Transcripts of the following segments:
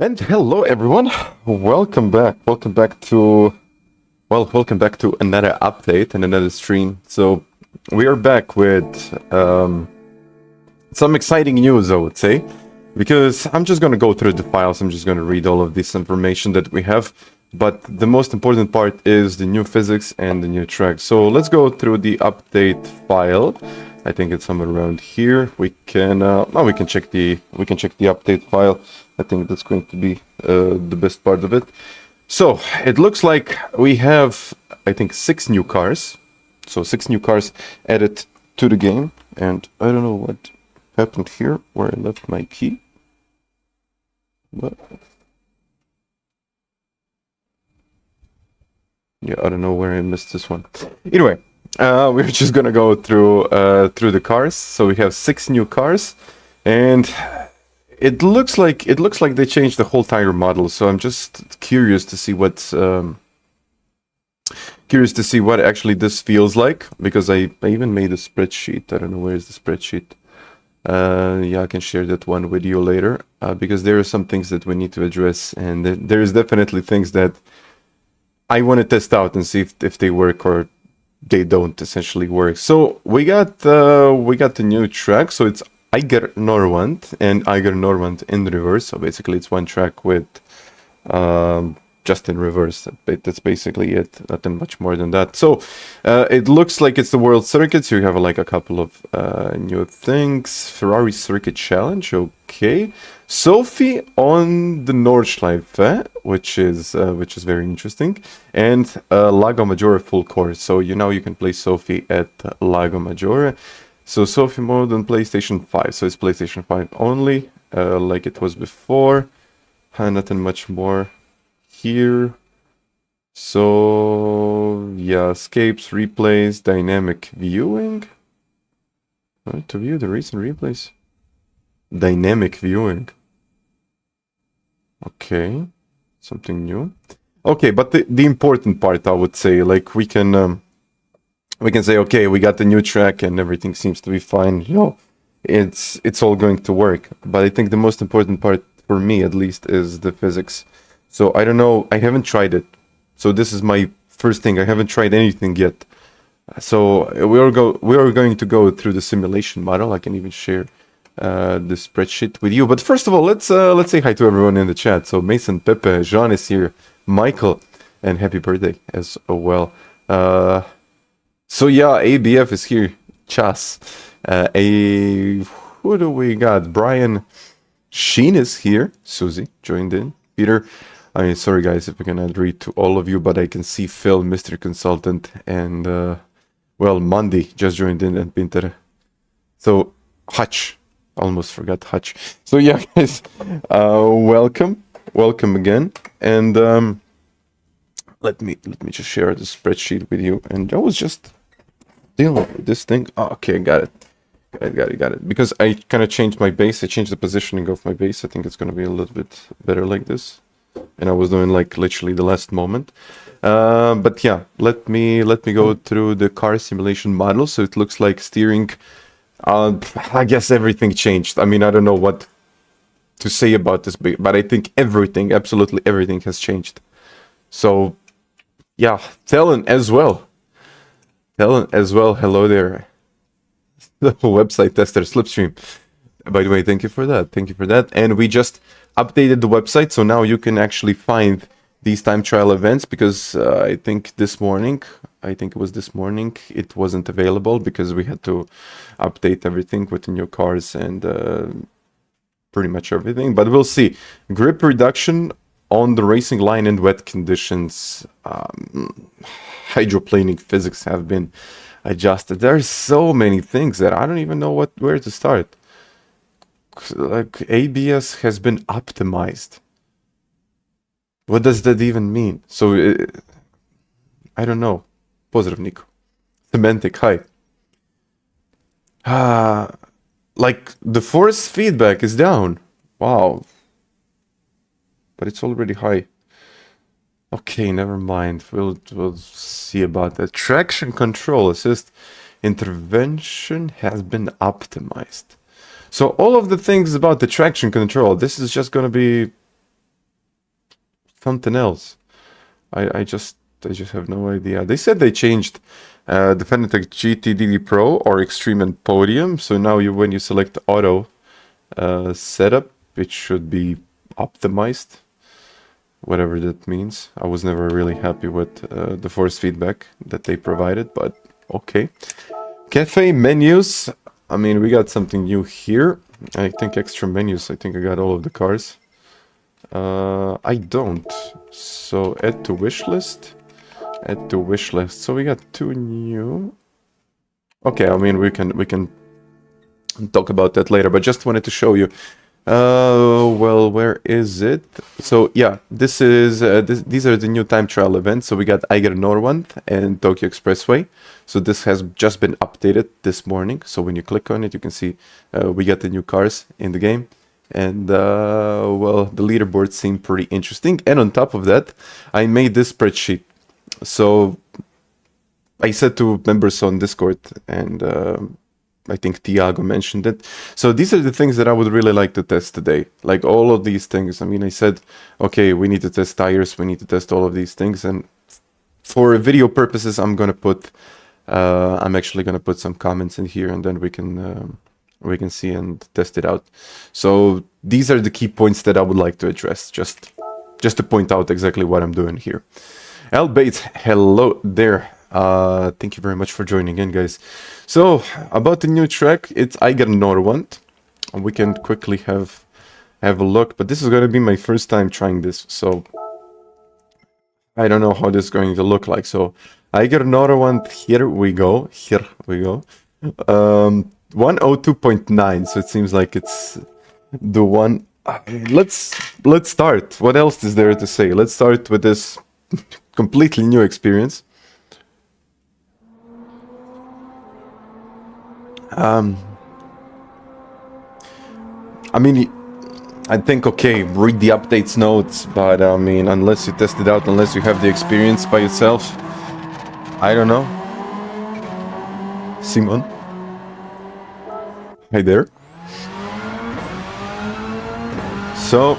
And hello everyone, welcome back. Welcome back to another update and another stream. So we are back with some exciting news, I would say, because I'm just going to go through the files. I'm just going to read all of this information that we have, but the most important part is the new physics and the new track. So let's go through the update file. I think it's somewhere around here. We can check the update file. I think that's going to be the best part of it. So it looks like we have, I think, 6 new cars. So 6 new cars added to the game, and I don't know what happened here where I left my key. But yeah, I don't know where I missed this one. Anyway, we're just gonna go through the cars. So we have 6 new cars, and it looks like they changed the whole tire model. So I'm just curious to see what actually this feels like, because I even made a spreadsheet. I don't know where is the spreadsheet. Yeah, I can share that one with you later, because there are some things that we need to address, and there is definitely things that I want to test out and see if they work or they don't essentially work. So we got the new track. So it's Eiger Nordwand and Eiger Nordwand in reverse. So basically it's one track with just in reverse. That's basically it. Nothing much more than that. So it looks like it's the World Circuit. So you have like a couple of new things. Ferrari Circuit Challenge. Okay. Sophie on the Nordschleife, which is very interesting, and Lago Maggiore full course. So you can play Sophie at Lago Maggiore. So Sophie mode on PlayStation 5. So it's PlayStation 5 only, like it was before. Nothing much more here. So yeah, escapes, replays, dynamic viewing. To view the recent replays. Dynamic viewing. Okay, something new. Okay, but the important part, I would say, like we can say, okay, we got the new track and everything seems to be fine. It's all going to work. But I think the most important part for me, at least, is the physics. So I don't know. I haven't tried it. So this is my first thing. I haven't tried anything yet. So we are going to go through the simulation model. I can even share the spreadsheet with you. But first of all, let's say hi to everyone in the chat. So Mason, Pepe, Jean is here, Michael, and happy birthday as well. So yeah, ABF is here. Chas. Who do we got? Brian. Sheen is here. Susie joined in. Peter. I mean, sorry guys if I cannot read to all of you, but I can see Phil, Mr. Consultant, and well, Mandy just joined in, and Pinter. So Hutch. Almost forgot Hutch. So yeah, guys, welcome again, and let me just share the spreadsheet with you. And I was just dealing with this thing. Oh, okay, got it. Because I kind of changed my base. I changed the positioning of my base. I think it's gonna be a little bit better like this. And I was doing like literally the last moment. But yeah, let me go through the car simulation model. So it looks like steering. I guess everything changed. I mean, I don't know what to say about this, but I think everything, absolutely everything has changed. So, yeah, Talon as well. Hello there. The website tester Slipstream. By the way, thank you for that. And we just updated the website, so now you can actually find these time trial events, because I think it was this morning, it wasn't available because we had to update everything with the new cars and pretty much everything. But we'll see. Grip reduction on the racing line in wet conditions. Hydroplaning physics have been adjusted. There are so many things that I don't even know where to start. Like ABS has been optimized. What does that even mean? So I don't know. Positive, Nico. Semantic, hi. Like the force feedback is down. Wow. But it's already high. Okay, never mind. We'll see about that. Traction control assist intervention has been optimized. So all of the things about the traction control, this is just going to be fontanelles. I just have no idea. They said they changed the Fanatec GT Pro or Extreme and Podium. So now when you select auto setup, it should be optimized. Whatever that means. I was never really happy with the force feedback that they provided, but okay. Cafe menus. I mean, we got something new here. I think extra menus. I think I got all of the cars. I don't. So add to wish list. Add to wish list. So we got 2 new. Okay, I mean we can talk about that later, but just wanted to show you. Well, where is it? So yeah, this is these are the new time trial events. So we got Eiger Nordwand and Tokyo Expressway. So this has just been updated this morning. So when you click on it, you can see we got the new cars in the game. And well, the leaderboards seem pretty interesting. And on top of that, I made this spreadsheet. So I said to members on Discord, and I think Tiago mentioned it. So these are the things that I would really like to test today. Like all of these things. I mean, I said, okay, we need to test tires. We need to test all of these things. And for video purposes, I'm actually going to put some comments in here, and then we can see and test it out. So these are the key points that I would like to address, just to point out exactly what I'm doing here. Al Bates, hello there. Thank you very much for joining in, guys. So about the new track, it's Eiger Nordwand. We can quickly have a look, but this is going to be my first time trying this, so I don't know how this is going to look like. So Eiger Nordwand, here we go. 102.9, so it seems like it's the one. Let's start. What else is there to say? Let's start with this completely new experience. I mean, I think, okay, read the updates notes, but I mean, unless you test it out, unless you have the experience by yourself, I don't know. Simon? Hi there. So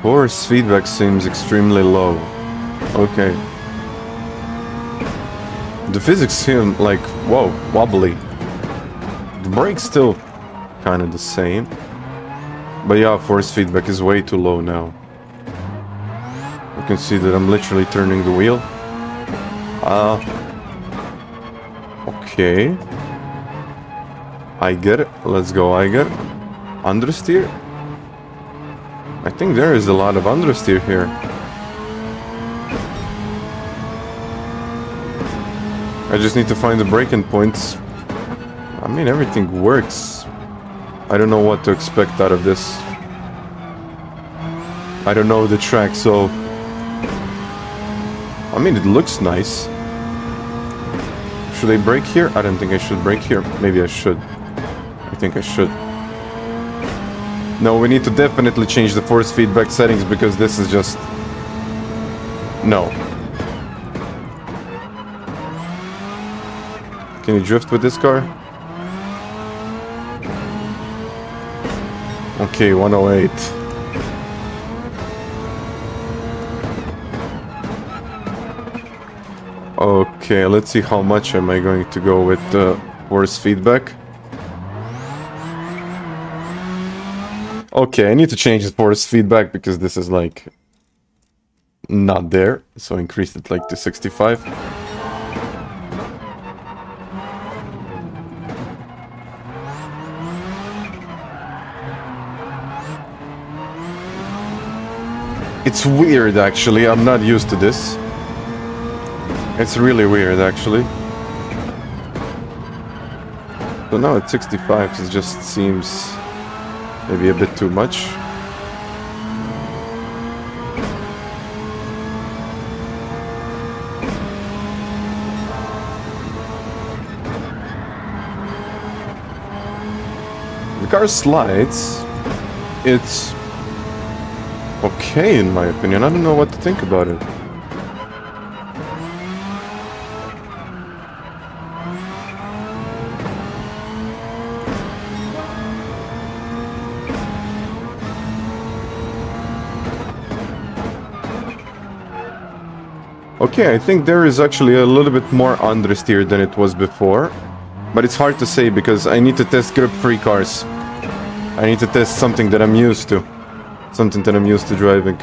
force feedback seems extremely low. Okay. The physics seem like, whoa, wobbly. The brake's still kind of the same. But yeah, force feedback is way too low now. You can see that I'm literally turning the wheel. Okay. Eiger, let's go Eiger. Understeer? I think there is a lot of understeer here. I just need to find the braking points. I mean, everything works. I don't know what to expect out of this. I don't know the track, so... I mean, it looks nice. Should I brake here? I don't think I should brake here. Maybe I should. I think I should. No, we need to definitely change the force feedback settings, because this is just... No. Can you drift with this car? Okay, 108. Okay, let's see how much am I going to go with the force feedback. Okay, I need to change the force feedback because this is like not there, so increase it like to 65. It's weird actually, I'm not used to this. It's really weird actually. So now at 65 it just seems maybe a bit too much. The car slides. It's okay in my opinion. I don't know what to think about it. Okay, I think there is actually a little bit more understeer than it was before. But it's hard to say because I need to test grip-free cars. I need to test something that I'm used to. Something that I'm used to driving.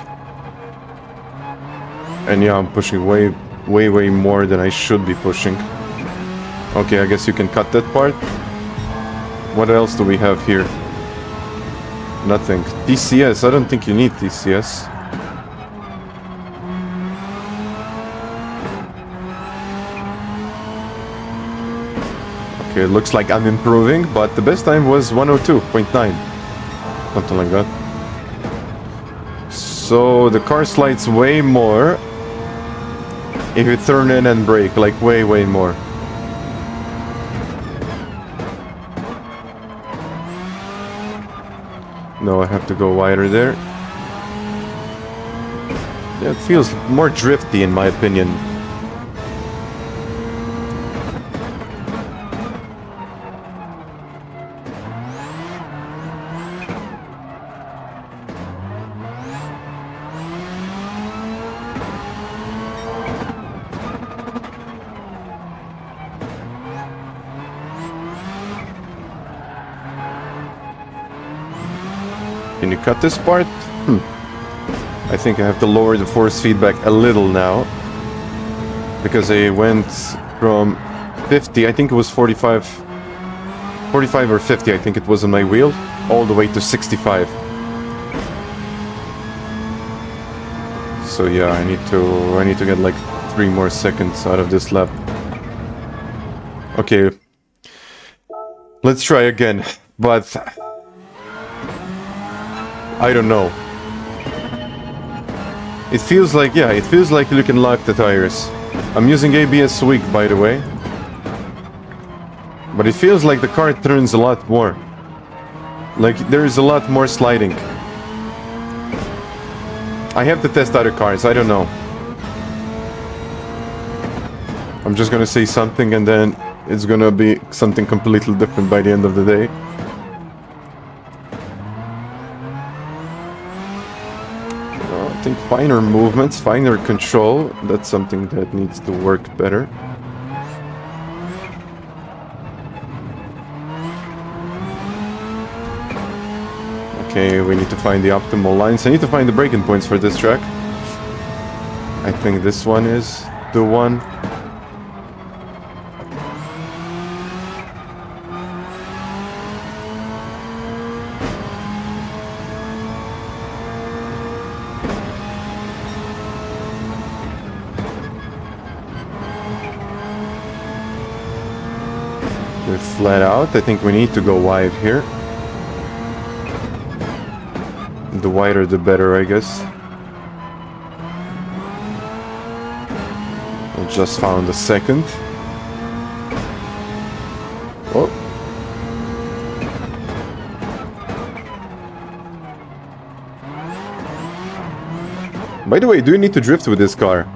And yeah, I'm pushing way more than I should be pushing. Okay, I guess you can cut that part. What else do we have here? Nothing. TCS, I don't think you need TCS. Okay, it looks like I'm improving, but the best time was 102.9. Something like that. So the car slides way more if you turn in and brake, like way more. No, I have to go wider there. Yeah, it feels more drifty in my opinion. Can you cut this part? I think I have to lower the force feedback a little now. Because I went from 50, I think it was 45 or 50, I think it was on my wheel, all the way to 65. So yeah, I need to get like 3 more seconds out of this lap. Okay. Let's try again, but I don't know. It feels like, yeah, it feels like you can lock the tires. I'm using ABS weak, by the way. But it feels like the car turns a lot more. Like, there is a lot more sliding. I have to test other cars, I don't know. I'm just gonna say something and then it's gonna be something completely different by the end of the day. I think finer movements, finer control, that's something that needs to work better. Okay, we need to find the optimal lines. I need to find the braking points for this track. I think this one is the one. We're flat out. I think we need to go wide here. The wider the better, I guess. I just found a second. Oh. By the way, do you need to drift with this car?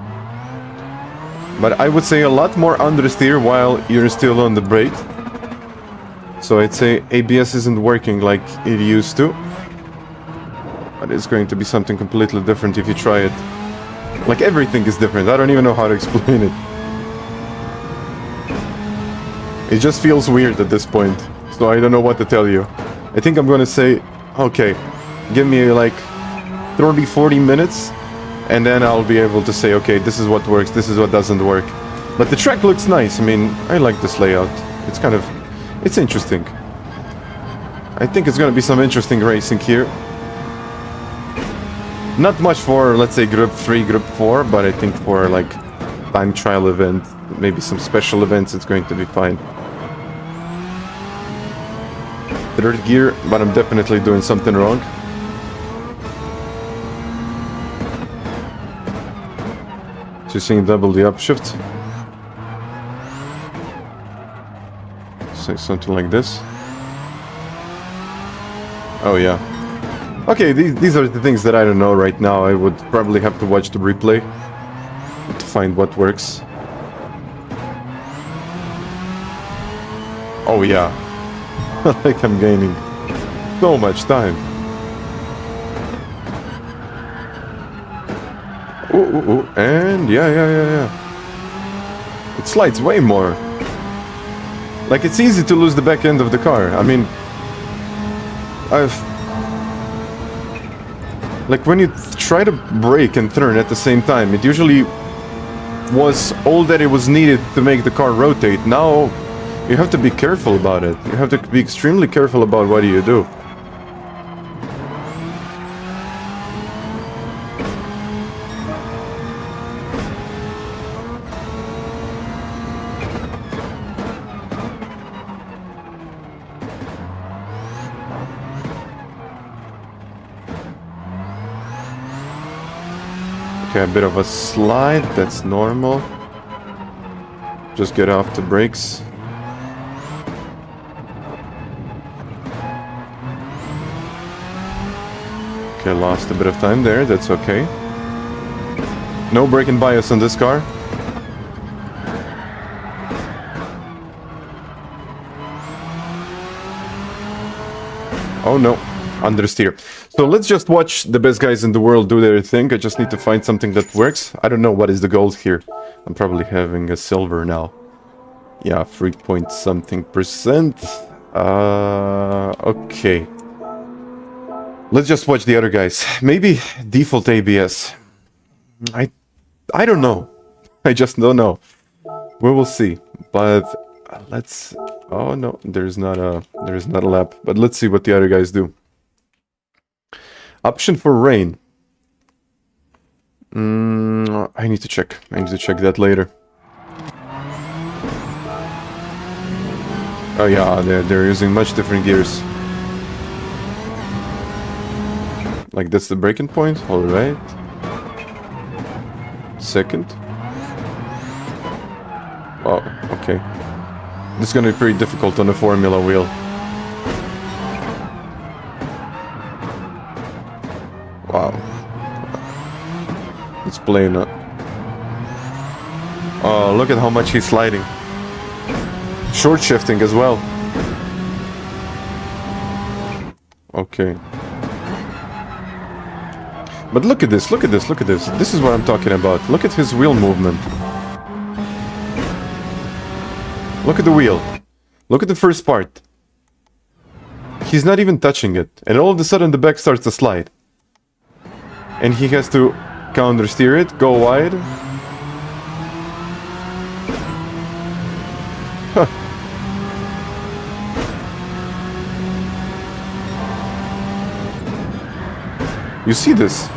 But I would say a lot more understeer while you're still on the brake. So I'd say ABS isn't working like it used to. But it's going to be something completely different if you try it. Like everything is different. I don't even know how to explain it. It just feels weird at this point. So I don't know what to tell you. I think I'm gonna say, okay, give me like 30-40 minutes. And then I'll be able to say, okay, this is what works, this is what doesn't work. But the track looks nice. I mean, I like this layout. It's kind of... it's interesting. I think it's gonna be some interesting racing here. Not much for, let's say, Group 3, Group 4, but I think for, like, time trial event, maybe some special events, it's going to be fine. Third gear, but I'm definitely doing something wrong. Just double the upshift. Say something like this. Oh yeah. Okay, these are the things that I don't know right now. I would probably have to watch the replay to find what works. Oh yeah. Like I'm gaining so much time. Ooh, ooh, ooh. And yeah. It slides way more. Like, it's easy to lose the back end of the car. I mean, like, when you try to brake and turn at the same time, it usually was all that it was needed to make the car rotate. Now, you have to be careful about it. You have to be extremely careful about what you do. Okay, a bit of a slide, that's normal. Just get off the brakes. Okay, lost a bit of time there, that's okay. No braking bias on this car. Oh no, understeer. So let's just watch the best guys in the world do their thing. I just need to find something that works. I don't know what is the gold here. I'm probably having a silver now. Yeah, 3 point something percent. Okay. Let's just watch the other guys. Maybe default ABS. I don't know. I just don't know. We will see. But let's... Oh no, there's not a lap. But let's see what the other guys do. Option for rain. I need to check. I need to check that later. Oh yeah, they're using much different gears. Like, that's the breaking point. All right. Second. Oh, okay. This is gonna be pretty difficult on the Formula wheel. Wow. It's playing up. Oh, look at how much he's sliding. Short shifting as well. Okay. But look at this, look at this, look at this. This is what I'm talking about. Look at his wheel movement. Look at the wheel. Look at the first part. He's not even touching it. And all of a sudden the back starts to slide. And he has to counter steer it, go wide. Huh. You see this?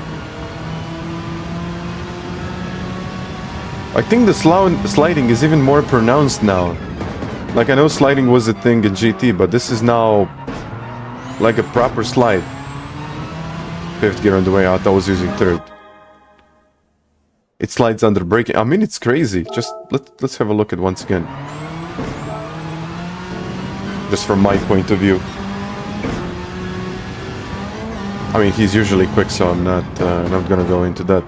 I think the sliding is even more pronounced now. Like, I know sliding was a thing in GT, but this is now like a proper slide. Fifth gear on the way out, I was using third. It slides under braking. I mean, it's crazy. Just let's have a look at once again. Just from my point of view. I mean, he's usually quick, so I'm not gonna go into that.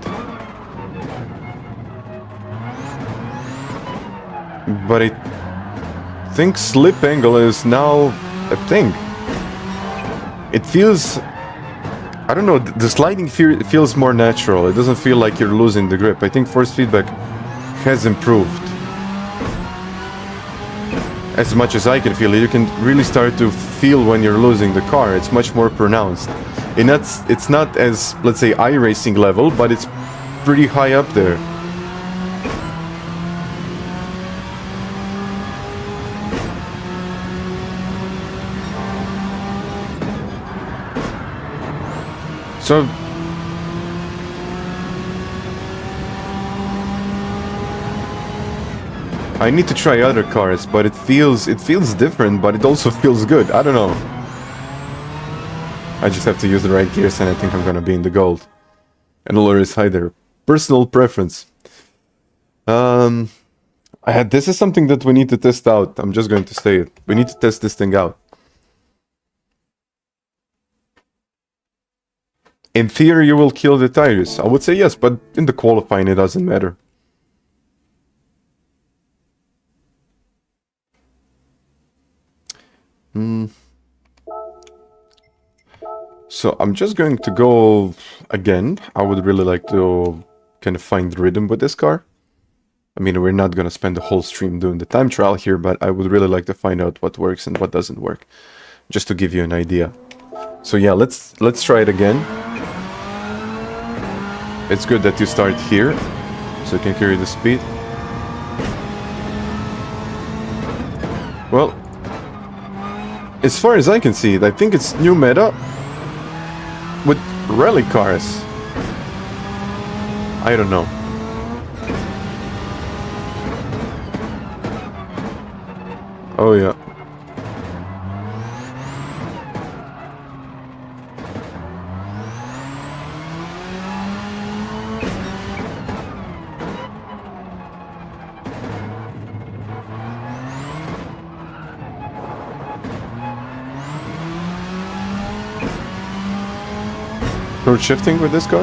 But I think slip angle is now a thing. It feels... I don't know, the sliding feels more natural. It doesn't feel like you're losing the grip. I think force feedback has improved. As much as I can feel it, you can really start to feel when you're losing the car. It's much more pronounced. And it's not as, let's say, iRacing level, but it's pretty high up there. So I need to try other cars, but it feels different, but it also feels good. I don't know. I just have to use the right gears, and I think I'm gonna be in the gold. And lure is high there. Personal preference. This is something that we need to test out. I'm just going to say it. We need to test this thing out. In theory, you will kill the tires. I would say yes, but in the qualifying, it doesn't matter. So I'm just going to go again. I would really like to kind of find rhythm with this car. I mean, we're not going to spend the whole stream doing the time trial here, but I would really like to find out what works and what doesn't work, just to give you an idea. So yeah, let's try it again. It's good that you start here, so you can carry the speed. Well, as far as I can see, I think it's new meta with rally cars. I don't know. Oh yeah. Road shifting with this car?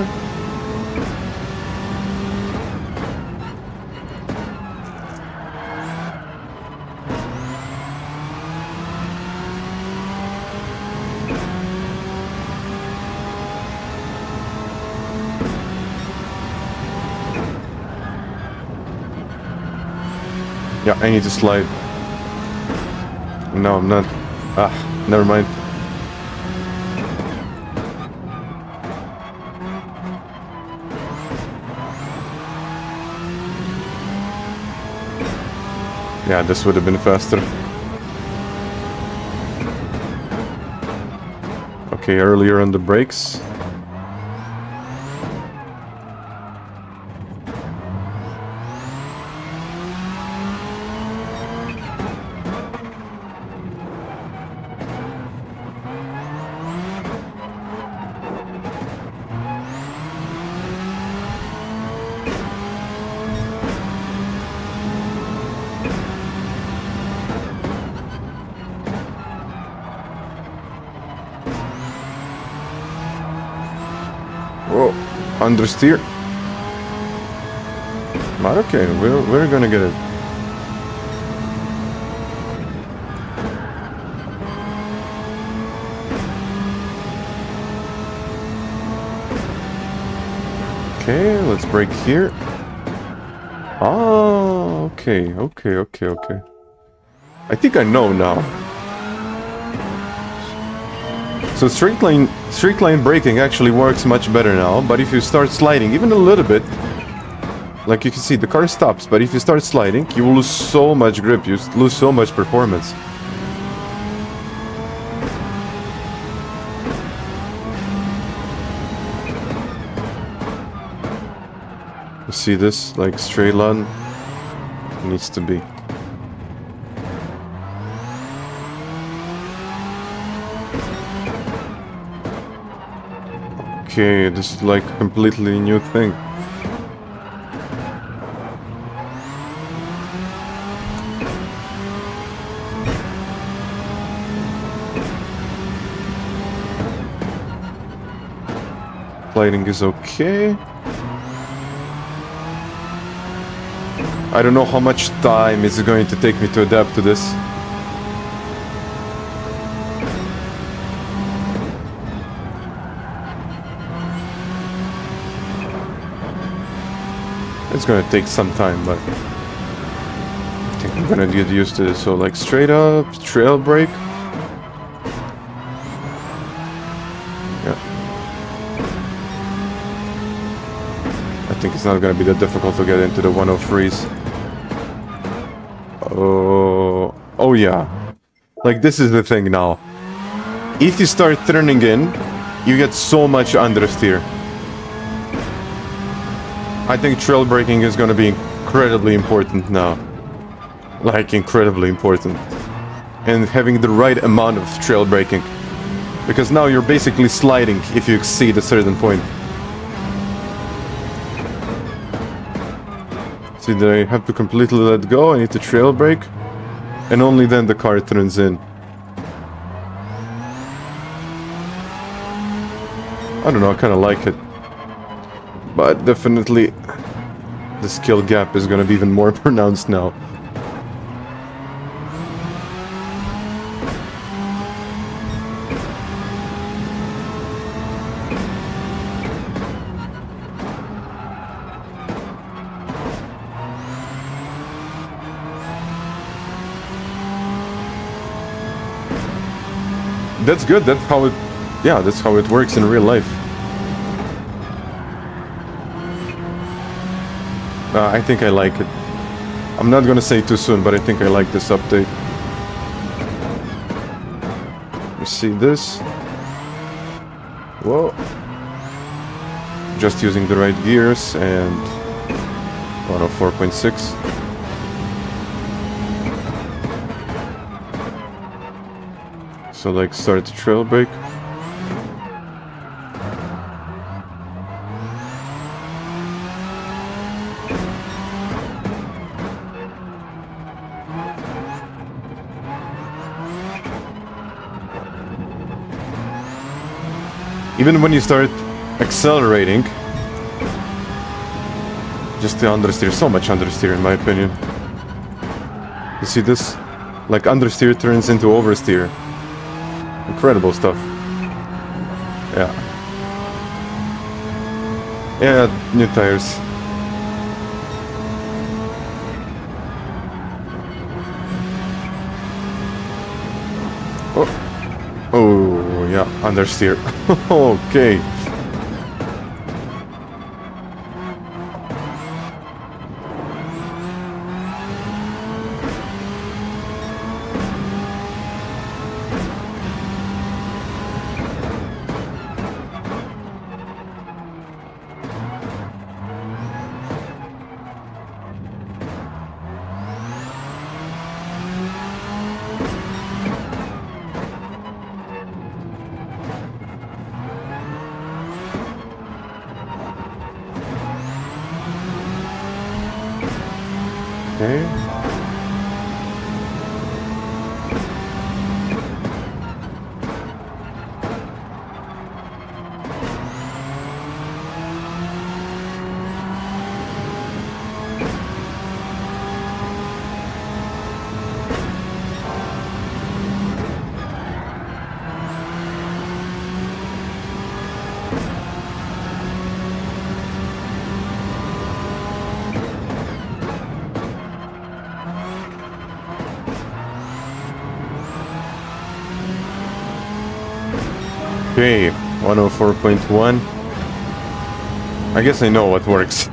Yeah, I need to slide. No, I'm not. Ah, never mind. Yeah, this would have been faster. Okay, earlier on the brakes. Whoa, understeer. But okay, we're gonna get it. Okay, let's brake here. Oh, okay. I think I know now. So straight line braking actually works much better now, but if you start sliding even a little bit, like you can see the car stops, but if you start sliding, you will lose so much grip, you lose so much performance. You see this, like straight line needs to be. Okay, this is like a completely new thing. Lighting is okay. I don't know how much time is it going to take me to adapt to this. It's gonna take some time, but I think I'm gonna get used to this. So like straight up, trail brake. Yeah. I think it's not gonna be that difficult to get into the 103s. Oh yeah. Like this is the thing now. If you start turning in, you get so much understeer. I think trail braking is going to be incredibly important now. Like, incredibly important. And having the right amount of trail braking. Because now you're basically sliding if you exceed a certain point. See, I have to completely let go, I need to trail brake. And only then the car turns in. I don't know, I kind of like it. But definitely, the skill gap is gonna be even more pronounced now. That's good. That's how it... Yeah, that's how it works in real life. I think I like it. I'm not gonna say too soon, but I think I like this update. You see this? Whoa. Just using the right gears and 104.6. So like start the trail brake. Even when you start accelerating, just the understeer, so much understeer in my opinion. You see this? Like understeer turns into oversteer. Incredible stuff. Yeah. Yeah, new tires. Oh. Oh, yeah, understeer. Okay. Okay. Okay, 104.1. I guess I know what works.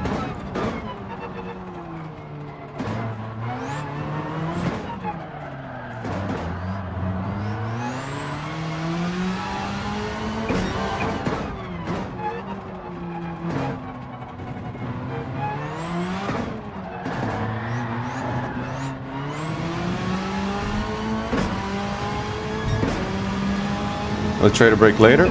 Let's try to brake later.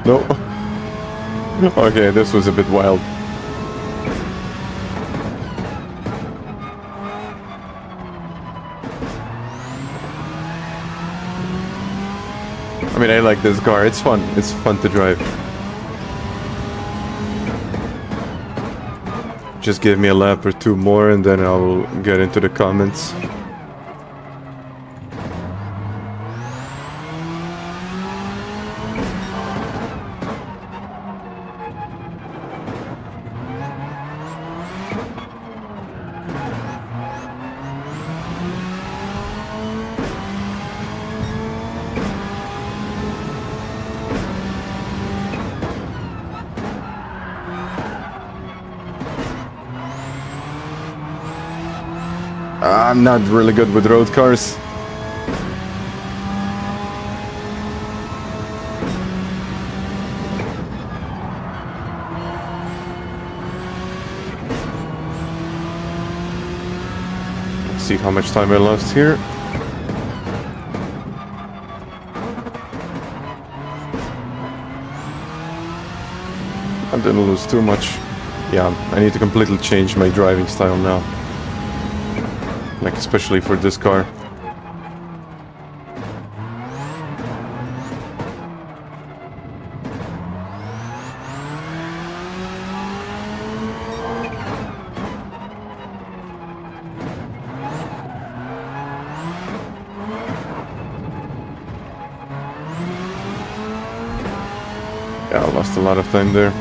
No. Okay, this was a bit wild. I mean, I like this car. It's fun. It's fun to drive. Just give me a lap or two more and then I'll get into the comments. I'm not really good with road cars. Let's see how much time I lost here. I didn't lose too much. Yeah, I need to completely change my driving style now. Like, especially for this car. I lost a lot of time there.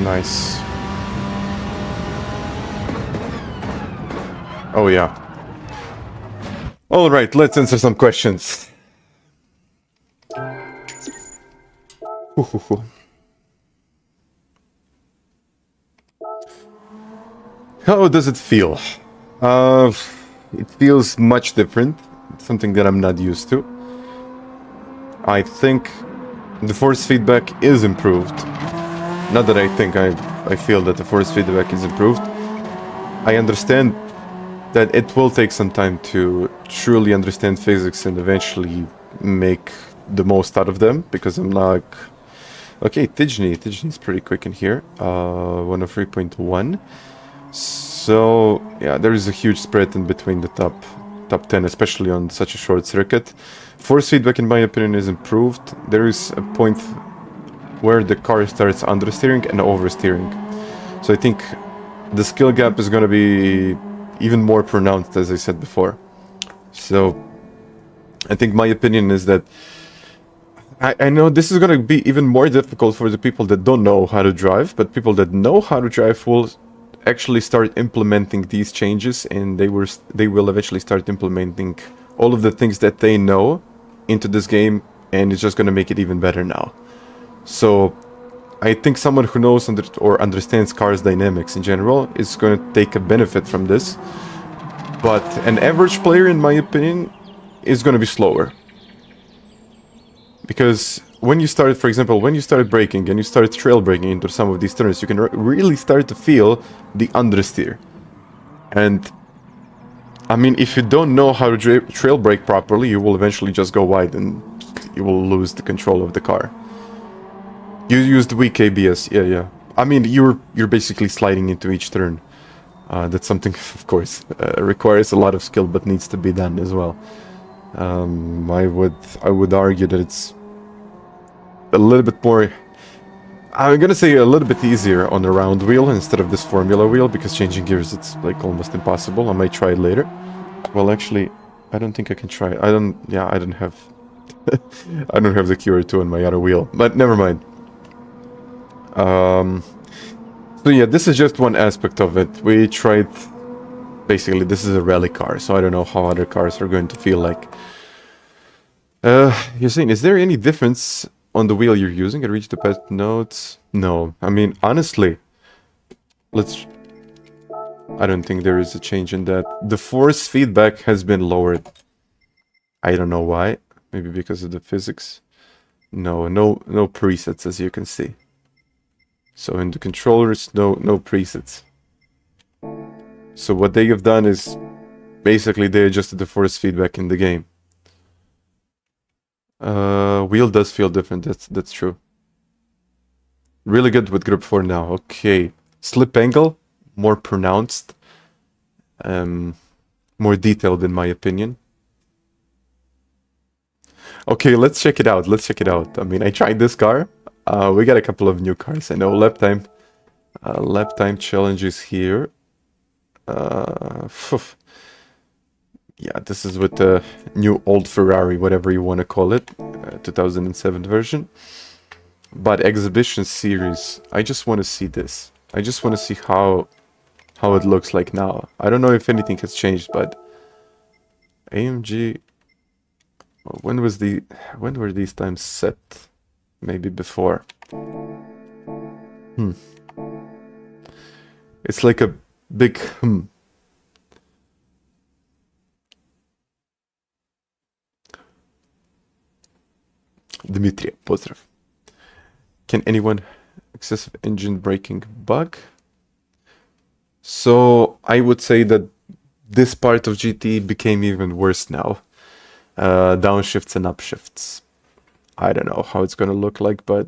Nice. Oh yeah. All right, let's answer some questions. How does it feel? It feels much different. It's something that I'm not used to. I think the force feedback is improved. Not that I think, I feel that the force feedback is improved. I understand that it will take some time to truly understand physics and eventually make the most out of them, because I'm like... Okay, Tijni is pretty quick in here. 103.1. So, yeah, there is a huge spread in between the top 10, especially on such a short circuit. Force feedback, in my opinion, is improved. There is a point where the car starts understeering and oversteering. So I think the skill gap is going to be even more pronounced, as I said before. So I think my opinion is that I know this is going to be even more difficult for the people that don't know how to drive, but people that know how to drive will actually start implementing these changes, and they will eventually start implementing all of the things that they know into this game, and it's just going to make it even better now. So I think someone who knows or understands cars dynamics in general is going to take a benefit from this. But an average player, in my opinion, is going to be slower. Because when you start, for example, when you start braking and you start trail braking into some of these turns, you can really start to feel the understeer. And I mean, if you don't know how to trail brake properly, you will eventually just go wide and you will lose the control of the car. You used weak ABS, yeah. I mean, you're basically sliding into each turn. That's something, of course, requires a lot of skill, but needs to be done as well. I would argue that it's a little bit more... I'm gonna say a little bit easier on the round wheel instead of this formula wheel, because changing gears, it's like almost impossible. I might try it later. Well, actually, I don't think I can try it. I don't have... I don't have the QR2 on my other wheel, but never mind. So yeah, this is just one aspect of it. We tried... Basically, this is a rally car, so I don't know how other cars are going to feel like. You're saying, is there any difference on the wheel you're using? I reached the past notes. No, I mean, honestly, I don't think there is a change in that. The force feedback has been lowered. I don't know why. Maybe because of the physics. No presets, as you can see. So in the controllers, no presets. So what they have done is basically they adjusted the force feedback in the game. Wheel does feel different, that's true. Really good with grip 4 now. Okay. Slip angle, more pronounced. More detailed in my opinion. Okay, let's check it out. I mean, I tried this car. We got a couple of new cars. I know lap time challenges here. Yeah, this is with the new old Ferrari, whatever you want to call it, 2007 version. But exhibition series, I just want to see this. I just want to see how it looks like now. I don't know if anything has changed, but AMG. When were these times set? Maybe before. It's like a big Dmitry, pozdrav. Can anyone excessive engine braking bug? So I would say that this part of GT became even worse now. Downshifts and upshifts. I don't know how it's gonna look like, but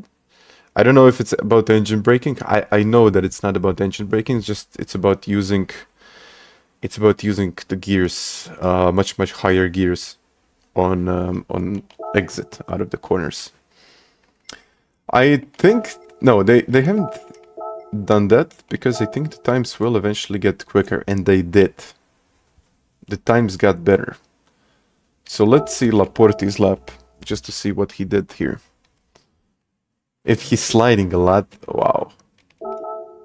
I don't know if it's about engine braking. I know that it's not about engine braking. It's about using It's about using the gears, much higher gears on exit out of the corners. I think no, they haven't done that because I think the times will eventually get quicker, and they did. The times got better. So let's see Laporte's lap just to see what he did here. If he's sliding a lot, wow.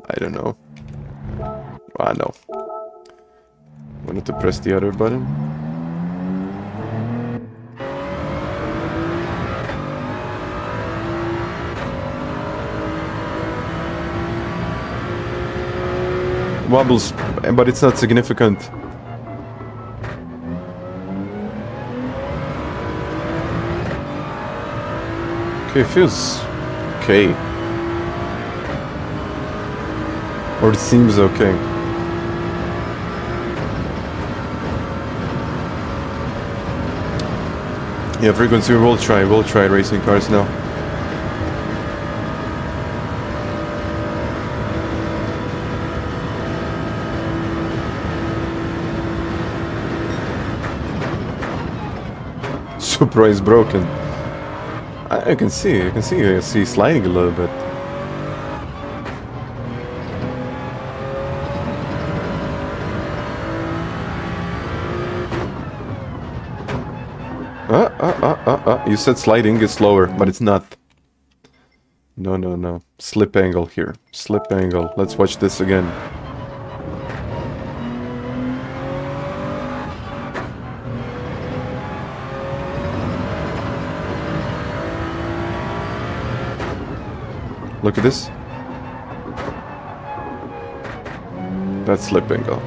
I don't know. Ah, no. Wanted to press the other button. Wobbles, but it's not significant. Okay, feels okay. Or it seems okay. Yeah, frequency, we'll try racing cars now. Supra is broken. I can see sliding a little bit. You said sliding is slower, but it's not. No. Slip angle here. Slip angle. Let's watch this again. Look at this. That's slip angle.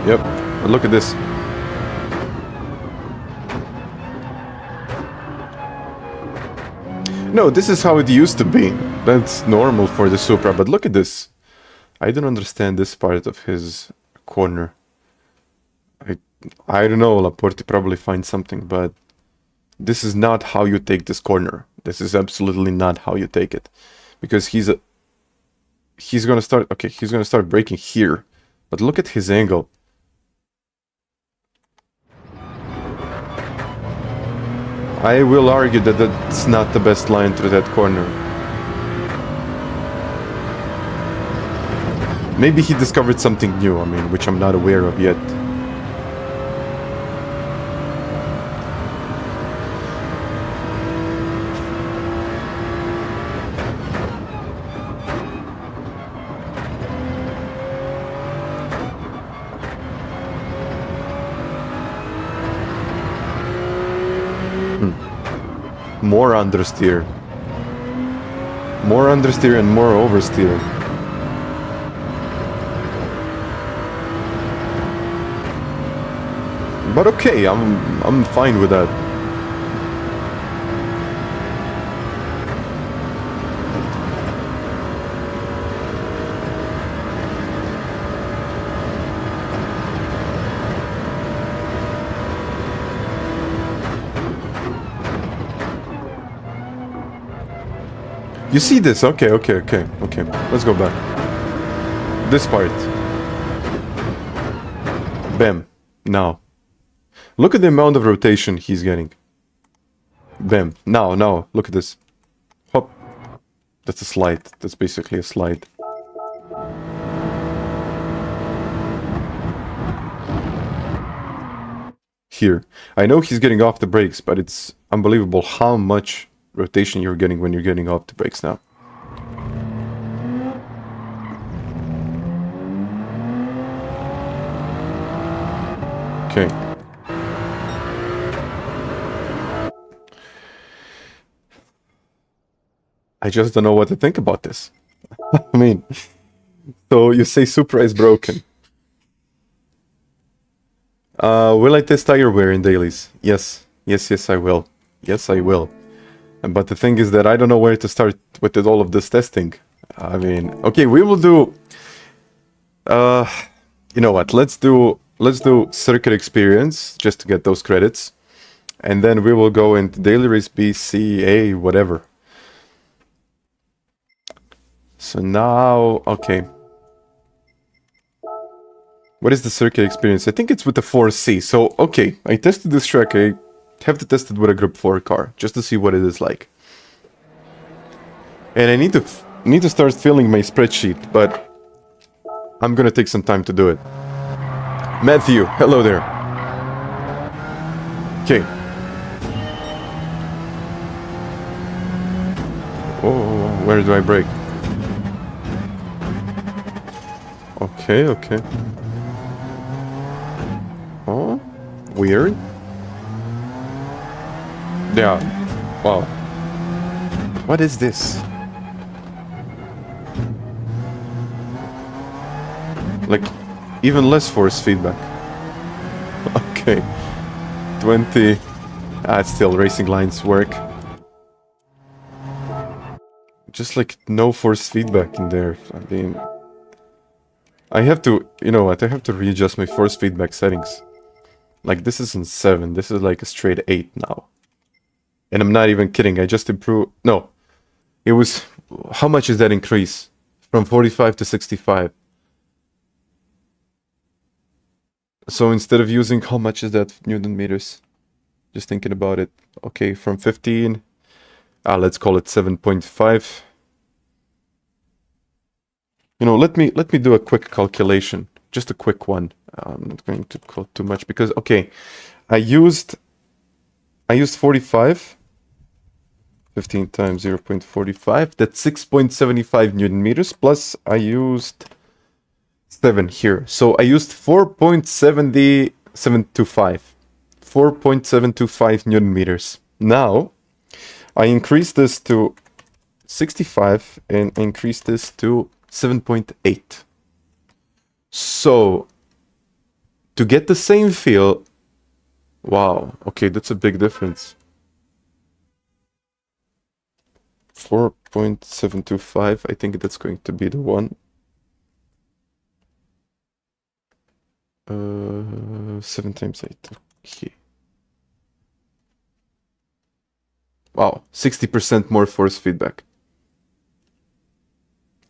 Yep, but look at this. No, this is how it used to be. That's normal for the Supra, but look at this. I don't understand this part of his corner. I don't know, Laporte probably finds something, but this is not how you take this corner. This is absolutely not how you take it. Because he's gonna start braking here. But look at his angle. I will argue that that's not the best line through that corner. Maybe he discovered something new, I mean, which I'm not aware of yet. More understeer. More understeer and more oversteer. But okay, I'm fine with that. You see this? Okay. Let's go back. This part. Bam. Now. Look at the amount of rotation he's getting. Bam. Now. Look at this. Hop. That's a slide. That's basically a slide. Here. I know he's getting off the brakes, but it's unbelievable how much rotation you're getting when you're getting off the brakes now. Okay. I just don't know what to think about this. I mean, so you say Supra is broken. Will I test tire wear in dailies? Yes, I will. Yes, I will. But the thing is that I don't know where to start with all of this testing. I mean, okay, we will do... you know what, let's do circuit experience, just to get those credits. And then we will go into daily race B, C, A, whatever. So now, okay. What is the circuit experience? I think it's with the 4C. So, okay, I tested this track. I have to test it with a Group 4 car, just to see what it is like. And I need to start filling my spreadsheet, but I'm gonna take some time to do it. Matthew, hello there. Okay. Oh, where do I brake? Okay, okay. Oh, weird. Yeah. Wow. What is this? Like, even less force feedback. Okay. 20. Still, racing lines work. Just like no force feedback in there. I mean, I have to, you know what, I have to readjust my force feedback settings. Like, this isn't 7, this is like a straight 8 now. And I'm not even kidding, I just improved, no. It was, how much is that increase? From 45 to 65. So instead of using, how much is that Newton meters? Just thinking about it. Okay, from 15, let's call it 7.5. You know, let me do a quick calculation, just a quick one. I'm not going to call too much because, okay, I used 45, 15 times 0.45, that's 6.75 Newton meters, plus I used 7 here. So I used 4.725 Newton meters. Now, I increased this to 65 and I increased this to 7.8. So, to get the same feel, wow, okay, that's a big difference. 4.725, I think that's going to be the one. 7 times 8, okay. Wow, 60% more force feedback.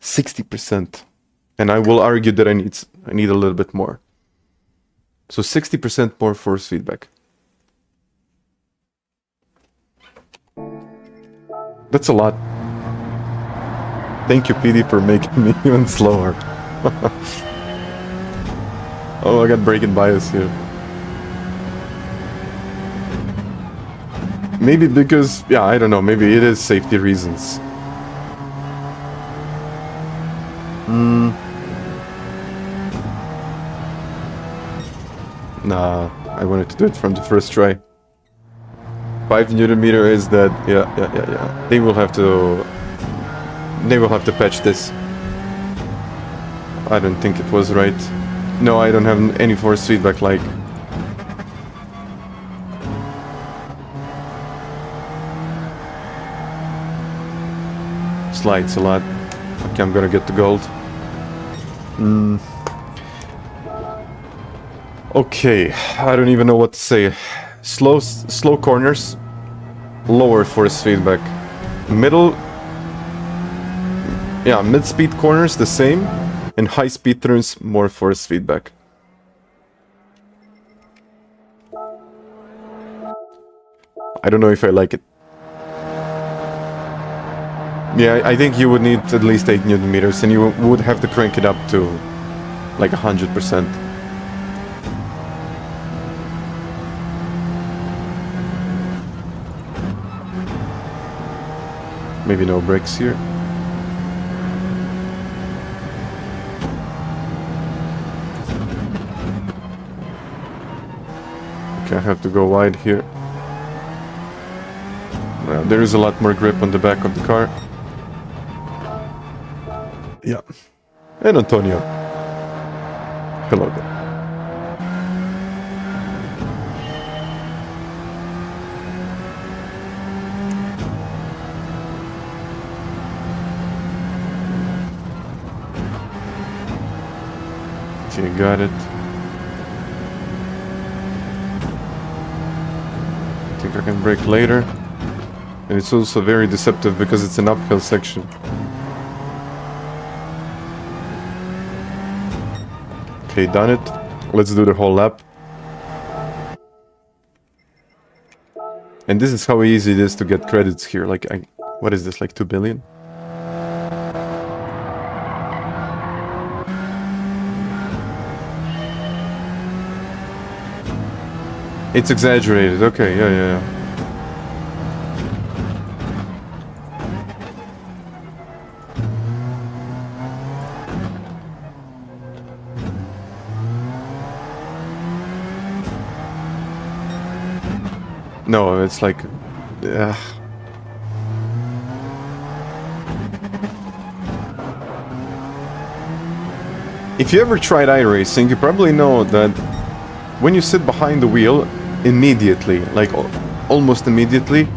60%. And I will argue that I need a little bit more. So 60% more force feedback. That's a lot. Thank you, PD, for making me even slower. Oh, I got braking bias here. Maybe because, yeah, I don't know, maybe it is safety reasons. Nah, I wanted to do it from the first try. 5 Newton meter is that, yeah. They will have to patch this. I don't think it was right. No, I don't have any force feedback like. Slides a lot. Okay, I'm gonna get the gold. Okay, I don't even know what to say. Slow corners, lower force feedback. Mid-speed corners the same, and high-speed turns more force feedback. I don't know if I like it. Yeah, I think you would need at least 8 Newton meters, and you would have to crank it up to like 100%. Maybe no brakes here. Okay, I have to go wide here. There is a lot more grip on the back of the car. Yeah. And Antonio. Hello there. Okay, got it. I think I can brake later. And it's also very deceptive because it's an uphill section. Okay, done it. Let's do the whole lap. And this is how easy it is to get credits here. Like, what is this, like 2 billion? It's exaggerated. Okay, yeah. No, it's like... If you ever tried iRacing, you probably know that when you sit behind the wheel, immediately, like almost immediately,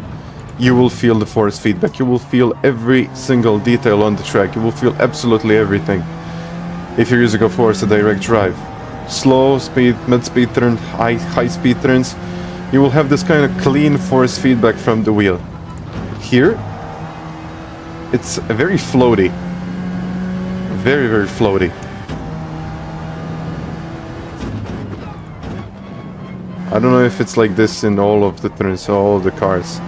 you will feel the force feedback. You will feel every single detail on the track. You will feel absolutely everything. If you're using a force direct drive. Slow speed, mid-speed turn, high speed turns, you will have this kind of clean force feedback from the wheel. Here, it's very floaty. Very, very floaty. I don't know if it's like this in all of the turns, all of the cars.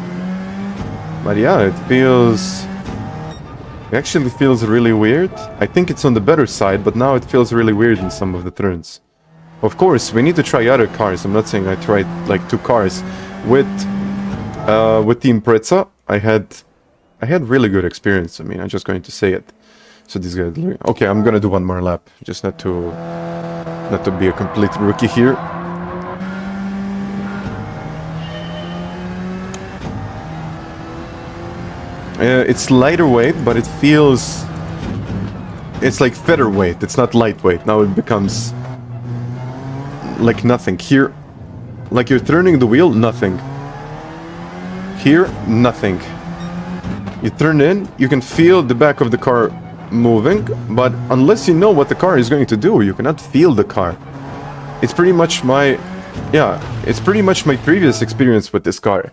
But yeah, it actually feels really weird. I think it's on the better side, but now it feels really weird in some of the turns. Of course, we need to try other cars. I'm not saying I tried like 2 cars. With Team Prezza, I had really good experience. I mean, I'm just going to say it. So this guy, okay, I'm gonna do one more lap, just not to be a complete rookie here. It's lighter weight, but it feels... It's like featherweight, it's not lightweight. Now it becomes... like nothing. Here, like you're turning the wheel, nothing. Here, nothing. You turn in, you can feel the back of the car moving, but unless you know what the car is going to do, you cannot feel the car. It's pretty much my... yeah, it's pretty much my previous experience with this car.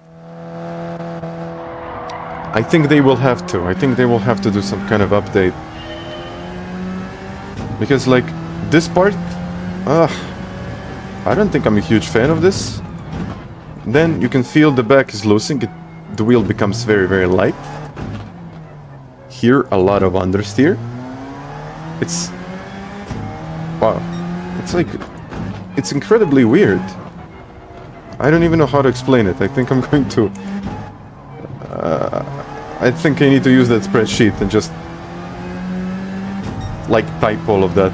I think they will have to. I think they will have to do some kind of update. Because, like, this part... I don't think I'm a huge fan of this. Then you can feel the back is losing. The wheel becomes very, very light. Here, a lot of understeer. It's... wow. It's like... it's incredibly weird. I don't even know how to explain it. I think I'm going to... I think I need to use that spreadsheet and just... like, type all of that.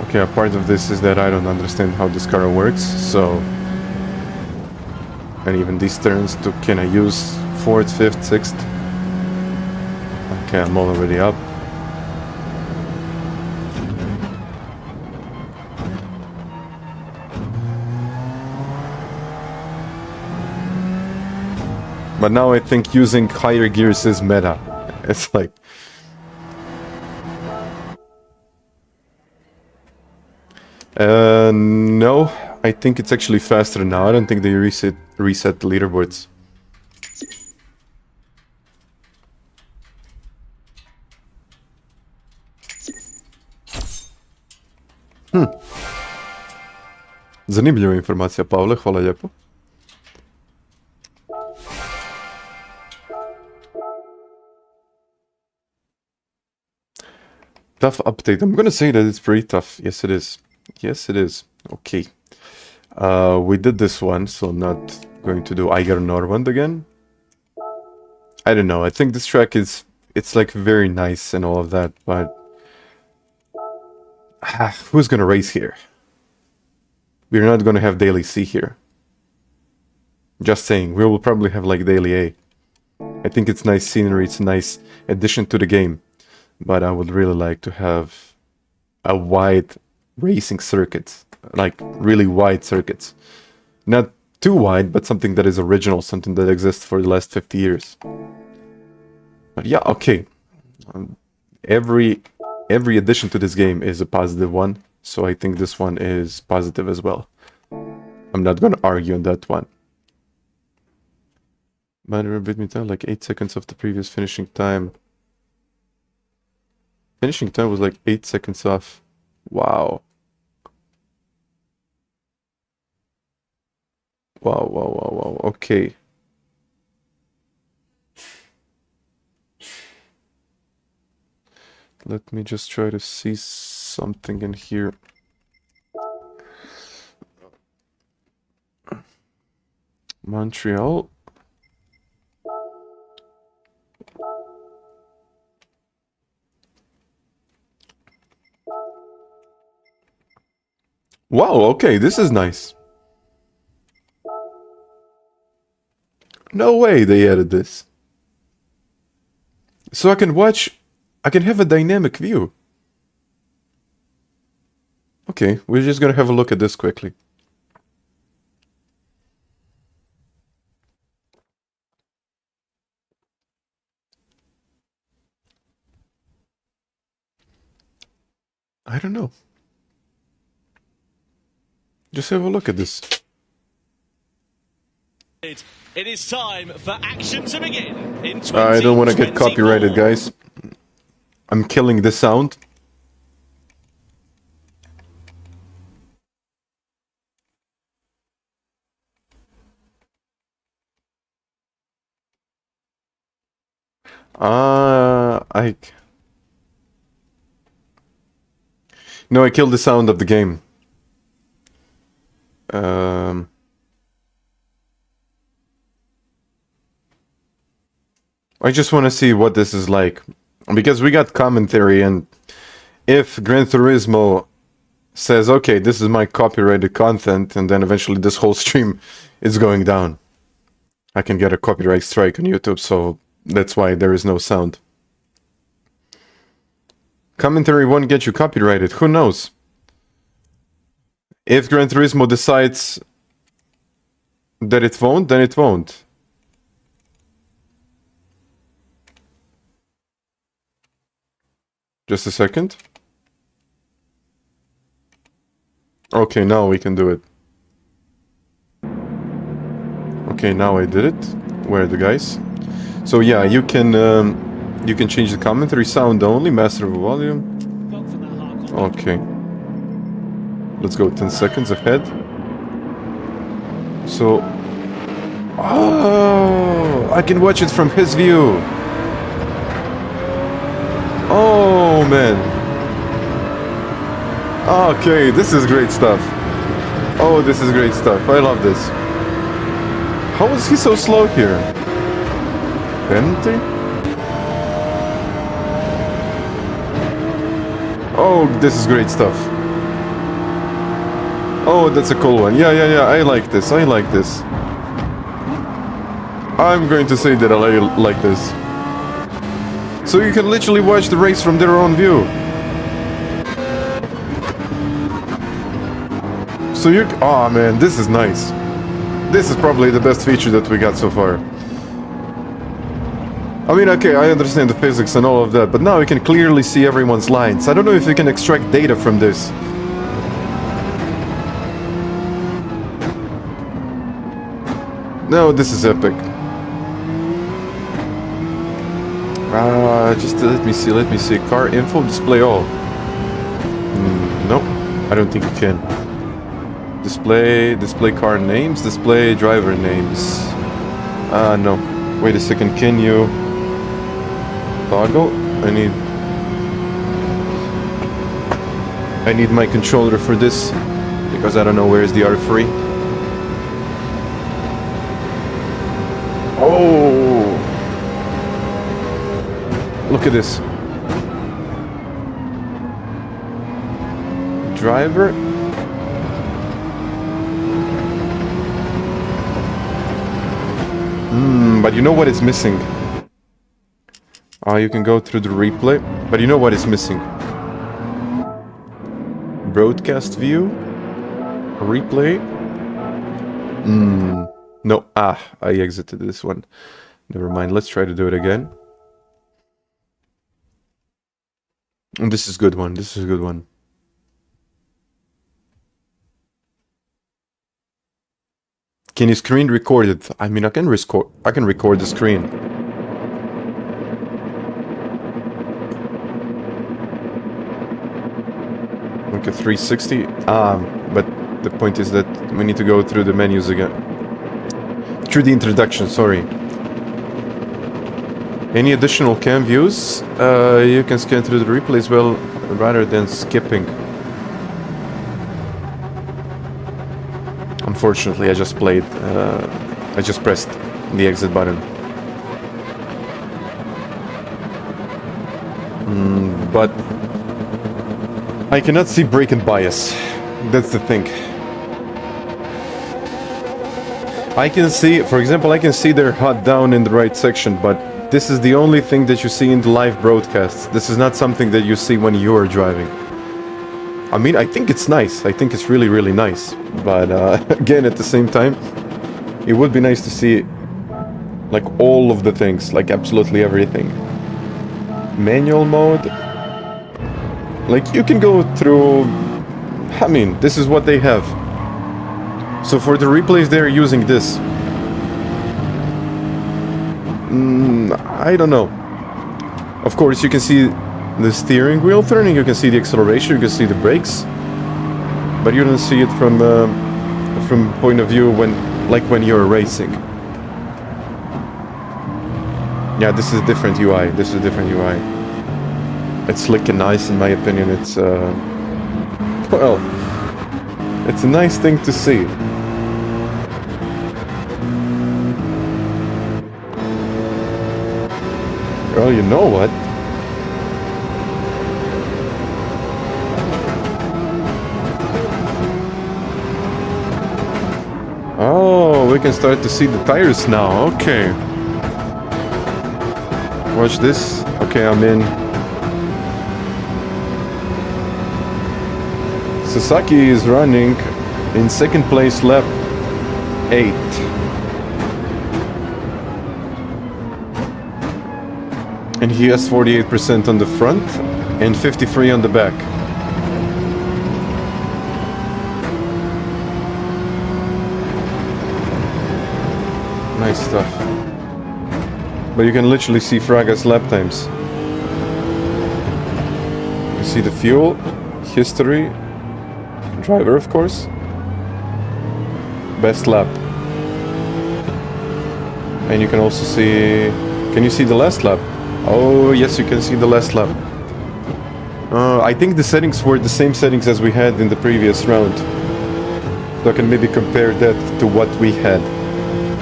Okay, a part of this is that I don't understand how this car works, so... and even these turns, can I use 4th, 5th, 6th? Okay, I'm already up. But now I think using higher gears is meta. It's like... no, I think it's actually faster now. I don't think they reset the leaderboards. Zanimljiva informacija, Pavle, hvala lijepo. Tough update. I'm gonna say that it's pretty tough. Yes, it is. Yes, it is. Okay. We did this one, so not going to do Eiger Nordwand again. I don't know. I think this track is... it's like very nice and all of that, but... who's gonna race here? We're not gonna have daily C here. Just saying, we will probably have like daily A. I think it's nice scenery, it's a nice addition to the game. But I would really like to have a wide racing circuit. Like, really wide circuits. Not too wide, but something that is original, something that exists for the last 50 years. But yeah, okay. Every addition to this game is a positive one, so I think this one is positive as well. I'm not gonna argue on that one. Matter bit me down like 8 seconds of the previous finishing time. Finishing time was like 8 seconds off. Wow. Wow, wow, wow, wow. Okay. Let me just try to see something in here. Montreal. Wow, okay, this is nice. No way they added this. So I can have a dynamic view. Okay, we're just gonna have a look at this quickly. I don't know. Just have a look at this. It is time for action to begin in I don't want to get copyrighted, guys. I'm killing the sound. No, I killed the sound of the game. I just want to see what this is like. Because we got commentary, and if Gran Turismo says, okay, this is my copyrighted content, and then eventually this whole stream is going down, I can get a copyright strike on YouTube, so that's why there is no sound. Commentary won't get you copyrighted, who knows? If Gran Turismo decides that it won't, then it won't. Just a second. Okay, now we can do it. Okay, now I did it. Where are the guys? So yeah, you can change the commentary sound only, master volume. Okay. Let's go 10 seconds ahead. So... Oh, I can watch it from his view. Oh, man. Okay, this is great stuff. Oh, this is great stuff. I love this. How is he so slow here? Penalty? Oh, this is great stuff. Oh, that's a cool one. Yeah, I like this. I like this. I'm going to say that I like this. So you can literally watch the race from their own view. So you... Oh man, this is nice. This is probably the best feature that we got so far. I mean, okay, I understand the physics and all of that, but now you can clearly see everyone's lines. I don't know if you can extract data from this. No, this is epic. Just let me see. Car info, display all. Nope, I don't think you can. Display car names, display driver names. No. Wait a second, can you... Toggle? I need my controller for this, because I don't know where is the R3. Oh! Look at this. Driver. But you know what is missing? You can go through the replay, but you know what is missing? Broadcast view? Replay? No. I exited this one. Never mind, let's try to do it again. And this is a good one, this is a good one. Can you screen record it? I mean, I can record the screen. Like a 360. But the point is that we need to go through the menus again. Through the introduction, sorry. Any additional cam views? You can scan through the replay as well, rather than skipping. Unfortunately, I just pressed the exit button. But I cannot see brake and bias. That's the thing. I can see, for example, I can see they're hot down in the right section, but this is the only thing that you see in the live broadcasts. This is not something that you see when you are driving. I mean, I think it's nice. I think it's really, really nice. But again, at the same time, it would be nice to see like all of the things, like absolutely everything. Manual mode. Like you can go through, I mean, this is what they have. So for the replays, they're using this. I don't know. Of course, you can see the steering wheel turning, you can see the acceleration, you can see the brakes, but you don't see it from point of view when you're racing. Yeah, this is different UI. This is different UI. It's slick and nice, in my opinion. It's well, it's a nice thing to see. Well, you know what? Oh, we can start to see the tires now. Okay. Watch this. Okay, I'm in. Sasaki is running in second place, lap 8. And he has 48% on the front and 53% on the back. Nice stuff. But you can literally see Fraga's lap times. You see the fuel, history, driver of course, best lap. And you can also see, can you see the last lap? Oh yes, you can see the last lap. I think the settings were the same settings as we had in the previous round. So I can maybe compare that to what we had.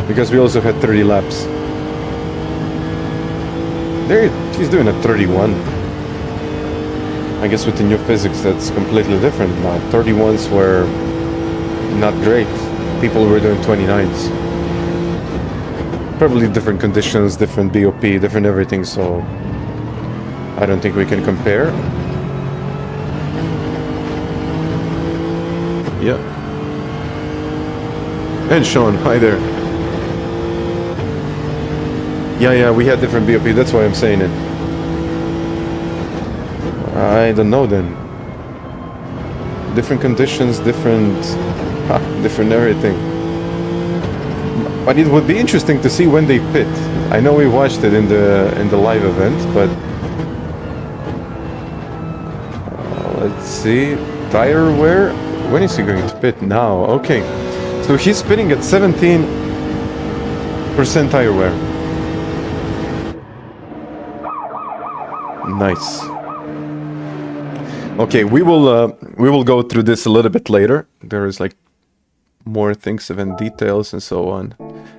Because we also had 30 laps. There, he's doing a 31. I guess with the new physics that's completely different now. 31s were not great. People were doing 29s. Probably different conditions, different BOP, different everything, so I don't think we can compare. Yeah. And Sean, hi there. Yeah, we had different BOP, that's why I'm saying it. I don't know then. Different conditions, different everything. But it would be interesting to see when they pit. I know we watched it in the live event, but let's see. Tire wear. When is he going to pit? Now. Okay. So he's pitting at 17% tire wear. Nice. Okay, we will go through this a little bit later. There is like more things, event details and so on.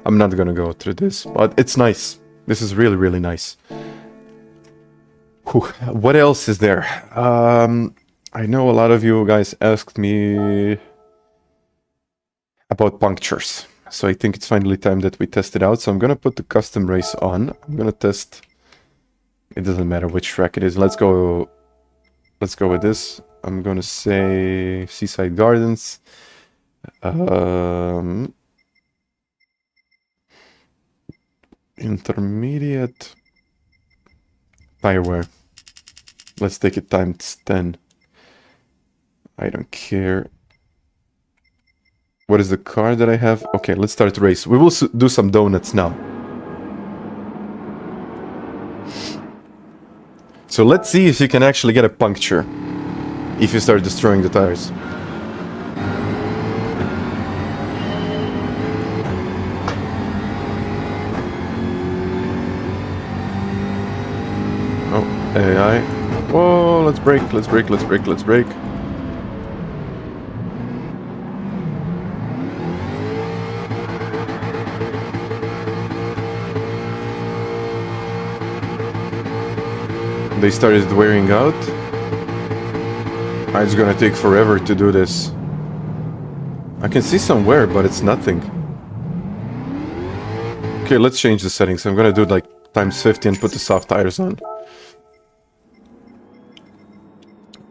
I'm not gonna go through this, but it's nice. This is really, really nice. Whew. What else is there? I know a lot of you guys asked me about punctures, so I think it's finally time that we test it out. So I'm gonna put the custom race on. I'm gonna test. It doesn't matter which track it is. Let's go with this. I'm gonna say Seaside Gardens. Intermediate tire wear. Let's take it times 10. I don't care. What is the car that I have? Okay, let's start the race. We will do some donuts now. So let's see if you can actually get a puncture if you start destroying the tires. Oh, AI. Whoa, let's brake, let's brake, let's brake, let's brake. They started wearing out. It's gonna take forever to do this. I can see some wear, but it's nothing. Okay, let's change the settings. I'm gonna do it like times 50 and put the soft tires on.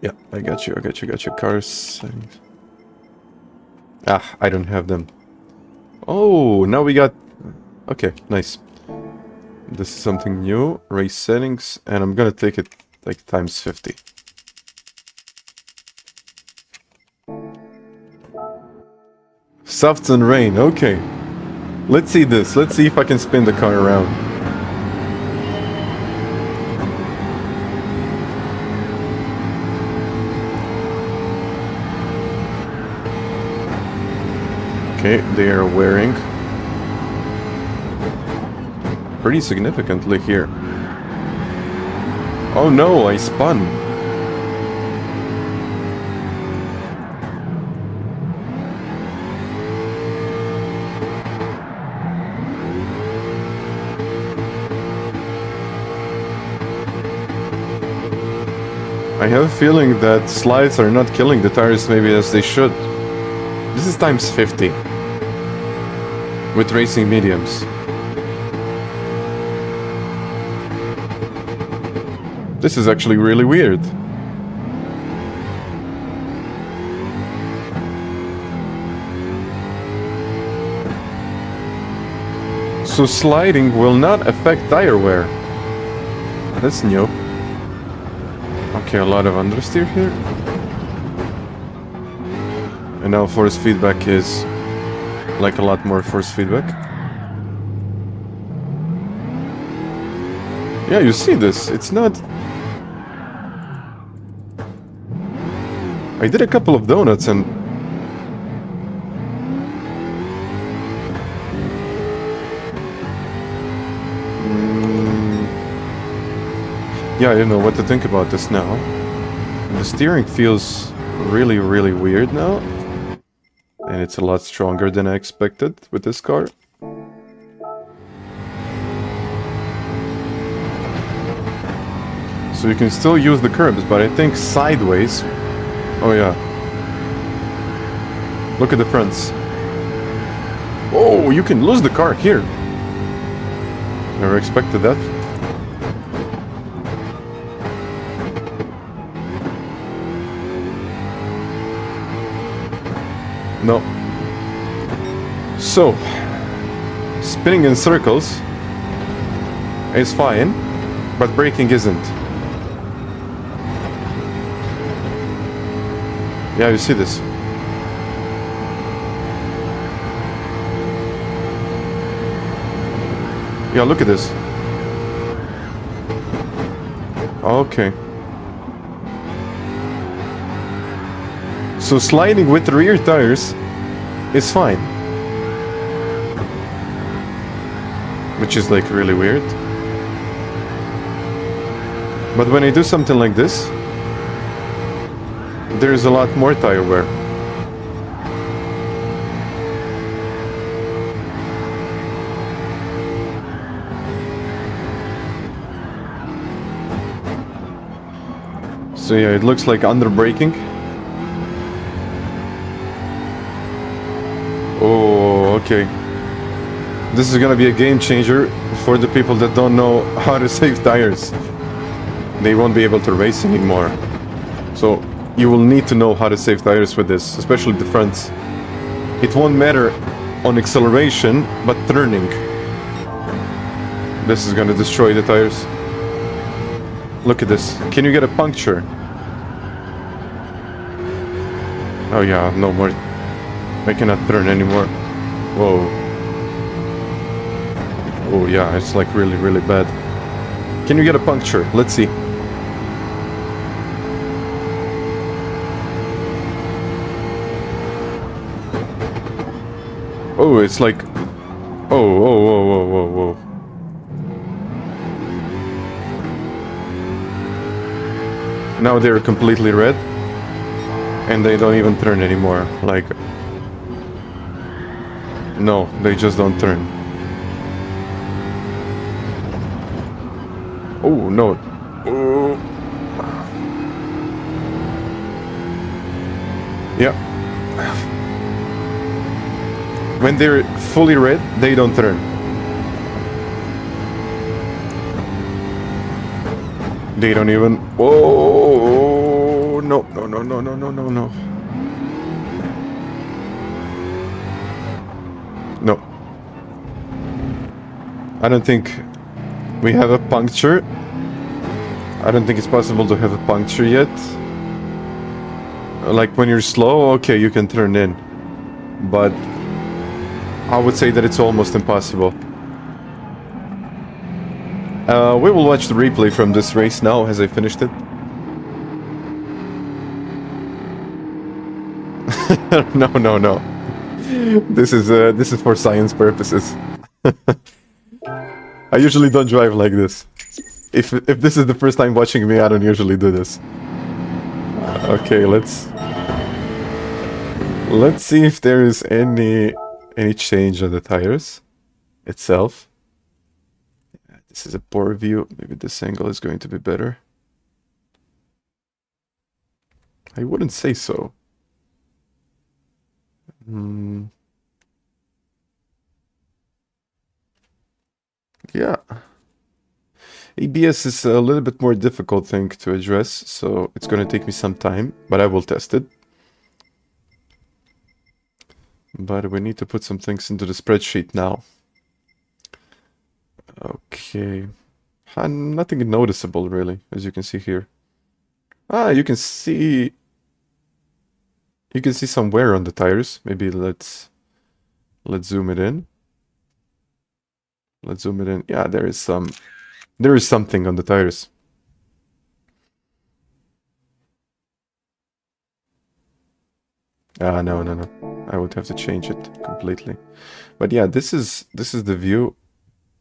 Yeah, I got you, I got you, got you. Cars settings. Ah, I don't have them. Oh, now we got... Okay, nice. This is something new. Race settings, and I'm gonna take it like times 50. Softs and rain, okay. Let's see this. Let's see if I can spin the car around. Okay, they are wearing pretty significantly here. Oh no, I spun. I have a feeling that slides are not killing the tires maybe as they should. This is times 50 with racing mediums. This is actually really weird. So sliding will not affect tire wear. That's new. Okay, a lot of understeer here. And now force feedback is like a lot more force feedback. Yeah, you see this. It's not... I did a couple of donuts and... Yeah, I don't know what to think about this now. The steering feels really, really weird now. And it's a lot stronger than I expected with this car. So you can still use the curbs, but I think sideways... Oh yeah. Look at the fronts. Oh, you can lose the car here. Never expected that. No. So, spinning in circles is fine, but braking isn't. Yeah, you see this. Yeah, look at this. Okay. So sliding with the rear tires is fine. Which is like really weird. But when I do something like this, there's a lot more tire wear. So yeah, it looks like under braking. Oh, okay. This is gonna be a game changer for the people that don't know how to save tires. They won't be able to race anymore. So you will need to know how to save tires with this, especially the fronts. It won't matter on acceleration, but turning. This is gonna destroy the tires. Look at this. Can you get a puncture? Oh yeah, no more. I cannot turn anymore. Whoa. Oh yeah, it's like really, really bad. Can you get a puncture? Let's see. Oh, it's like... Oh, whoa, whoa, whoa, whoa, whoa. Now they're completely red. And they don't even turn anymore. Like... No, they just don't turn. Oh, no. Oh. Yeah. When they're fully red, they don't turn. They don't even... Oh, no, no, no, no, no, no, no, no. No. I don't think we have a puncture. I don't think it's possible to have a puncture yet. Like when you're slow, okay, you can turn in. But I would say that it's almost impossible. We will watch the replay from this race now as I finished it. No, no, no. This is for science purposes. I usually don't drive like this. If this is the first time watching me, I don't usually do this. Okay, let's see if there is any change on the tires itself. This is a poor view. Maybe this angle is going to be better. I wouldn't say so. Yeah. ABS is a little bit more difficult thing to address, so it's going to take me some time, but I will test it. But we need to put some things into the spreadsheet now. Okay. Nothing noticeable, really, as you can see here. Ah, you can see some wear on the tires. Maybe let's zoom it in. Let's zoom it in. Yeah, there is something on the tires. Ah, no, no, no. I would have to change it completely. But yeah, this is the view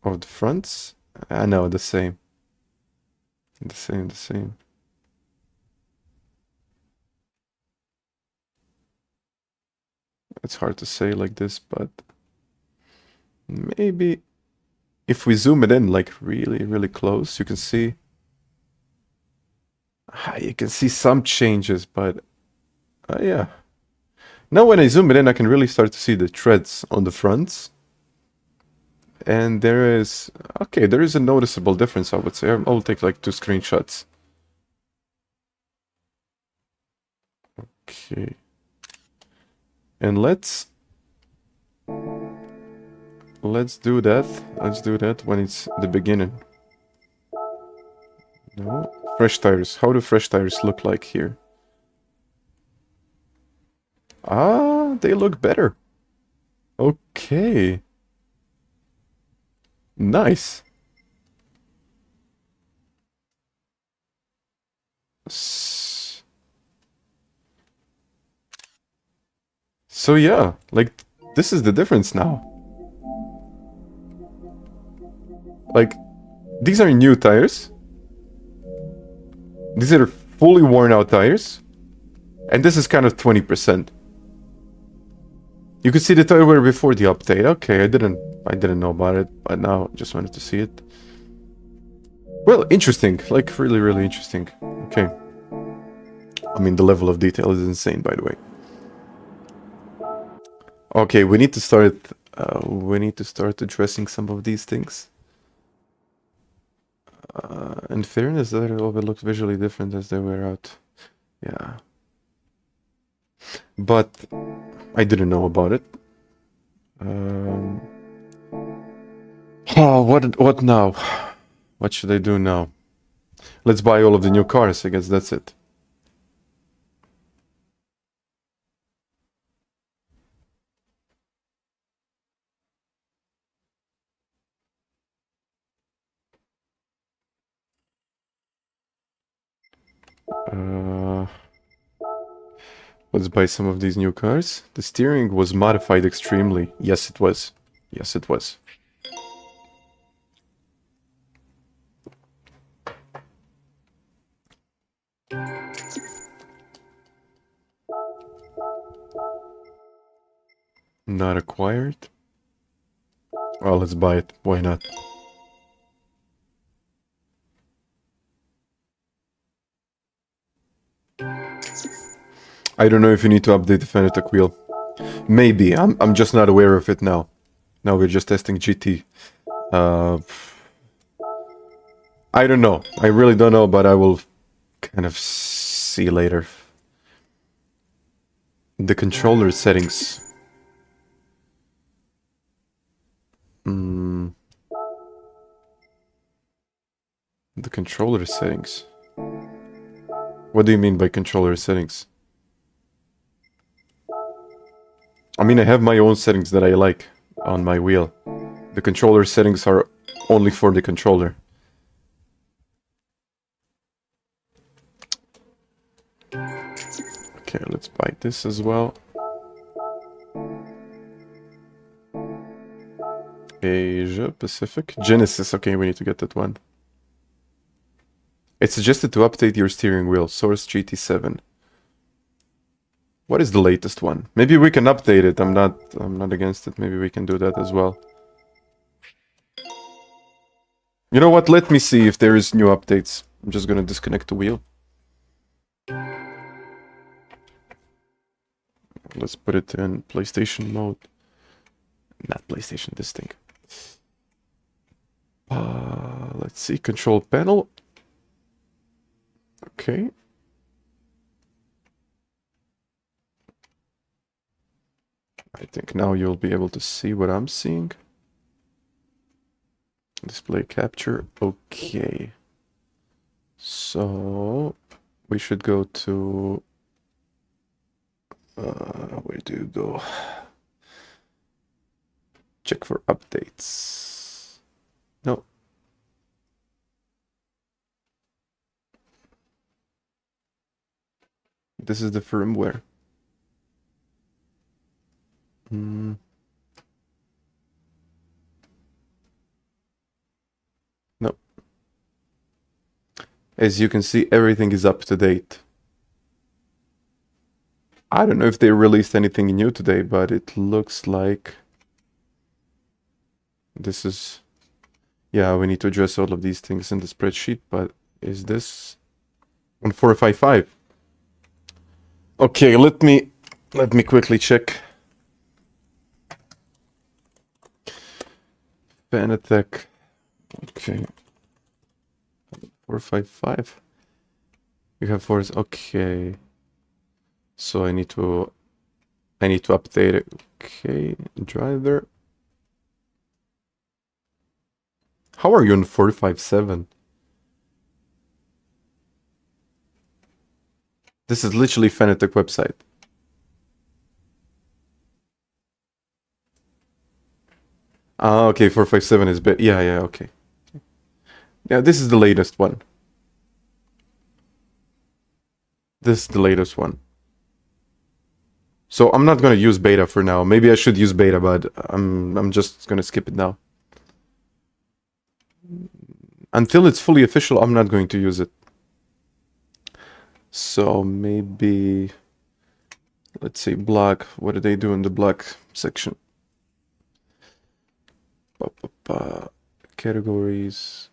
of the fronts. Ah, no, the same. The same. It's hard to say like this, but maybe if we zoom it in like really, really close, you can see some changes, but yeah. Now when I zoom it in, I can really start to see the treads on the fronts. And there is a noticeable difference, I would say. I'll take like 2 screenshots. Okay. And let's do that. Let's do that when it's the beginning. No, fresh tires. How do fresh tires look like here? Ah, they look better. Okay. Nice. So yeah, like this is the difference now. Like these are new tires. These are fully worn out tires. And this is kind of 20%. You could see the tire wear before the update. Okay, I didn't know about it, but now I just wanted to see it. Well, interesting. Like really, really interesting. Okay. I mean, the level of detail is insane, by the way. Okay, we need to start addressing some of these things. In fairness, that all look visually different as they wear out. Yeah. But I didn't know about it. Oh, what now? What should I do now? Let's buy all of the new cars, I guess that's it. Let's buy some of these new cars. The steering was modified extremely. Yes, it was. Yes, it was. Not acquired. Well, let's buy it. Why not? I don't know if you need to update the Fanatec wheel. Maybe. I'm just not aware of it now. Now we're just testing GT. I don't know. I really don't know, but I will kind of see later. The controller settings. The controller settings. What do you mean by controller settings? I mean, I have my own settings that I like on my wheel. The controller settings are only for the controller. Okay, let's buy this as well. Asia Pacific. Genesis. Okay, we need to get that one. It's suggested to update your steering wheel. Source GT7. What is the latest one? Maybe we can update it. I'm not against it. Maybe we can do that as well. You know what? Let me see if there is new updates. I'm just gonna disconnect the wheel. Let's put it in PlayStation mode. Not PlayStation, this thing. Let's see, control panel. Okay. I think now you'll be able to see what I'm seeing. Display capture. Okay. So we should go to where do you go? Check for updates. No. This is the firmware. No. As you can see, everything is up to date. I don't know if they released anything new today, but it looks like this is... Yeah, we need to address all of these things in the spreadsheet, but is this 1455? Okay, let me quickly check. Fanatec. Okay. 455. You have fours. Okay. So I need to update it. Okay, driver. How are you on 457? This is literally Fanatec website. Ah, okay, 457 is bit. Yeah, okay. Yeah, this is the latest one. This is the latest one. So I'm not gonna use beta for now. Maybe I should use beta, but I'm just gonna skip it now. Until it's fully official, I'm not going to use it. So maybe, let's say block. What do they do in the block section? Categories.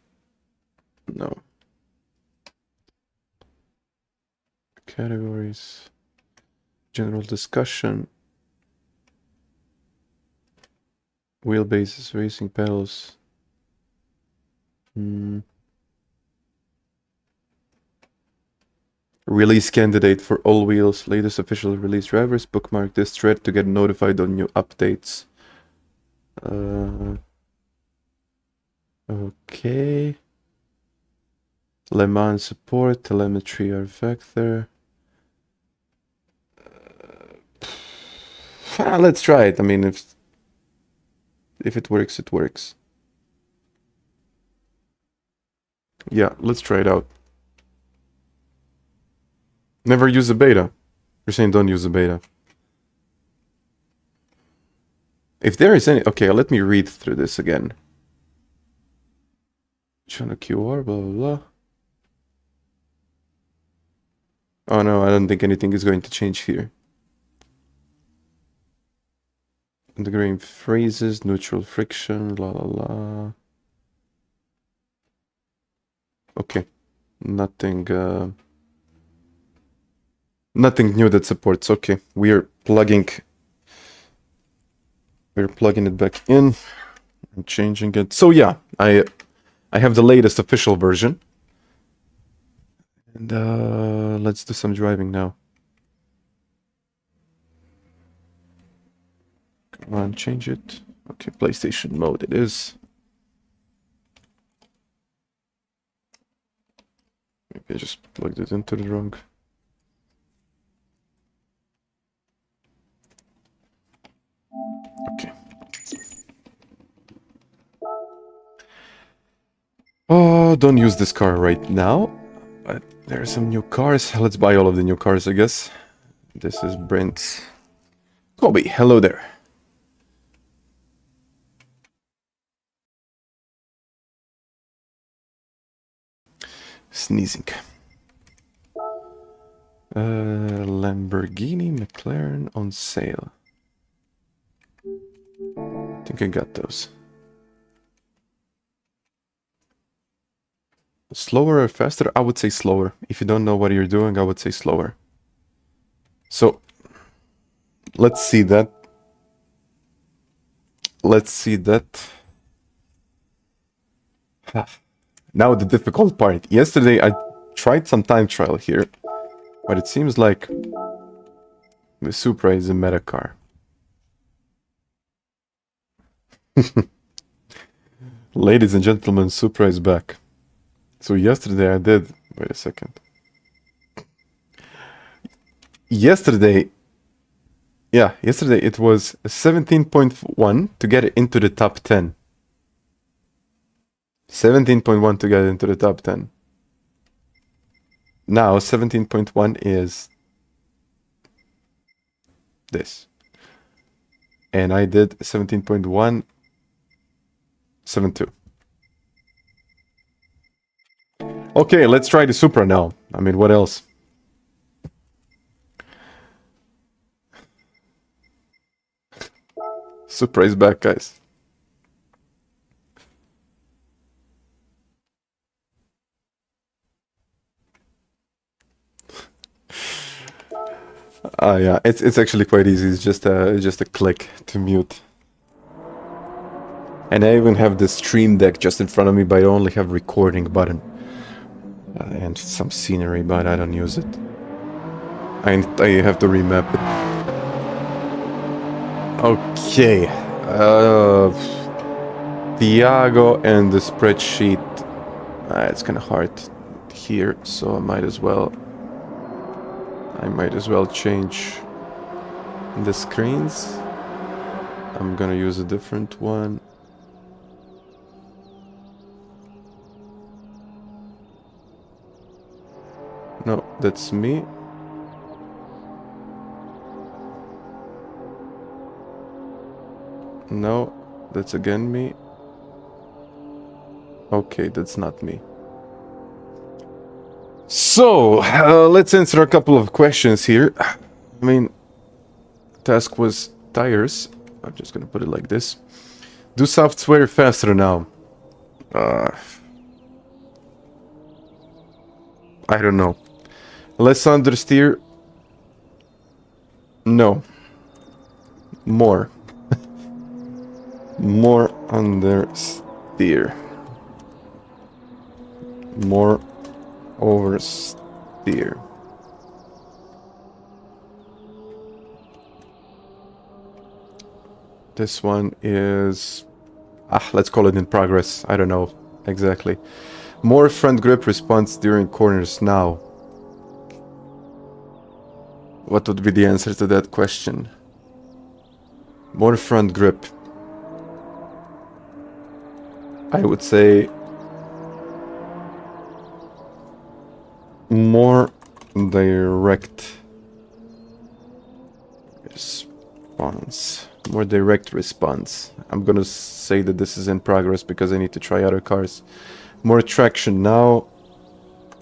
No. Categories. General discussion. Wheelbases, racing pedals. Release candidate for all wheels. Latest official release drivers. Bookmark this thread to get notified on new updates. Okay. Le Mans support. Telemetry are vector. Let's try it. I mean, if it works, it works. Yeah, let's try it out. Never use a beta. You're saying don't use a beta. If there is any... Okay, let me read through this again. Channel QR, blah, blah, blah. Oh no, I don't think anything is going to change here. Integrating phrases, neutral friction, la la la. Okay. Nothing new that supports. Okay, we're plugging it back in and changing it. So yeah, I have the latest official version. And let's do some driving now. Come on, change it. Okay, PlayStation mode it is. Maybe I just plugged it into the wrong. Okay. Oh, don't use this car right now. But there are some new cars. Let's buy all of the new cars, I guess. This is Brent's. Kobe, hello there. Sneezing. Lamborghini McLaren on sale. I think I got those. Slower or faster? I would say slower. If you don't know what you're doing, I would say slower. So, let's see that. Let's see that. Now the difficult part. Yesterday I tried some time trial here, but it seems like the Supra is a meta car. Ladies and gentlemen, Supra is back. So yesterday I did... Wait a second. Yesterday it was 17.1 to get it into the top 10. 17.1 to get into the top 10. Now 17.1 is this. And I did 17.172. Okay, let's try the Supra now. I mean, what else? Supra is back, guys. Yeah, it's actually quite easy. It's just a click to mute. And I even have the Stream Deck just in front of me, but I only have recording button. And some scenery, but I don't use it. I have to remap it. Okay. Tiago and the spreadsheet. It's kind of hard here, so I might as well change the screens. I'm gonna use a different one. No, that's me. No, that's again me. Okay, that's not me. So, let's answer a couple of questions here. I mean, task was tires. I'm just gonna put it like this. Do software faster now. I don't know. Less understeer? No. More. More understeer. More oversteer. This one is... let's call it in progress. I don't know exactly. More front grip response during corners now. What would be the answer to that question? More front grip. I would say more direct response. More direct response. I'm gonna say that this is in progress because I need to try other cars. More traction now.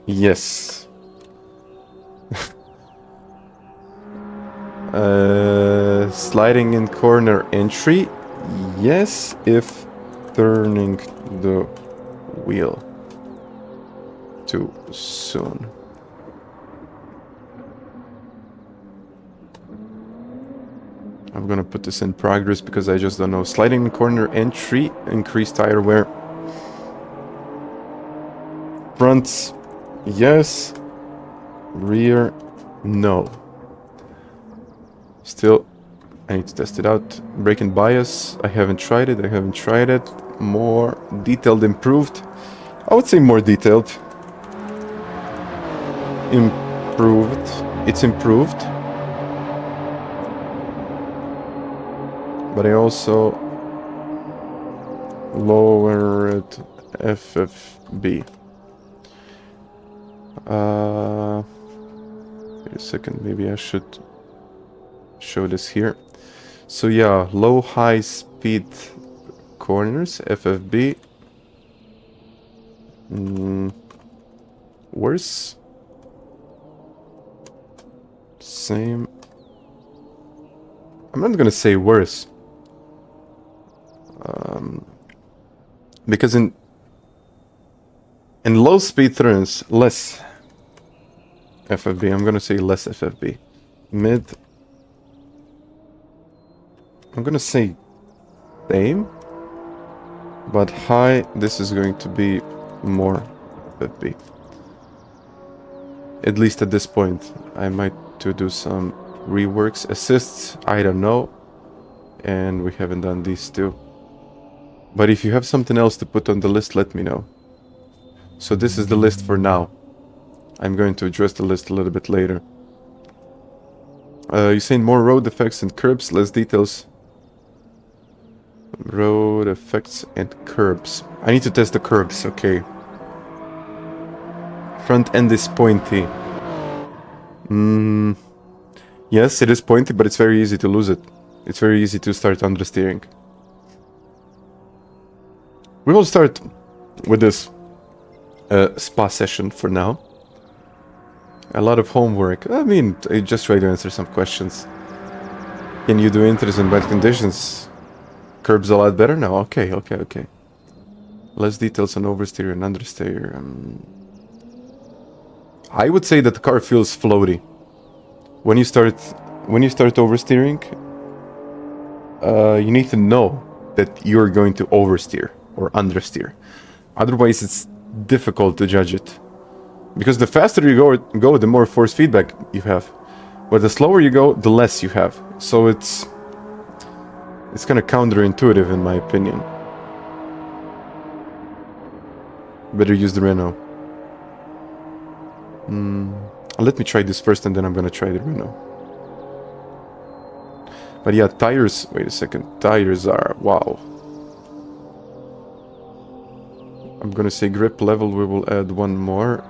Yes. Sliding in corner entry. Yes, if turning the wheel too soon. I'm gonna put this in progress because I just don't know. Sliding in corner entry, increased tire wear. Fronts, yes. Rear, no. Still, I need to test it out. Brake and bias, I haven't tried it. More detailed, improved. I would say more detailed. Improved. It's improved. But I also lowered FFB. Wait a second, maybe I should show this here. So yeah, low high speed corners, FFB. Worse. Same. I'm not gonna say worse. Because in low speed turns, less FFB. I'm gonna say less FFB. Mid, I'm gonna say same, but high, this is going to be more FFB. At least at this point. I might to do some reworks. Assists, I don't know. And we haven't done these two. But if you have something else to put on the list, let me know. So this is the list for now. I'm going to address the list a little bit later. You're saying more road effects and curbs, less details. Road effects and curbs. I need to test the curbs, okay. Front end is pointy. Yes, it is pointy, but it's very easy to lose it. It's very easy to start understeering. We will start with this spa session for now. A lot of homework. I mean, I just try to answer some questions. Can you do inters in bad conditions? Curbs a lot better now? Okay. Less details on oversteer and understeer. I would say that the car feels floaty. When you start oversteering, you need to know that you're going to oversteer or understeer. Otherwise, it's difficult to judge it. Because the faster you go, the more force feedback you have. But the slower you go, the less you have. So it's kind of counterintuitive in my opinion. Better use the Renault. Let me try this first and then I'm gonna try the Renault. But yeah, tires, wait a second. Tires are, wow. I'm gonna say grip level, we will add one more.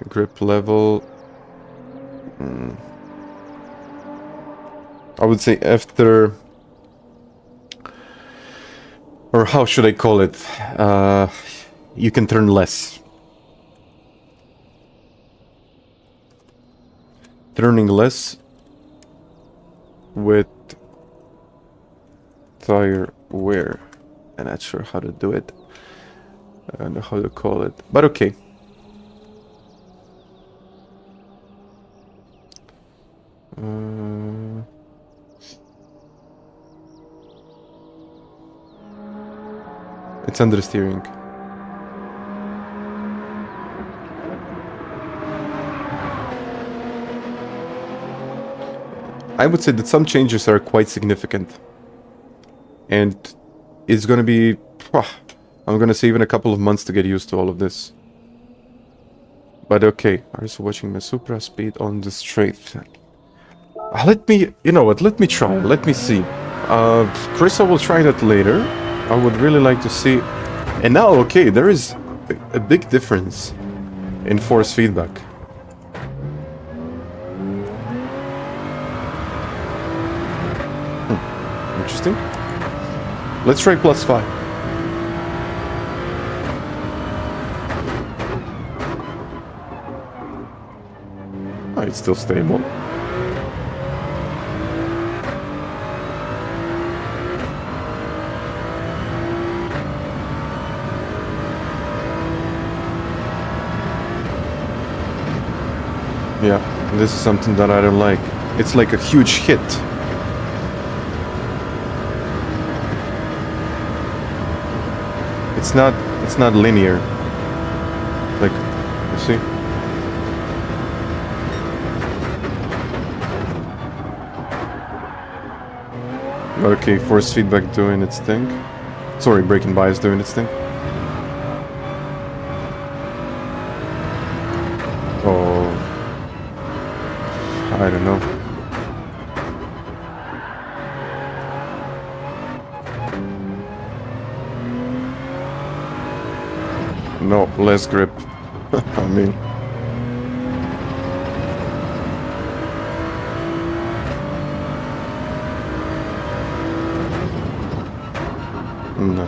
Grip level. I would say after, or how should I call it? You can turn less. Turning less with tire wear. I'm not sure how to do it. I don't know how to call it, but okay. It's understeering. I would say that some changes are quite significant. And it's gonna be... I'm gonna say even a couple of months to get used to all of this. But okay, I'm also watching my Supra speed on the straight. Let me... You know what, let me try, let me see. Chris, I will try that later. I would really like to see... And now, okay, there is a big difference in force feedback. Interesting. Let's try +5. Oh, it's still stable. Yeah, this is something that I don't like. It's like a huge hit. It's not linear. Like, you see? Okay, force feedback doing its thing. Sorry, braking bias doing its thing. Oh, I don't know. No, less grip. I mean... No.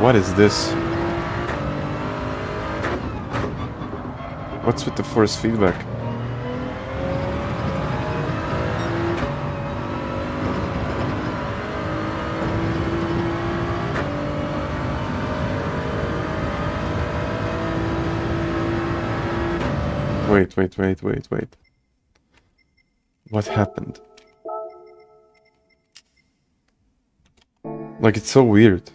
What is this? What's with the force feedback? Wait. What happened? Like, it's so weird.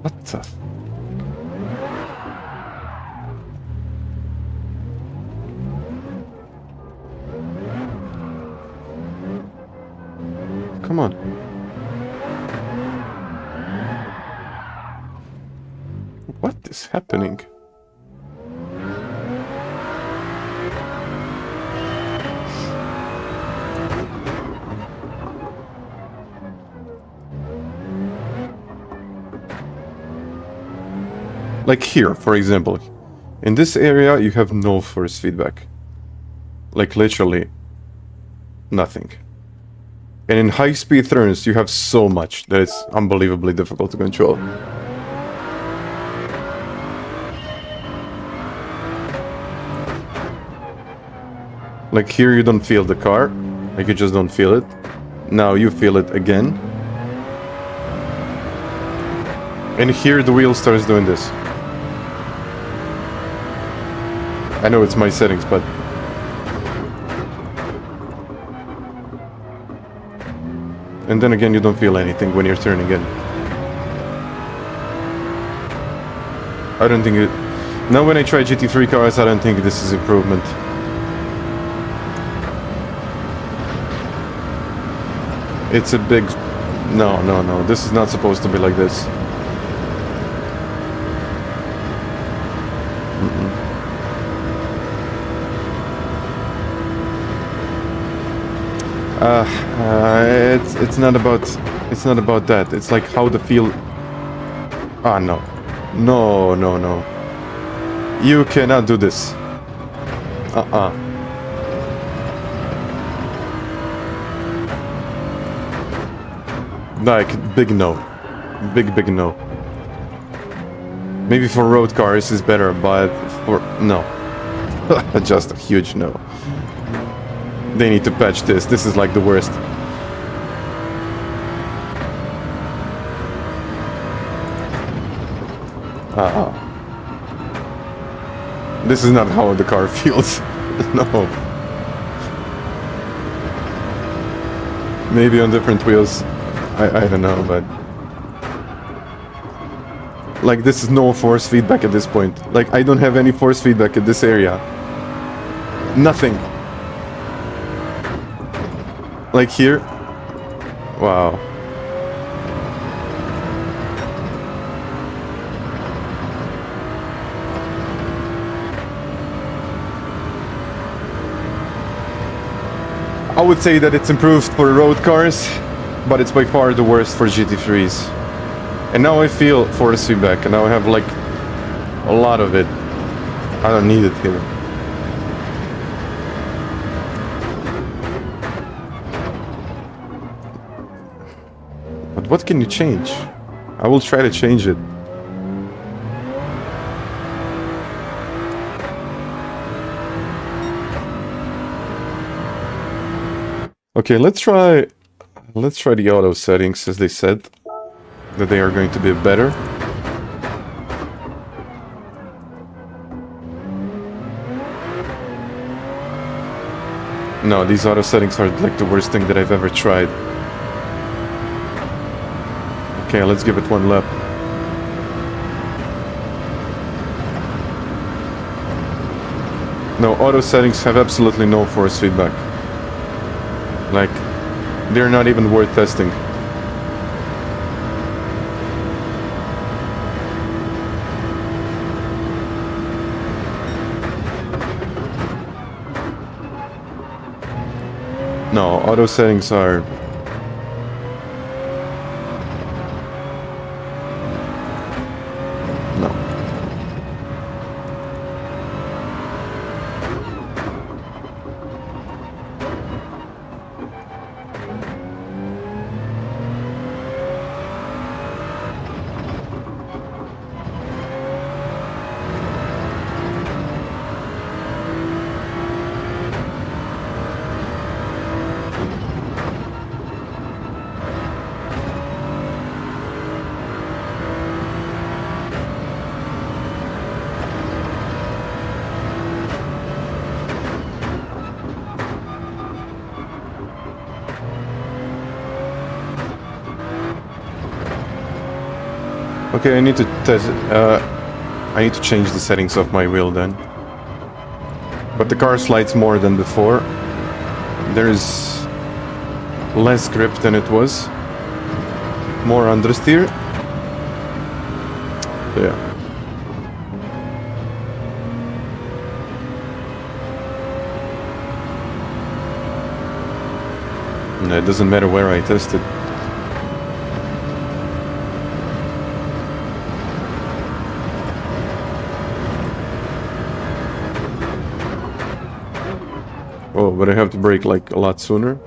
What the? Come on. What is happening? Like here, for example. In this area, you have no force feedback. Like literally nothing. And in high-speed turns, you have so much that it's unbelievably difficult to control. Like here, you don't feel the car. Like you just don't feel it. Now you feel it again. And here, the wheel starts doing this. I know it's my settings, but... And then again, you don't feel anything when you're turning in. I don't think it... Now when I try GT3 cars, I don't think this is improvement. It's a big... No. This is not supposed to be like this. It's not about that. It's like how the feel. Ah, no. You cannot do this. Like big no, big no. Maybe for road cars is better, but for no, just a huge no. They need to patch this. This is like the worst. This is not how the car feels. No. Maybe on different wheels. I don't know, but... Like, this is no force feedback at this point. Like, I don't have any force feedback at this area. Nothing. Like here. Wow. I would say that it's improved for road cars, but it's by far the worst for GT3s. And now I feel force feedback, and now I have like a lot of it. I don't need it here. But what can you change? I will try to change it. Okay, let's try the auto settings, as they said that they are going to be better. No, these auto settings are like the worst thing that I've ever tried. Okay, let's give it one lap. No, auto settings have absolutely no force feedback. Like, they're not even worth testing. No, auto settings are... No. Okay, I need to test. I need to change the settings of my wheel then. But the car slides more than before. There's less grip than it was. More understeer. Yeah. No, it doesn't matter where I test it. Oh, but I have to brake like a lot sooner.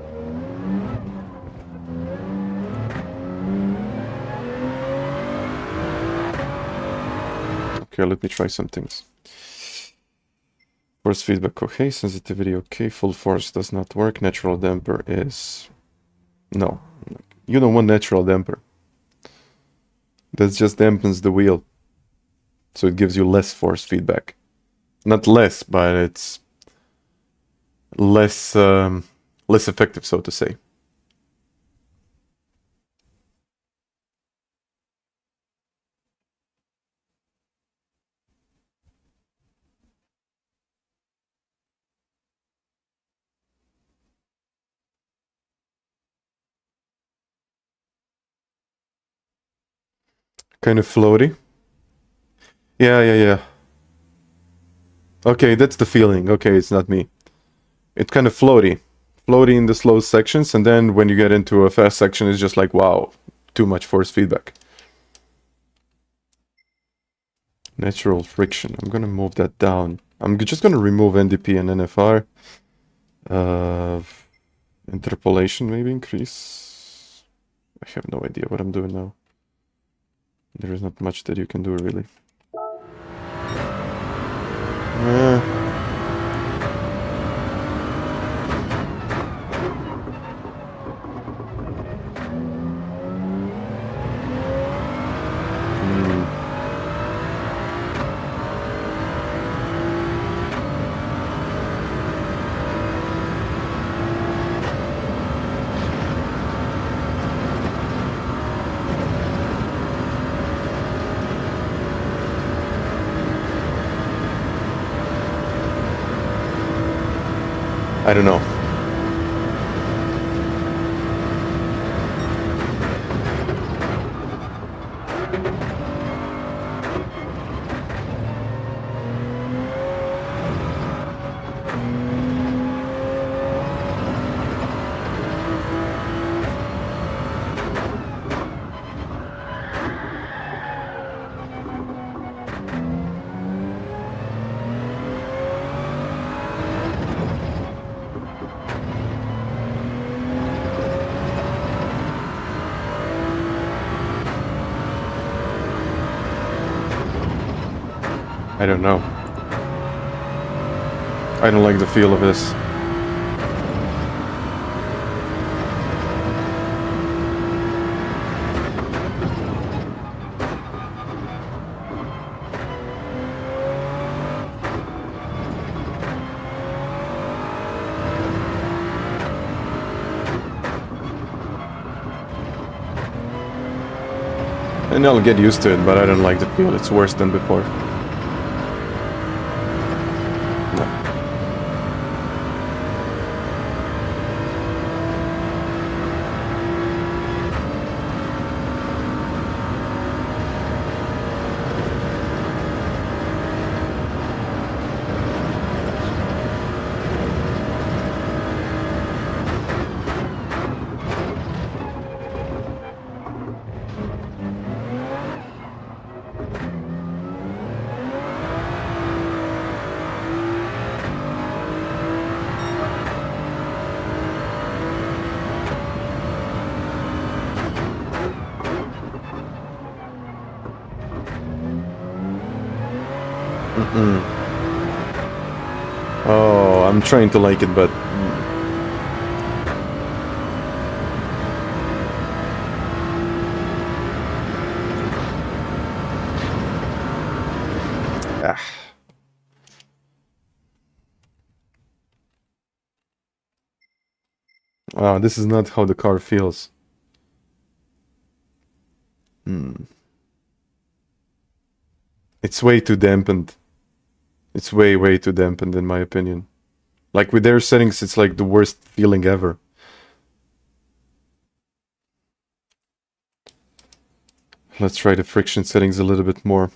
Okay, let me try some things. Force feedback, okay. Sensitivity, okay. Full force does not work. Natural damper is... No. You don't want natural damper. That just dampens the wheel. So it gives you less force feedback. Not less, but it's... less effective, so to say. Kind of floaty. Yeah. Okay, that's the feeling. Okay, it's not me. It's kind of floaty. Floaty in the slow sections, and then when you get into a fast section, it's just like, wow, too much force feedback. Natural friction. I'm gonna move that down. I'm just gonna remove NDP and NFR. Interpolation, maybe increase. I have no idea what I'm doing now. There is not much that you can do, really. I don't know. I don't know. I don't like the feel of this. And I'll get used to it, but I don't like the feel. It's worse than before. Oh, I'm trying to like it, but... Oh, this is not how the car feels. It's way too dampened. It's way too dampened in my opinion. Like with their settings, it's like the worst feeling ever. Let's try the friction settings a little bit more.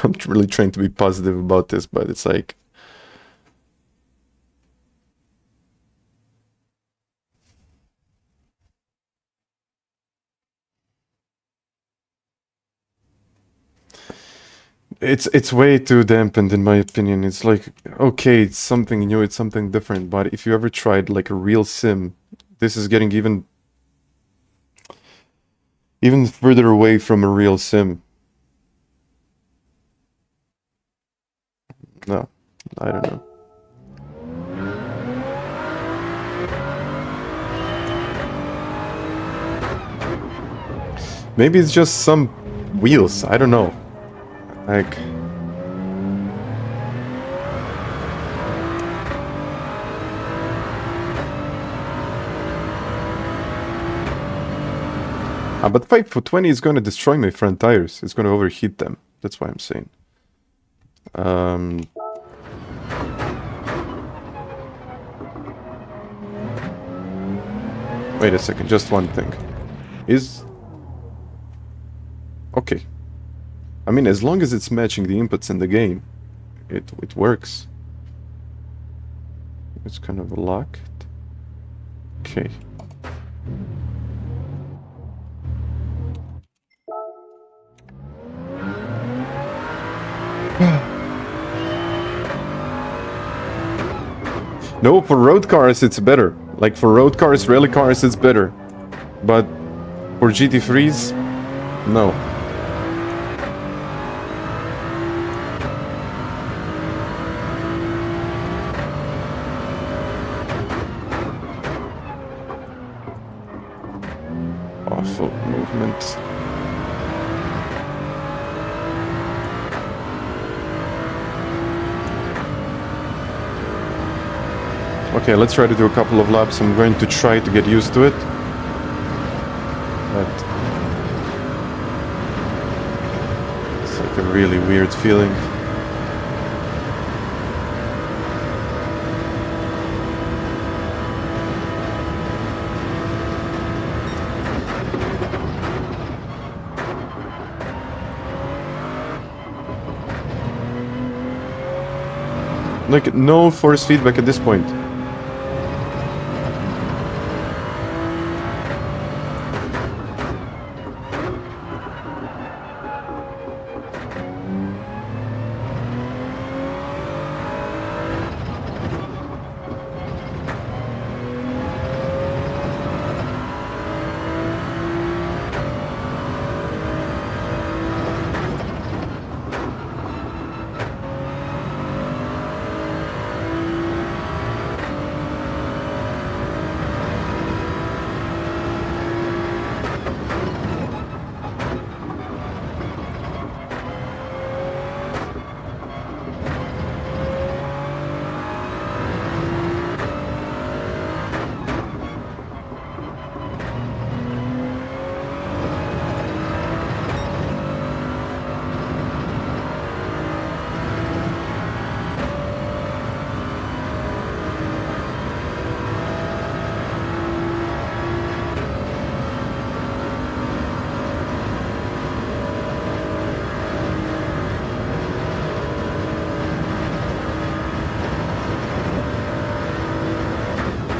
I'm really trying to be positive about this, but it's like... It's way too dampened in my opinion. It's like, okay, it's something new, it's something different, but if you ever tried like a real sim, this is getting even further away from a real sim. No, I don't know. Maybe it's just some wheels, I don't know. Like... but 520 is going to destroy my front tires. It's going to overheat them. That's why I'm saying. Wait a second, just one thing. Okay. I mean, as long as it's matching the inputs in the game, it works. It's kind of locked. Okay. No, for road cars it's better. Like for road cars, rally cars it's better. But for GT3s, no. Awful movement. Okay, let's try to do a couple of laps. I'm going to try to get used to it. But it's like a really weird feeling. Like, no force feedback at this point.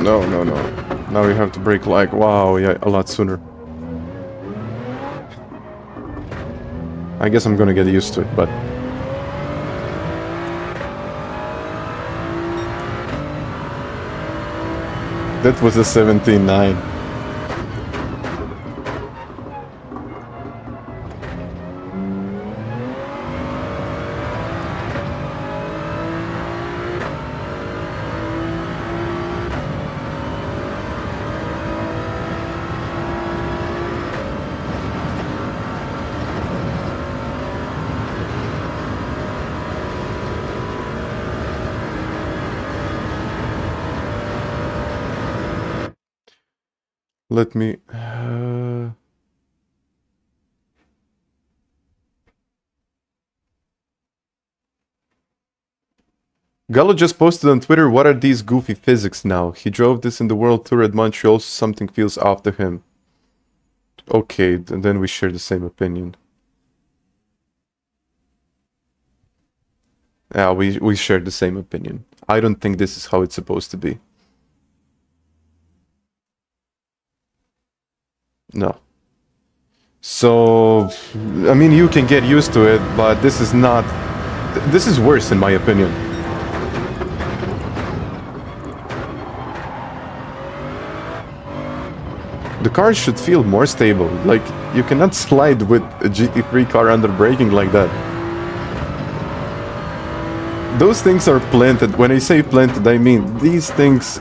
No. Now we have to brake like, wow, yeah, a lot sooner. I guess I'm gonna get used to it, but... That was a 17.9. Let me... Gallo just posted on Twitter, what are these goofy physics now? He drove this in the World Tour at Montreal, so something feels off to him. Okay, and then we share the same opinion. Yeah, we share the same opinion. I don't think this is how it's supposed to be. No. So, I mean, you can get used to it, but this is not... This is worse, in my opinion. The car should feel more stable. Like, you cannot slide with a GT3 car under braking like that. Those things are planted. When I say planted, I mean these things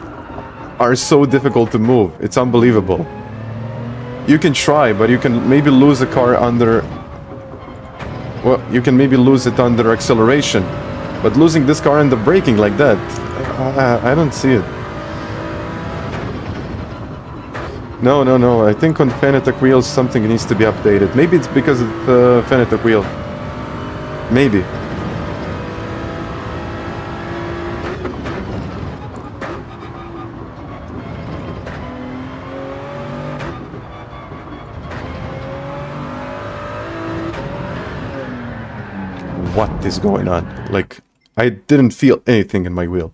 are so difficult to move. It's unbelievable. You can try, but you can maybe lose a car under... Well, you can maybe lose it under acceleration. But losing this car under braking like that, I don't see it. No. I think on Fanatec wheels something needs to be updated. Maybe it's because of the Fanatec wheel. Maybe. What is going on? Like, I didn't feel anything in my wheel.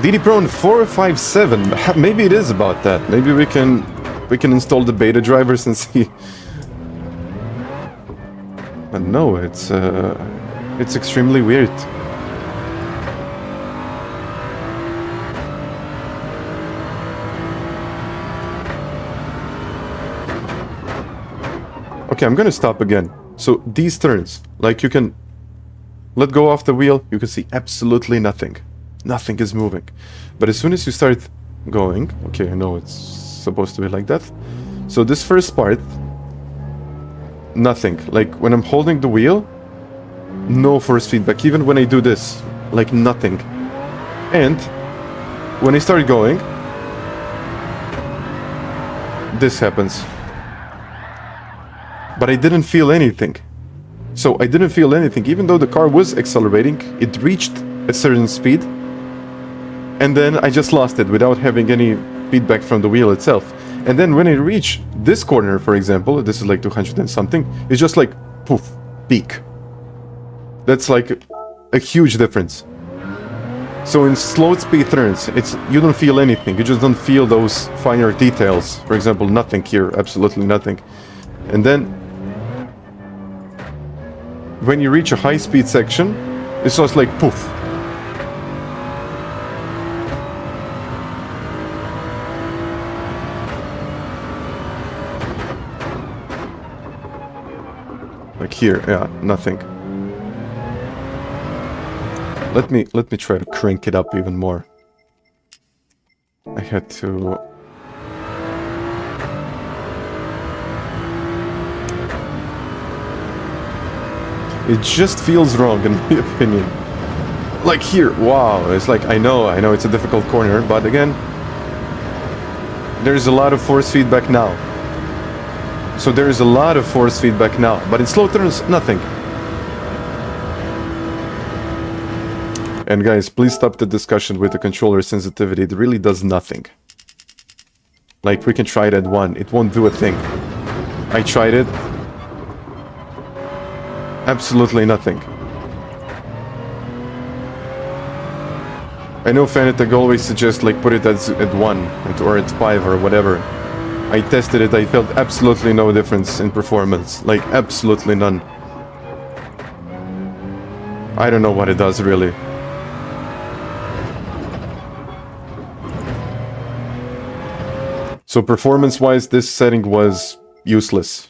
DD Prone 457. Maybe it is about that. Maybe we can install the beta drivers and see. But no, it's extremely weird. Okay, I'm gonna stop again. So these turns, like you can let go off the wheel, you can see absolutely nothing. Nothing is moving. But as soon as you start going, okay, I know it's supposed to be like that. So this first part, nothing. Like when I'm holding the wheel, no force feedback. Even when I do this, like nothing. And when I start going, this happens. But I didn't feel anything. So I didn't feel anything. Even though the car was accelerating, it reached a certain speed. And then I just lost it without having any feedback from the wheel itself. And then when I reach this corner, for example, this is like 200 and something, it's just like, poof, peak. That's like a huge difference. So in slow speed turns, you don't feel anything. You just don't feel those finer details. For example, nothing here, absolutely nothing. And then when you reach a high speed section, it's just like poof. Like here, yeah, nothing. Let me try to crank it up even more. I had to... It just feels wrong in my opinion. Like here, wow, it's like, I know it's a difficult corner, but again, there's a lot of force feedback now. So there is a lot of force feedback now, but in slow turns, nothing. And guys, please stop the discussion with the controller sensitivity. It really does nothing. Like, we can try it at 1. It won't do a thing. I tried it. Absolutely nothing. I know Fanatec always suggests, like, put it at 1 or at 5 or whatever. I tested it, I felt absolutely no difference in performance. Like, absolutely none. I don't know what it does, really. So performance-wise, this setting was useless.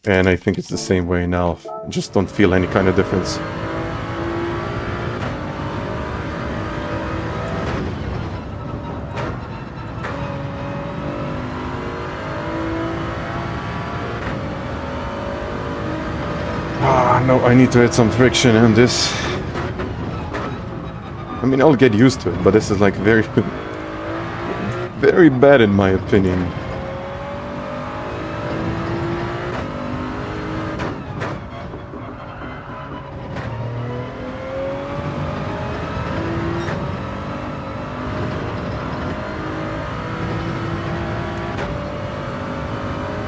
And I think it's the same way now. I just don't feel any kind of difference. No, I need to add some friction on this. I mean, I'll get used to it, but this is like very... very bad in my opinion.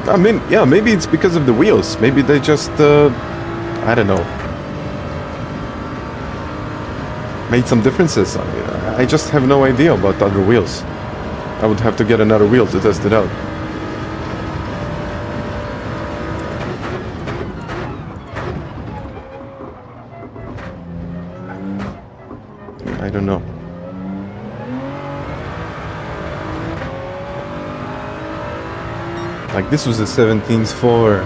I mean, yeah, maybe it's because of the wheels. Maybe they just, I don't know, made some differences. I just have no idea about other wheels. I would have to get another wheel to test it out. I don't know. Like, this was a 17.4,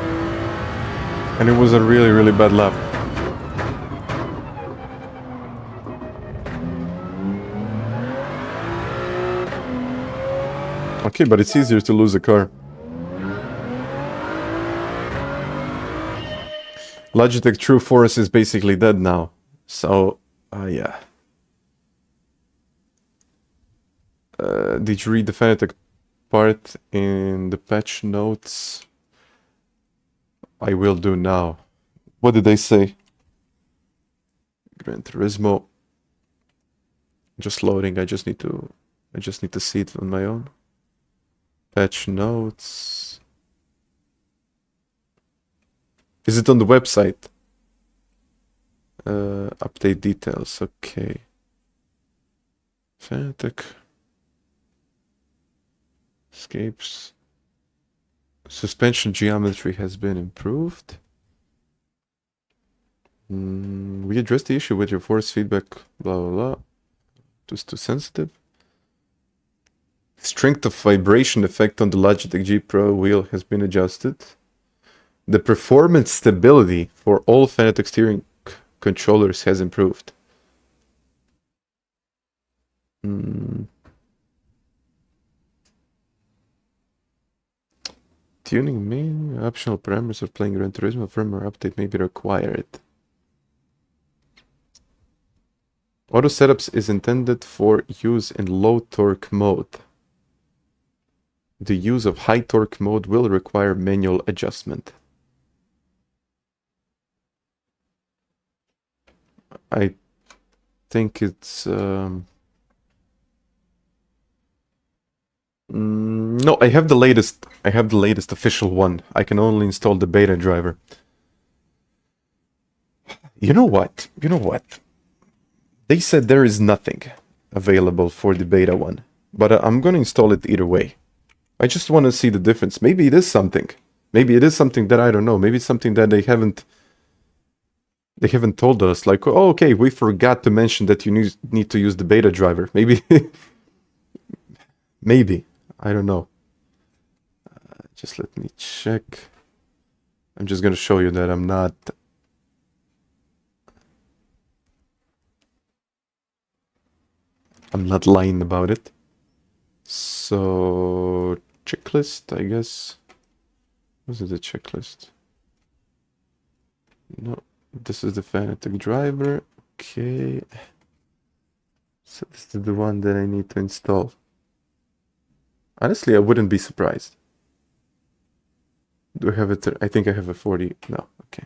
and it was a really, really bad lap. Okay, but it's easier to lose a car. Logitech True Force is basically dead now. So, yeah. Did you read the Fanatec part in the patch notes? I will do now. What did they say? Gran Turismo. Just loading. I just need to see it on my own. Patch notes. Is it on the website? Update details. Okay. Fanatec. Escapes. Suspension geometry has been improved. We addressed the issue with your force feedback. Blah blah blah. It was too sensitive. Strength of vibration effect on the Logitech G Pro wheel has been adjusted. The performance stability for all Fanatec steering controllers has improved. Tuning main optional parameters of playing Gran Turismo firmware update may be required. Auto setups is intended for use in low torque mode. The use of high torque mode will require manual adjustment. I think it's... no, I have the latest. I have the latest official one. I can only install the beta driver. You know what? You know what? They said there is nothing available for the beta one, but I'm gonna install it either way. I just want to see the difference. Maybe it is something. Maybe it is something that I don't know. Maybe it's something that they haven't told us. Like, oh, okay, we forgot to mention that you need to use the beta driver. Maybe, maybe. I don't know. Just let me check. I'm just gonna show you that I'm not. I'm not lying about it. So, checklist, I guess. Was it a checklist? No, this is the Fanatec driver. Okay. So this is the one that I need to install. Honestly, I wouldn't be surprised. Do I have it? I think I have a 40. No, okay.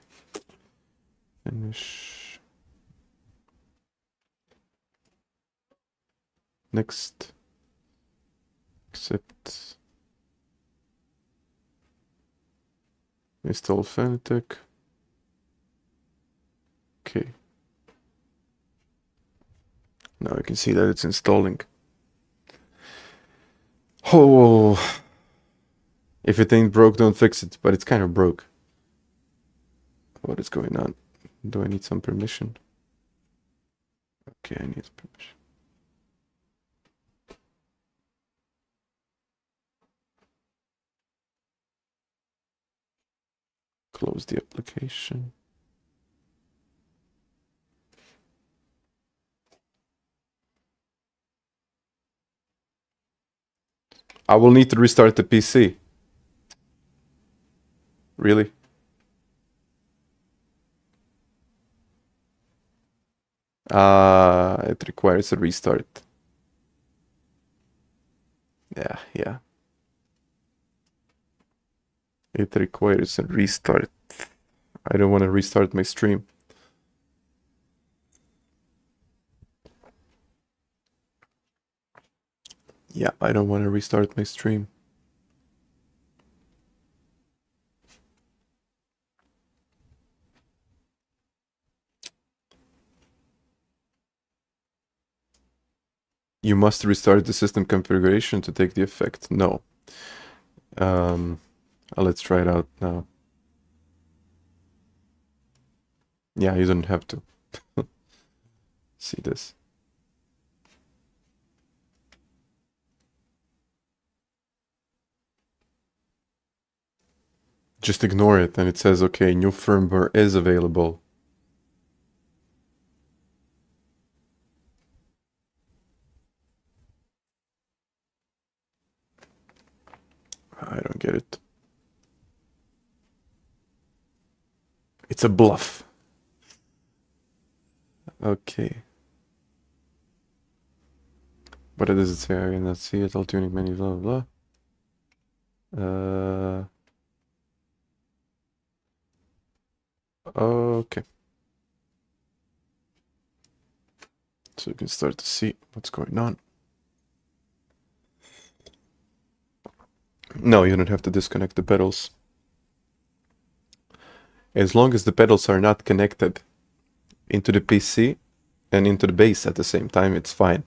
Finish. Next. Accept. Install Fanatec. Okay. Now I can see that it's installing. Oh, if it ain't broke, don't fix it. But it's kind of broke. What is going on? Do I need some permission? Okay, I need permission. Close the application. I will need to restart the PC. Really? It requires a restart. Yeah. It requires a restart. I don't want to restart my stream. Yeah, I don't want to restart my stream. You must restart the system configuration to take the effect. No. Let's try it out now. Yeah, you don't have to. See this. Just ignore it and it says, okay, new firmware is available. I don't get it. It's a bluff. Okay. What does it say? I cannot see it. All tuning menu, blah, blah, blah. Okay. So you can start to see what's going on. No, you don't have to disconnect the pedals. As long as the pedals are not connected into the PC and into the base at the same time, it's fine.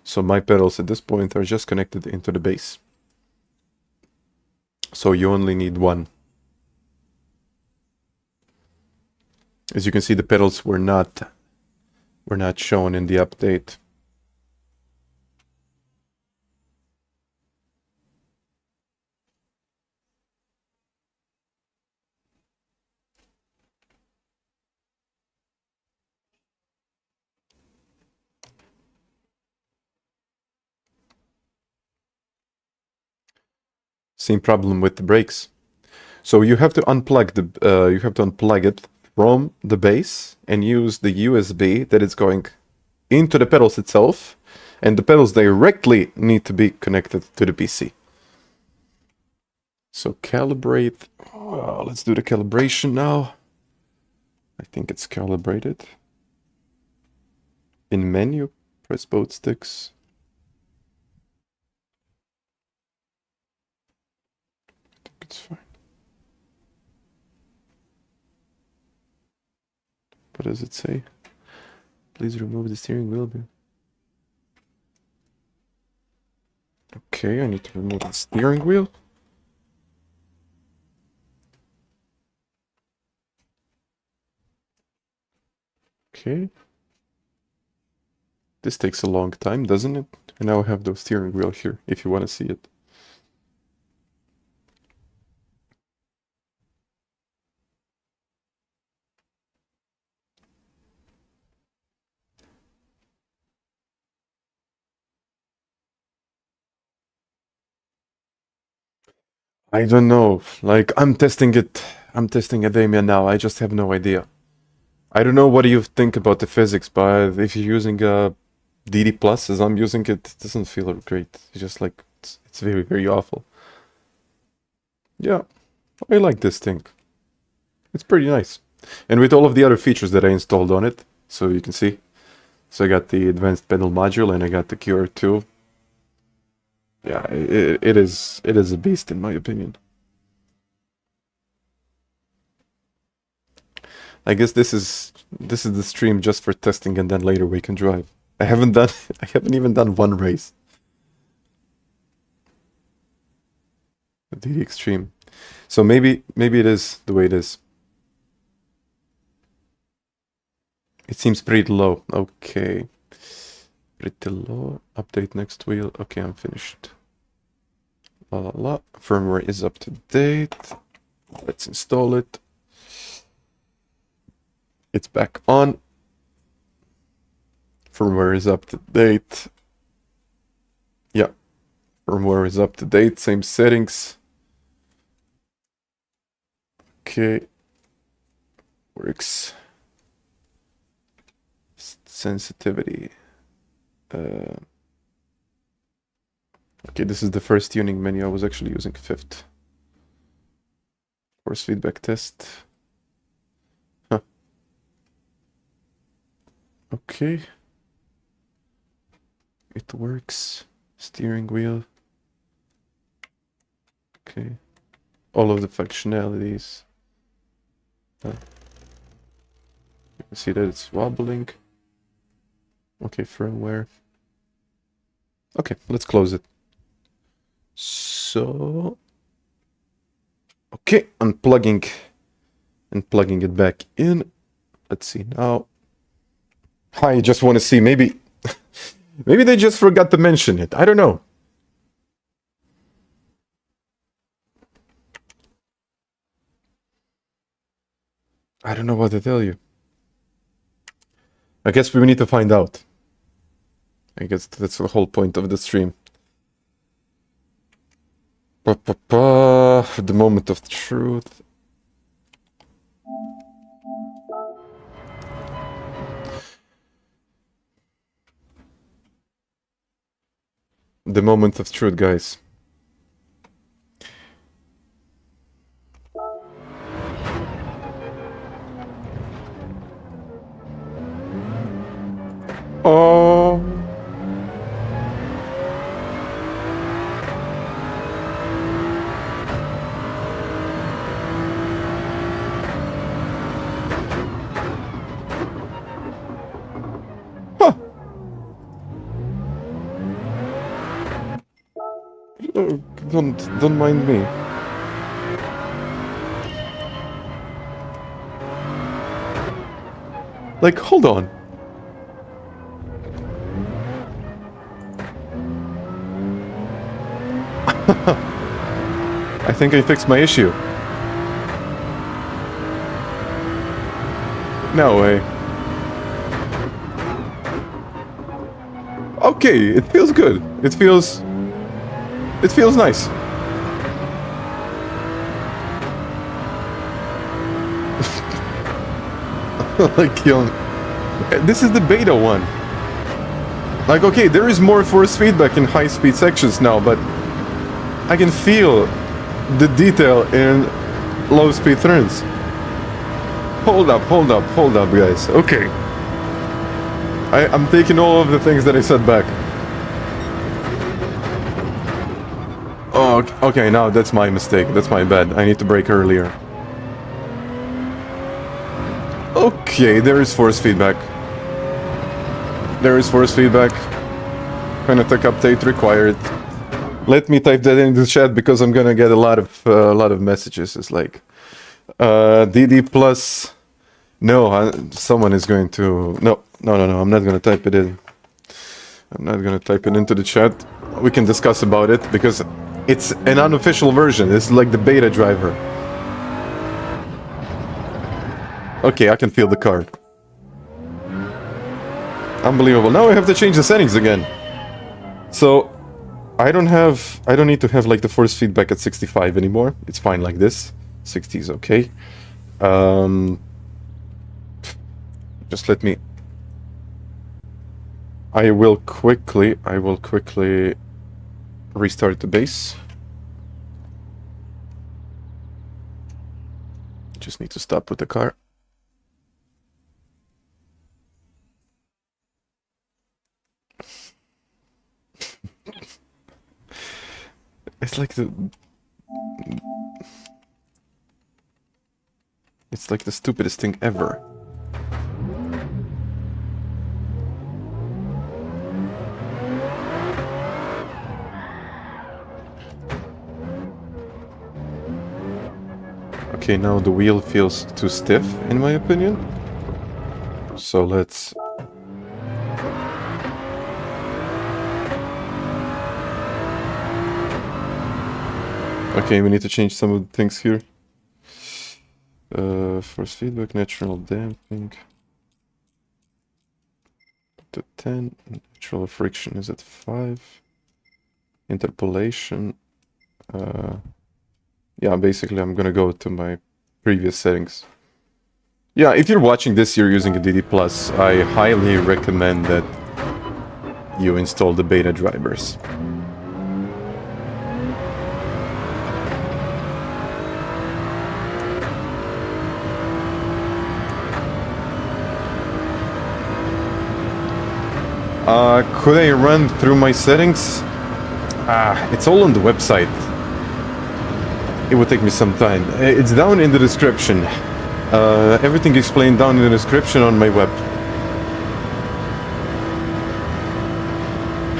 So my pedals at this point are just connected into the base. So you only need one. As you can see, the pedals were not shown in the update. Same problem with the brakes. So you have to unplug it from the base and use the USB that is going into the pedals itself, and the pedals directly need to be connected to the PC. So calibrate. Let's do the calibration now. I think it's calibrated. In menu, press both sticks. I think it's fine. What does it say? Please remove the steering wheel. Okay, I need to remove the steering wheel. Okay. This takes a long time, doesn't it? And now I have the steering wheel here, if you want to see it. I don't know. Like, I'm testing it. I'm testing Adamia now. I just have no idea. I don't know what you think about the physics, but if you're using DD Plus as I'm using it, it doesn't feel great. It's just like, it's very, very awful. Yeah, I like this thing. It's pretty nice. And with all of the other features that I installed on it, so you can see. So I got the advanced pedal module and I got the QR2. Yeah, it is a beast in my opinion. I guess this is the stream just for testing, and then later we can drive. I haven't even done one race. The extreme. So maybe it is the way it is. It seems pretty low. Okay. Pretty low. Update next wheel. Okay, I'm finished. La la la. Firmware is up to date. Let's install it. It's back on. Firmware is up to date. Yeah. Firmware is up to date. Same settings. Okay. Works. Sensitivity. Okay, this is the first tuning menu. I was actually using 5th. Force feedback test. Huh. Okay. It works. Steering wheel. Okay. All of the functionalities. You can see that it's wobbling. Okay, firmware. Okay, let's close it. So, okay, unplugging and plugging it back in. Let's see now. I just want to see, maybe maybe they just forgot to mention it. I don't know. I don't know what to tell you. I guess we need to find out. I guess that's the whole point of the stream. The moment of truth. The moment of truth, guys. Oh. Huh. Oh, don't mind me. Like, hold on. I think I fixed my issue. No way. Okay, it feels good. It feels nice. Like, yo, this is the beta one. Like, okay, there is more force feedback in high-speed sections now, but I can feel the detail in low-speed turns. Hold up, guys. Okay. I'm taking all of the things that I said back. Oh, okay, now that's my mistake. That's my bad. I need to brake earlier. Okay, there is force feedback. There is force feedback. Fanatec update required. Let me type that in the chat because I'm gonna get a lot of messages. It's like DD plus. No, someone is going to. No. I'm not gonna type it in. I'm not gonna type it into the chat. We can discuss about it because it's an unofficial version. It's like the beta driver. Okay, I can feel the car. Unbelievable. Now I have to change the settings again. So I don't need to have like the force feedback at 65 anymore. It's fine like this. 60 is okay. Just let me. I will quickly restart the base. Just need to stop with the car. It's like the stupidest thing ever. Okay, now the wheel feels too stiff, in my opinion. So let's... Okay, we need to change some of the things here. Force feedback, natural damping. To 10. Natural friction is at 5. Interpolation. Yeah, basically I'm gonna go to my previous settings. Yeah, if you're watching this, you're using a DD+, I highly recommend that you install the beta drivers. Could I run through my settings? It's all on the website. It would take me some time. It's down in the description. Everything explained down in the description on my web.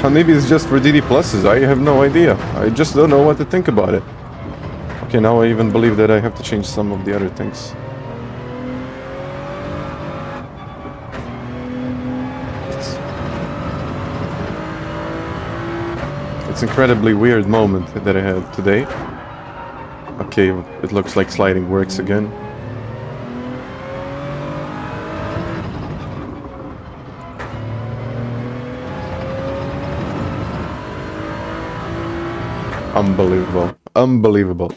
Maybe it's just for DD pluses. I have no idea. I just don't know what to think about it. Okay, now I even believe that I have to change some of the other things. It's incredibly weird moment that I had today. Okay, it looks like sliding works again. Unbelievable. Unbelievable.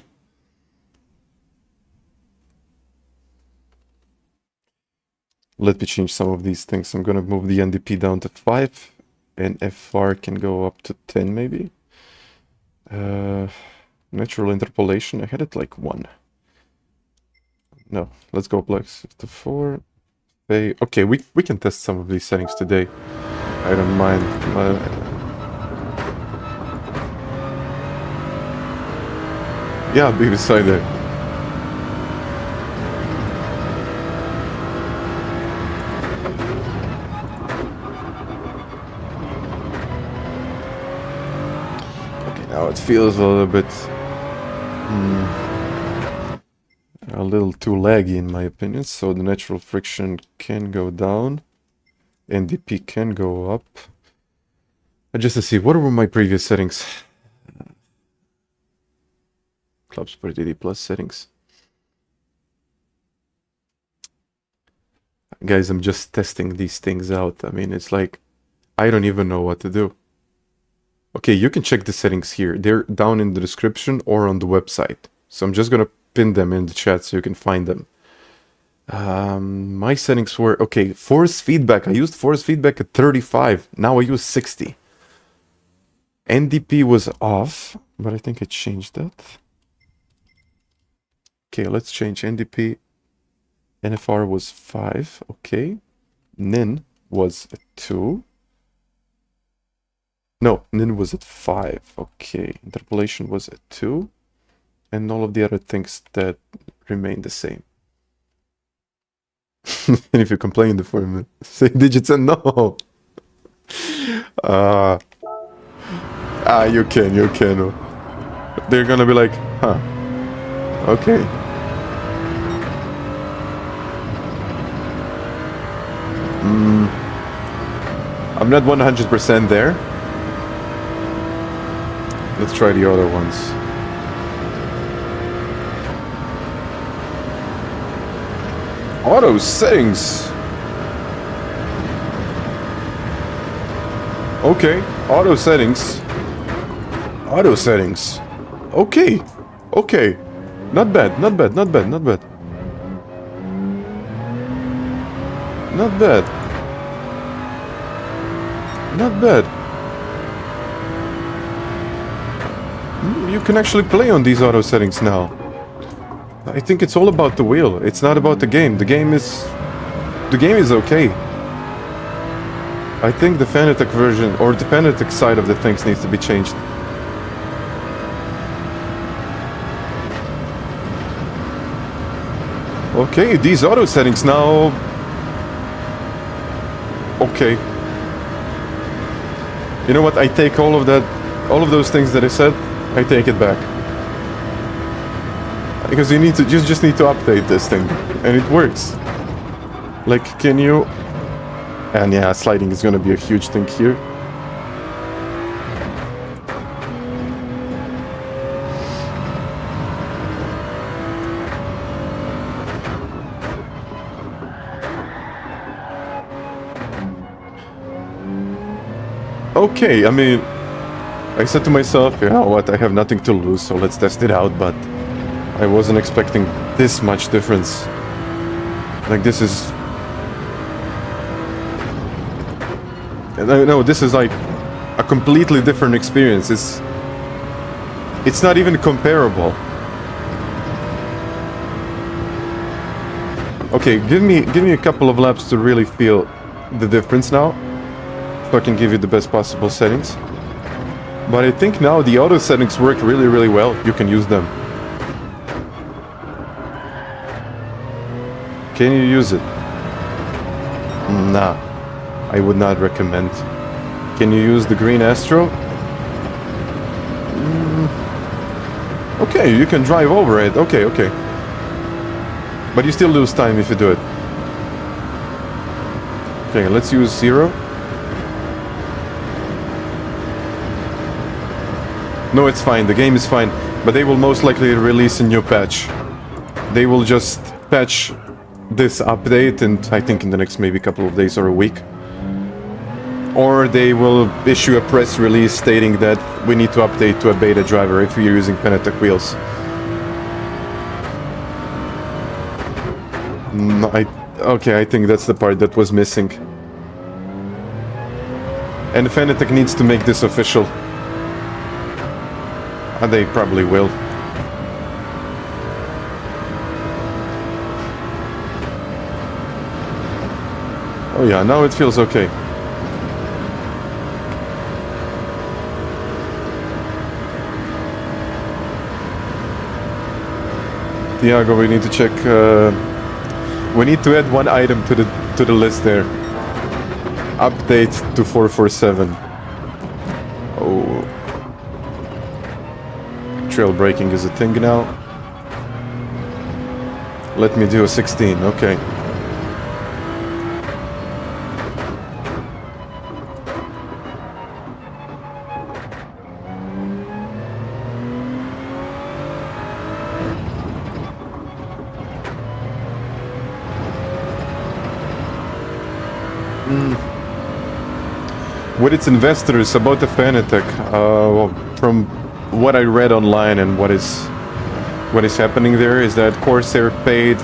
Let me change some of these things. I'm gonna move the NDP down to 5. And FR can go up to 10 maybe. Natural interpolation, I had it like 1. No, let's go up to 4. Okay, we can test some of these settings today. I don't mind. Yeah, be beside there. Now it feels a little too laggy in my opinion, so the natural friction can go down, NDP can go up. Just to see, what were my previous settings? Clubs per DD plus settings. Guys, I'm just testing these things out. I mean, it's like, I don't even know what to do. Okay, you can check the settings here. They're down in the description or on the website. So I'm just gonna pin them in the chat so you can find them. My settings were, okay, force feedback. I used force feedback at 35. Now I use 60. NDP was off, but I think I changed that. Okay, let's change NDP. NFR was 5, okay. NIN was at 2. No, NIN was at 5, okay. Interpolation was at 2. And all of the other things that remain the same. And if you complain, the foreman say digits and no. You can. They're gonna be like, huh? Okay. I'm not 100% there. Let's try the other ones. Auto settings. Okay, auto settings. Auto settings. Okay. Okay. Not bad, not bad, not bad, not bad. Not bad. Not bad. You can actually play on these auto settings now. I think it's all about the wheel. It's not about the game. The game is okay. I think the Fanatec version or the Fanatec side of the things needs to be changed. Okay, these auto settings now. Okay. You know what? I take all of that, all of those things that I said. I take it back. Because you just need to update this thing, and it works. Like, can you? And yeah, sliding is gonna be a huge thing here. Okay, I mean, I said to myself, you know what, I have nothing to lose, so let's test it out, but I wasn't expecting this much difference. Like, this is... No, this is like a completely different experience. It's not even comparable. Okay, give me a couple of laps to really feel the difference now, so I can give you the best possible settings. But I think now the auto settings work really, really well. You can use them. Can you use it? Nah, I would not recommend. Can you use the green Astro? Okay, you can drive over it. Okay, okay. But you still lose time if you do it. Okay, let's use 0. No, it's fine. The game is fine. But they will most likely release a new patch. They will just patch this update, and I think in the next maybe couple of days or a week. Or they will issue a press release stating that we need to update to a beta driver if you're using Fanatec wheels. No, okay, I think that's the part that was missing. And Fanatec needs to make this official. And they probably will. Oh yeah, now it feels okay. Tiago, we need to check. We need to add one item to the list there. Update to 447. Oh, trail braking is a thing now. Let me do a 16. Okay. With its investors about the Fanatec, well, from what I read online and what is happening there is that Corsair paid.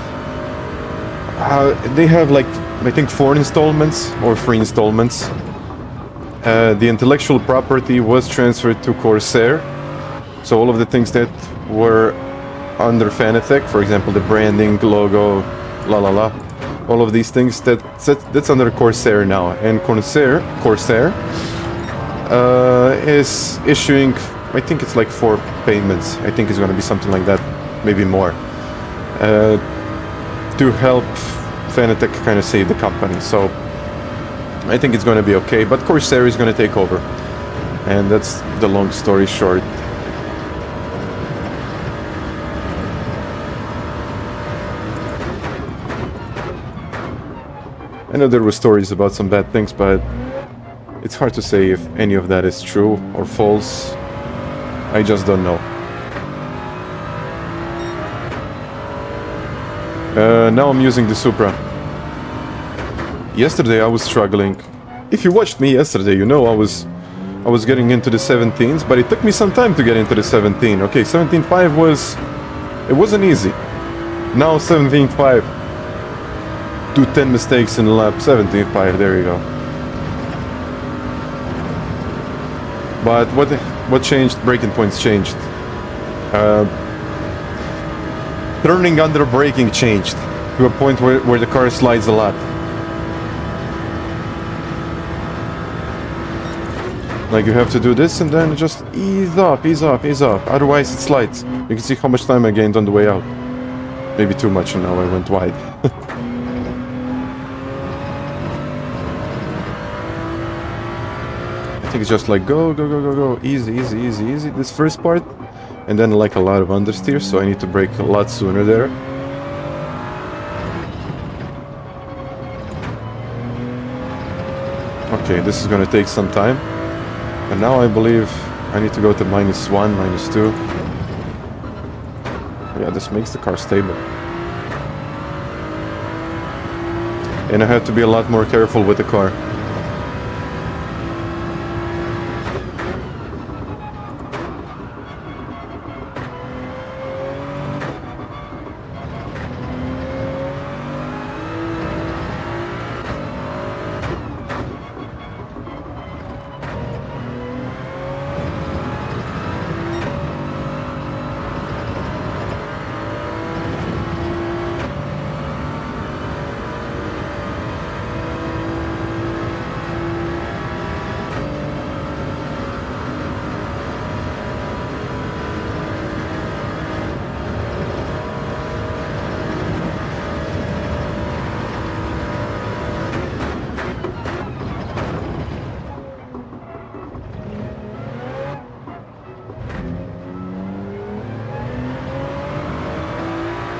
They have like I think 4 installments or 3 installments. The intellectual property was transferred to Corsair, so all of the things that were under Fanatec, for example, the branding, logo, all of these things that's under Corsair now, and Corsair is issuing, I think it's like 4 payments. I think it's going to be something like that, maybe more, to help Fanatec kind of saved the company, so I think it's going to be okay. But Corsair is going to take over, and that's the long story short. I know there were stories about some bad things, but it's hard to say if any of that is true or false. I just don't know. Now I'm using the Supra. Yesterday I was struggling. If you watched me yesterday, you know I was getting into the 17s, but it took me some time to get into the 17. Okay, 17.5 it wasn't easy. Now 17.5. Do 10 mistakes in a lap. 17.5, there you go. But what changed? Braking points changed. Turning under braking changed to a point where the car slides a lot. Like you have to do this and then just ease up, ease up, ease up. Otherwise it slides. You can see how much time I gained on the way out. Maybe too much, and now I went wide. I think it's just like go, go, go, go, go. Easy, easy, easy, easy. This first part. And then like a lot of understeer, so I need to brake a lot sooner there. Okay, this is gonna take some time. And now I believe I need to go to -1, -2. Yeah, this makes the car stable. And I have to be a lot more careful with the car.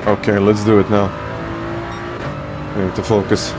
Okay, let's do it now. I need to focus.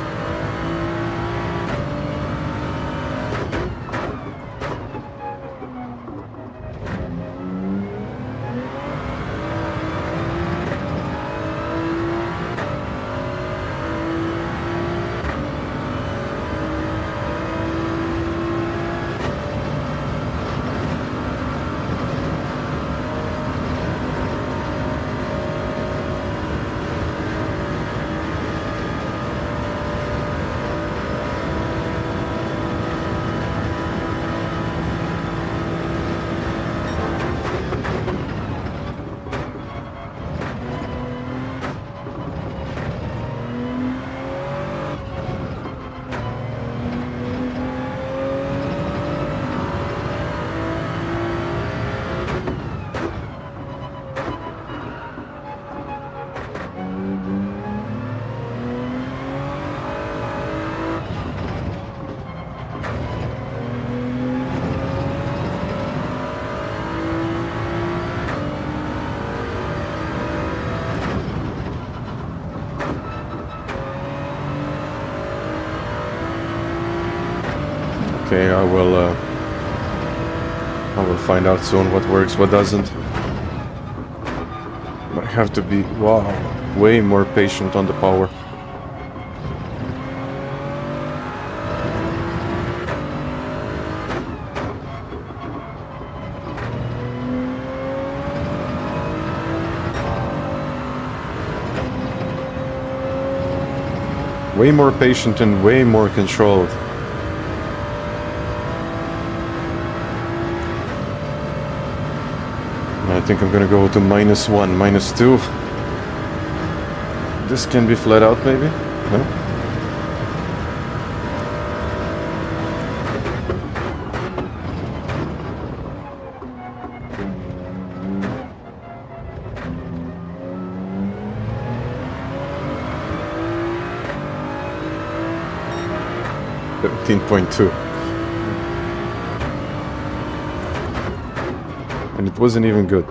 Okay, I will find out soon what works, what doesn't. But I have to be, wow, way more patient on the power. Way more patient and way more controlled. I think I'm gonna go to -1, -2. This can be flat out, maybe? No? 17.2. And it wasn't even good.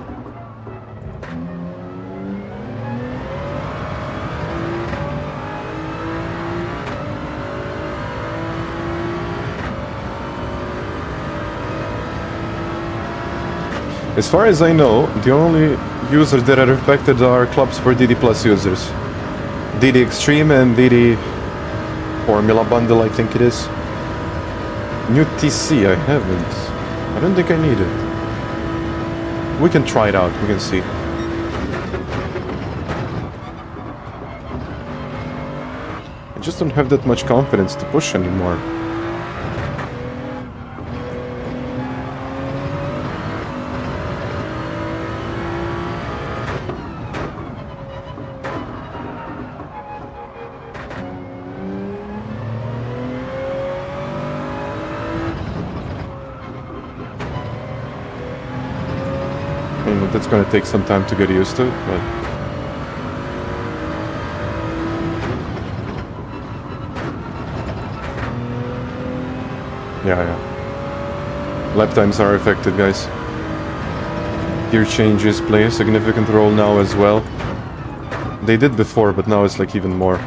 As far as I know, the only users that are affected are clubs for DD Plus users. DD Extreme and DD Formula Bundle, I think it is. New TC, I haven't. I don't think I need it. We can try it out, we can see. I just don't have that much confidence to push anymore. That's gonna take some time to get used to, but yeah. Lap times are affected, guys. Gear changes play a significant role now as well. They did before, but now it's like even more.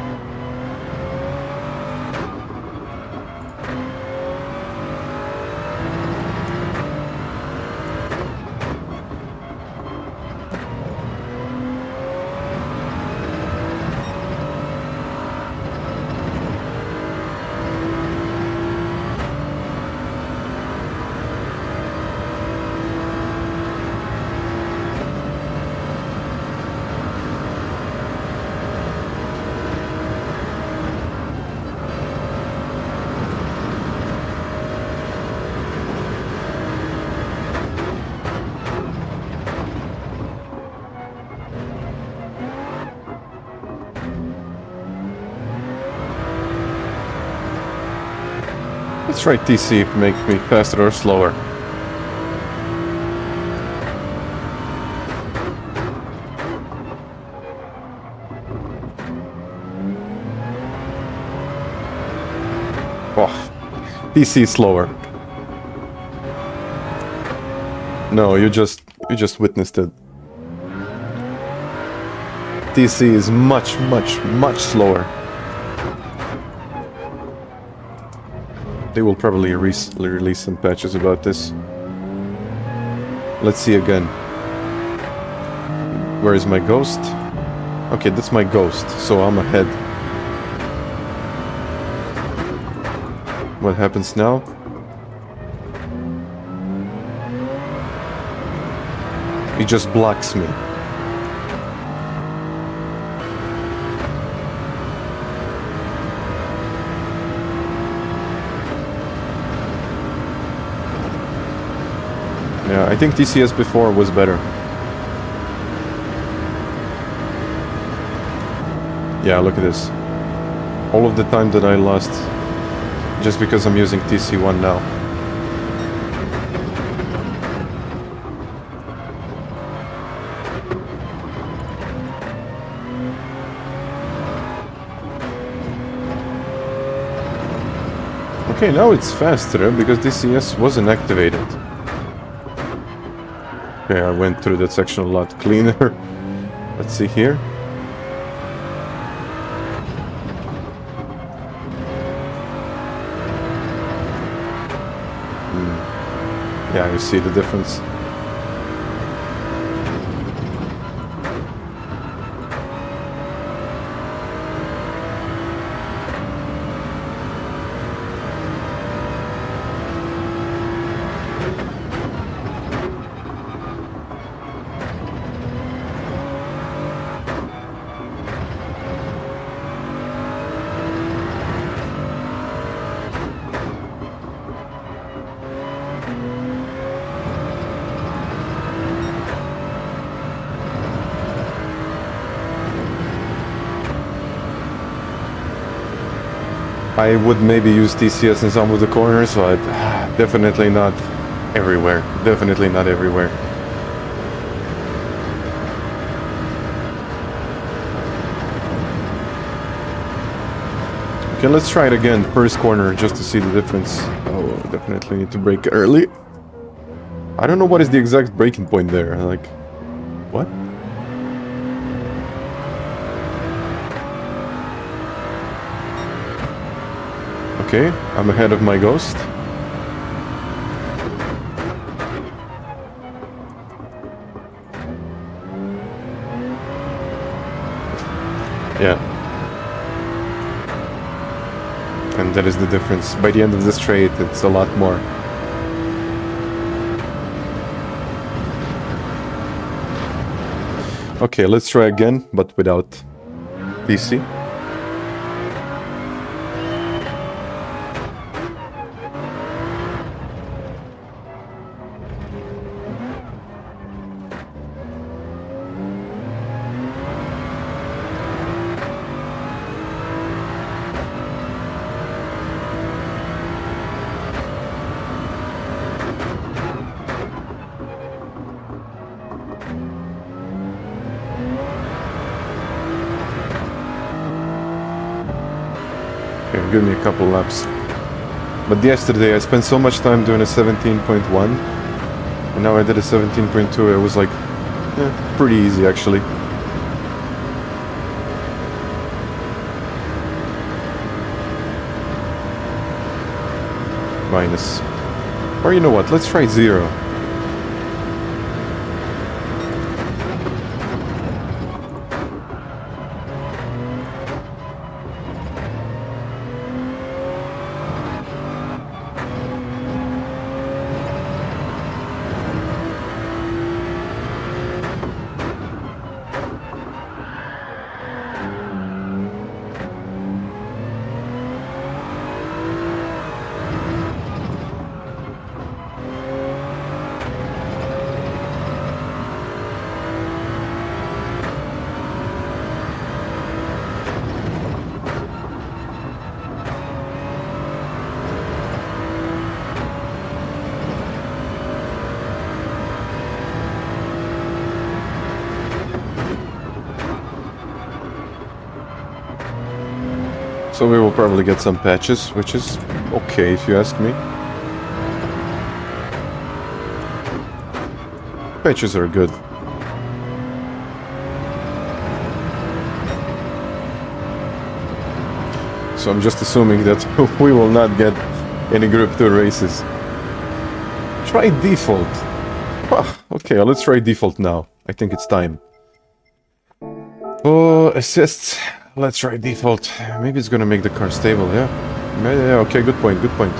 Let's try TC, make me faster or slower. Oh, TC is slower. No, you just witnessed it. TC is much slower. They will probably release some patches about this. Let's see again. Where is my ghost? Okay, that's my ghost, so I'm ahead. What happens now? He just blocks me. Yeah, I think TCS before was better. Yeah, look at this. All of the time that I lost just because I'm using TC1 now. Okay, now it's faster because DCS wasn't activated. Okay, I went through that section a lot cleaner. Let's see here. Yeah, you see the difference. I would maybe use TCS in some of the corners, but definitely not everywhere. Definitely not everywhere. Okay, let's try it again. First corner, just to see the difference. Oh, definitely need to brake early. I don't know what is the exact braking point there. Like, what? Okay, I'm ahead of my ghost. Yeah. And that is the difference. By the end of the straight, it's a lot more. Okay, let's try again, but without DC. Okay, give me a couple laps. But yesterday I spent so much time doing a 17.1, and now I did a 17.2. It was like, pretty easy actually. Minus. Or you know what, let's try 0. So we will probably get some patches, which is okay if you ask me. Patches are good. So I'm just assuming that we will not get any Group 2 races. Try default. Okay, let's try default now. I think it's time. Oh, assists. Let's try default. Maybe it's gonna make the car stable, yeah? Yeah, okay, good point, good point.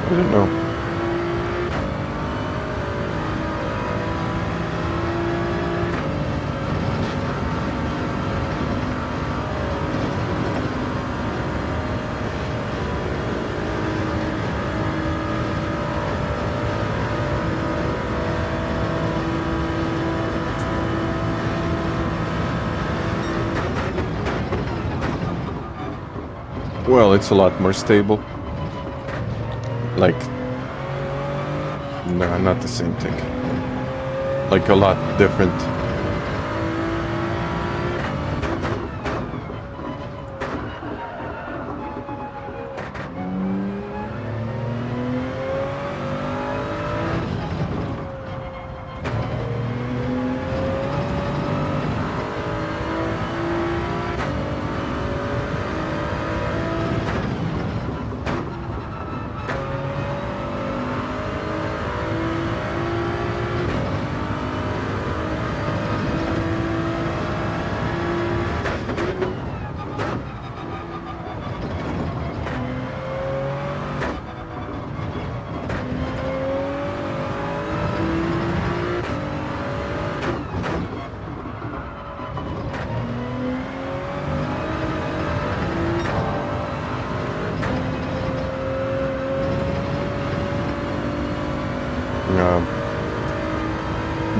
I don't know. Well, it's a lot more stable. Like, no, not the same thing. Like a lot different.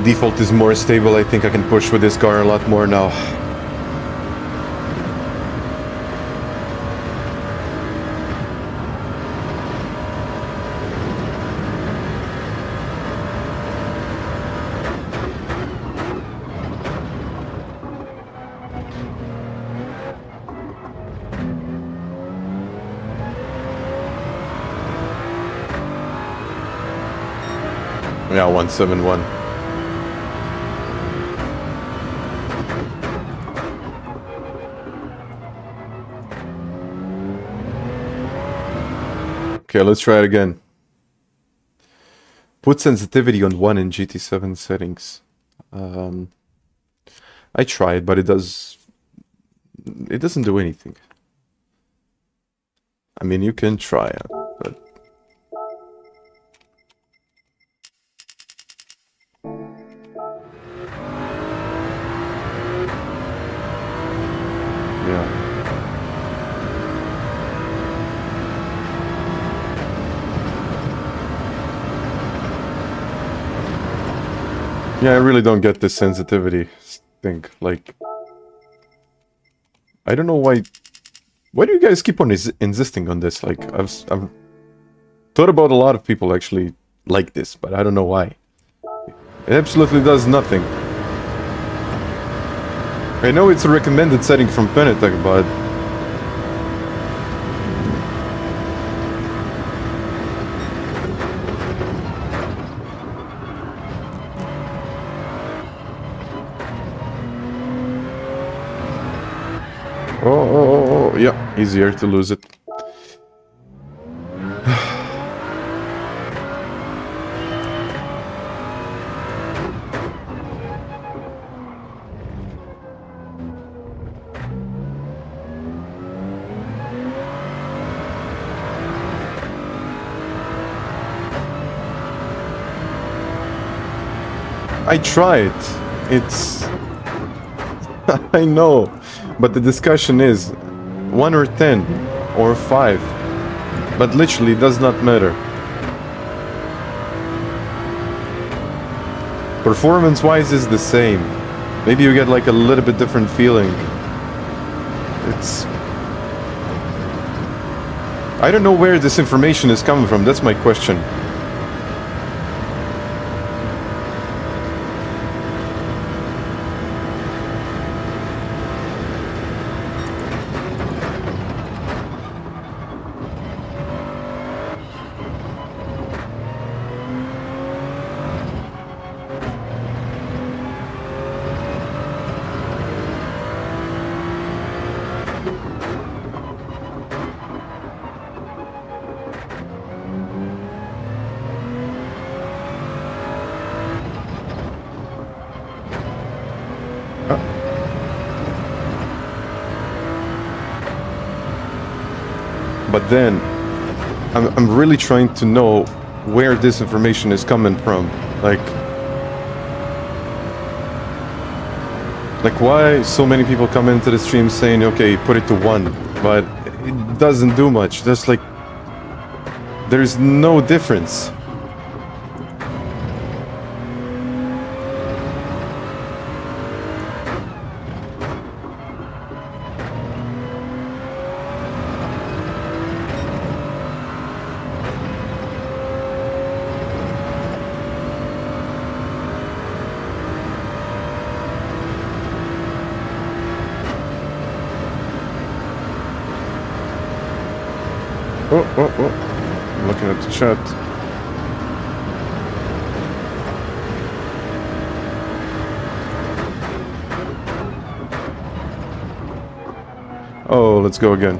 Default is more stable. I think I can push with this car a lot more now. Yeah, 171. Okay, let's try it again. Put sensitivity on 1 in GT7 settings. I tried, but it doesn't do anything. I mean, you can try it, but... Yeah. Yeah, I really don't get this sensitivity thing. Like, I don't know why. Why do you guys keep on insisting on this? Like, I've thought about a lot of people actually like this, but I don't know why. It absolutely does nothing. I know it's a recommended setting from Fanatec, but... Oh, yeah, easier to lose it. I tried. It's... I know. But the discussion is 1 or 10 or 5. But literally it does not matter. Performance-wise is the same. Maybe you get like a little bit different feeling. It's... I don't know where this information is coming from. That's my question. But then, I'm really trying to know where this information is coming from. Like why so many people come into the stream saying, okay, put it to 1, but it doesn't do much. There's like, there's no difference. Oh. I'm looking at the chat. Oh, let's go again.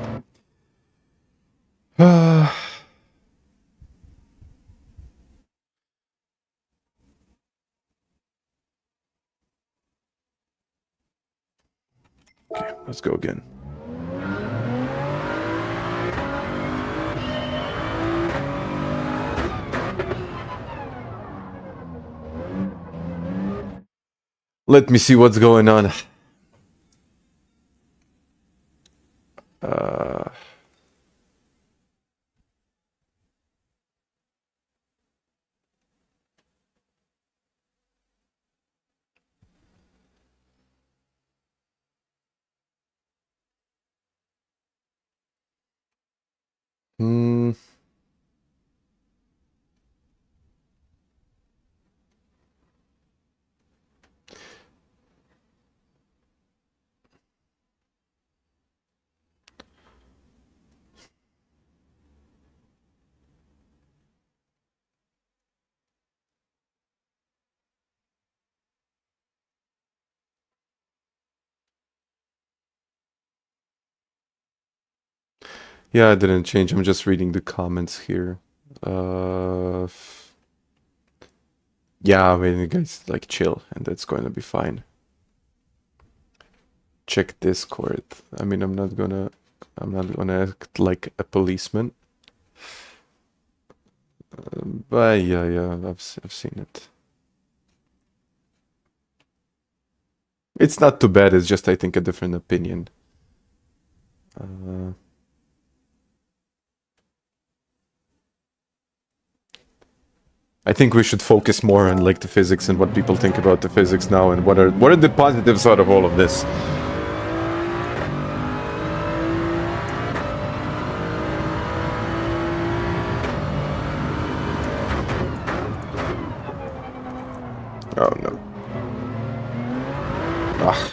Okay, let's go again. Let me see what's going on. Hmm. Yeah, I didn't change. I'm just reading the comments here. Yeah, I mean, you guys like chill, and that's going to be fine. Check Discord. I mean, I'm not gonna act like a policeman. But yeah, I've seen it. It's not too bad. It's just I think a different opinion. I think we should focus more on like the physics and what people think about the physics now, and what are the positives out of all of this. Oh no. Ah.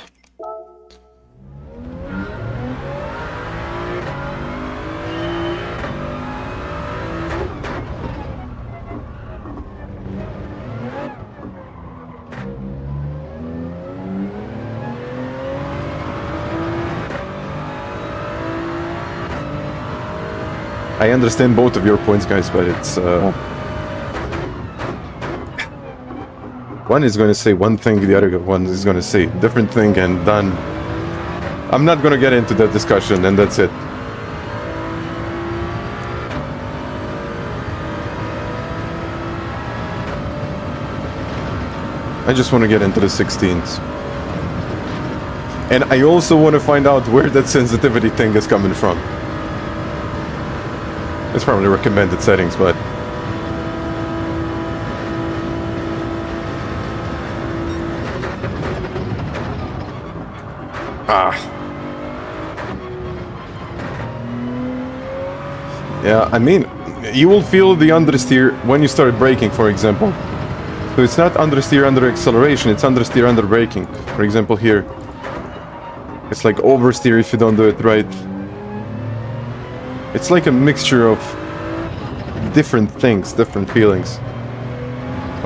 I understand both of your points, guys, but it's one is going to say one thing, the other one is going to say a different thing, and done. I'm not going to get into that discussion, and that's it. I just want to get into the 16s. And I also want to find out where that sensitivity thing is coming from. It's probably recommended settings, but... Yeah, I mean, you will feel the understeer when you start braking, for example. So it's not understeer under acceleration, it's understeer under braking. For example here. It's like oversteer if you don't do it right. It's like a mixture of different things, different feelings.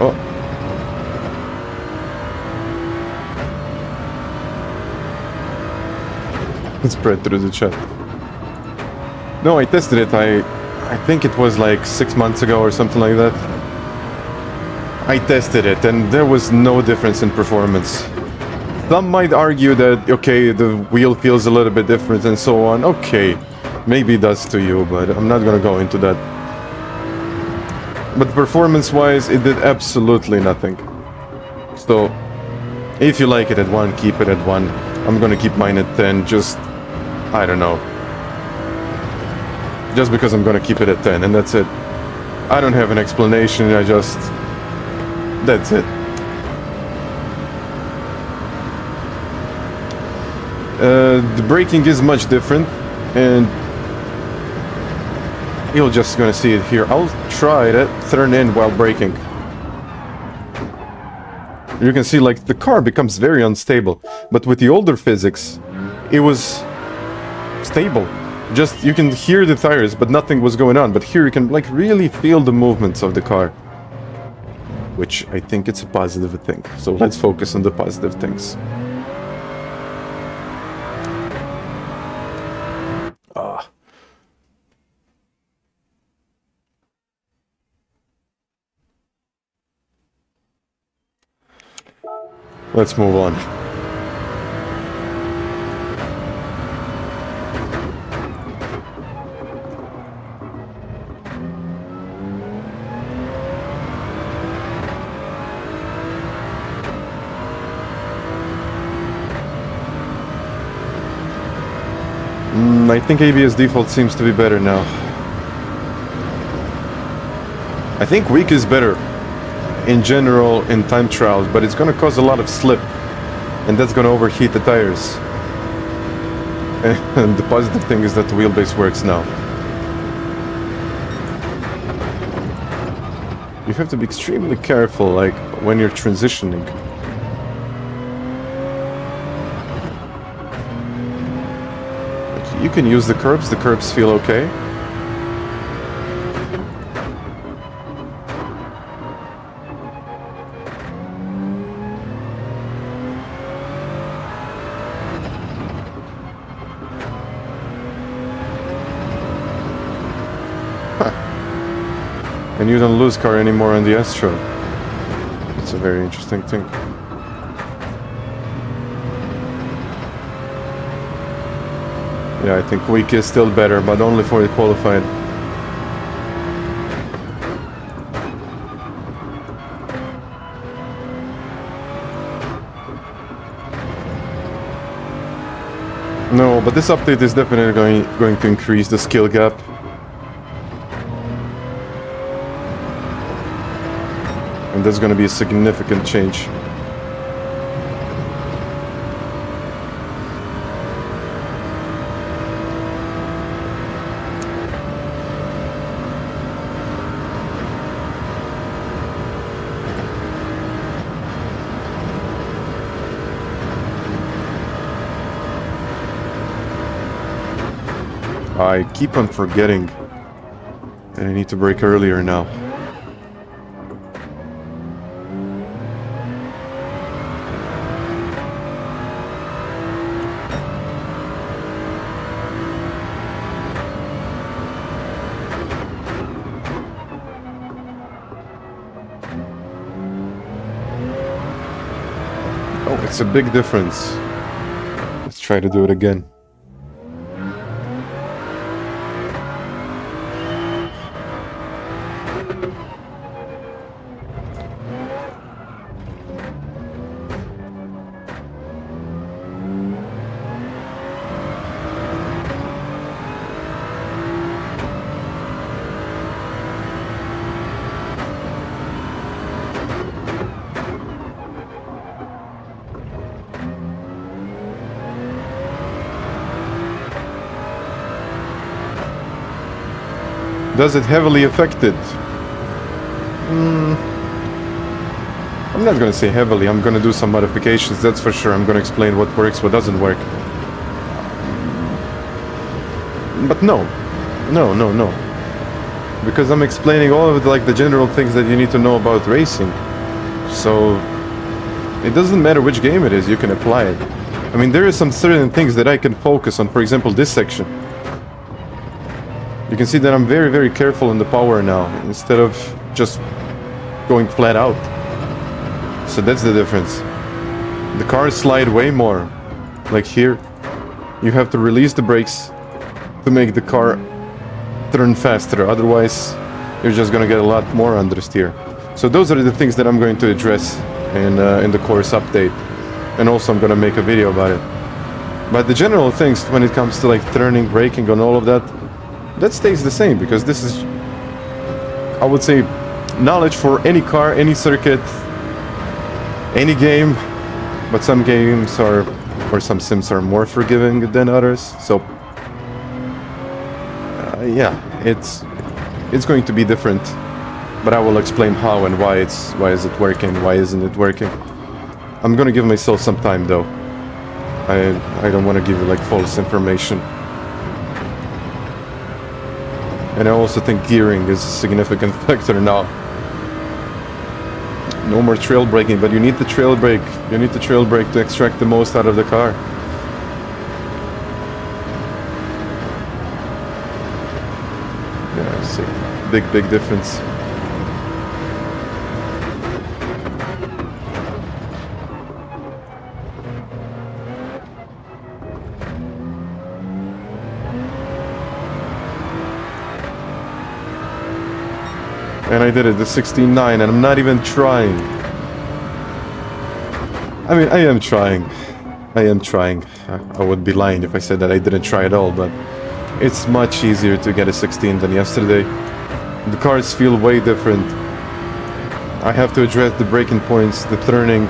Oh. Let's spread through the chat. No, I tested it. I think it was like 6 months ago or something like that. I tested it and there was no difference in performance. Some might argue that, okay, the wheel feels a little bit different and so on. Okay, maybe it does to you, but I'm not gonna go into that. But performance-wise, it did absolutely nothing. So, if you like it at 1, keep it at 1. I'm gonna keep mine at 10, just... I don't know. Just because I'm gonna keep it at 10, and that's it. I don't have an explanation, I just... That's it. The braking is much different, and... You're just gonna see it here. I'll try to turn in while braking. You can see, like, the car becomes very unstable. But with the older physics, it was... stable. Just, you can hear the tires, but nothing was going on. But here you can, like, really feel the movements of the car. Which, I think it's a positive thing. So let's focus on the positive things. Ah. Let's move on. I think ABS default seems to be better now. I think weak is better in general in time trials, but it's going to cause a lot of slip, and that's going to overheat the tires. And the positive thing is that the wheelbase works now. You have to be extremely careful, like, when you're transitioning. Like, you can use the curbs feel okay. And you don't lose car anymore on the Astro. It's a very interesting thing. Yeah, I think weak is still better, but only for the qualified. No, but this update is definitely going to increase the skill gap. And that's going to be a significant change. I keep on forgetting that I need to brake earlier now. Oh, it's a big difference. Let's try to do it again. Does it heavily affect it? I'm not gonna say heavily, I'm gonna do some modifications, that's for sure. I'm gonna explain what works, what doesn't work. But no. Because I'm explaining all of the general things that you need to know about racing. So it doesn't matter which game it is, you can apply it. I mean, there are some certain things that I can focus on, for example, this section. You can see that I'm very, very careful in the power now, instead of just going flat out. So that's the difference. The cars slide way more. Like here, you have to release the brakes to make the car turn faster, otherwise you're just gonna get a lot more understeer. So those are the things that I'm going to address in the course update. And also I'm gonna make a video about it. But the general things when it comes to turning, braking and all of that, that stays the same, because this is, I would say, knowledge for any car, any circuit, any game. But some games are, or some sims are more forgiving than others. So yeah, it's going to be different. But I will explain how and why is it working, why isn't it working. I'm gonna give myself some time though. I don't want to give you false information. And I also think gearing is a significant factor now. No more trail braking, but you need the trail brake. You need the trail brake to extract the most out of the car. Yeah, I see. Big difference. And I did it, the 16.9, and I'm not even trying. I mean, I am trying. I would be lying if I said that I didn't try at all, but it's much easier to get a 16 than yesterday. The cars feel way different. I have to address the braking points, the turning.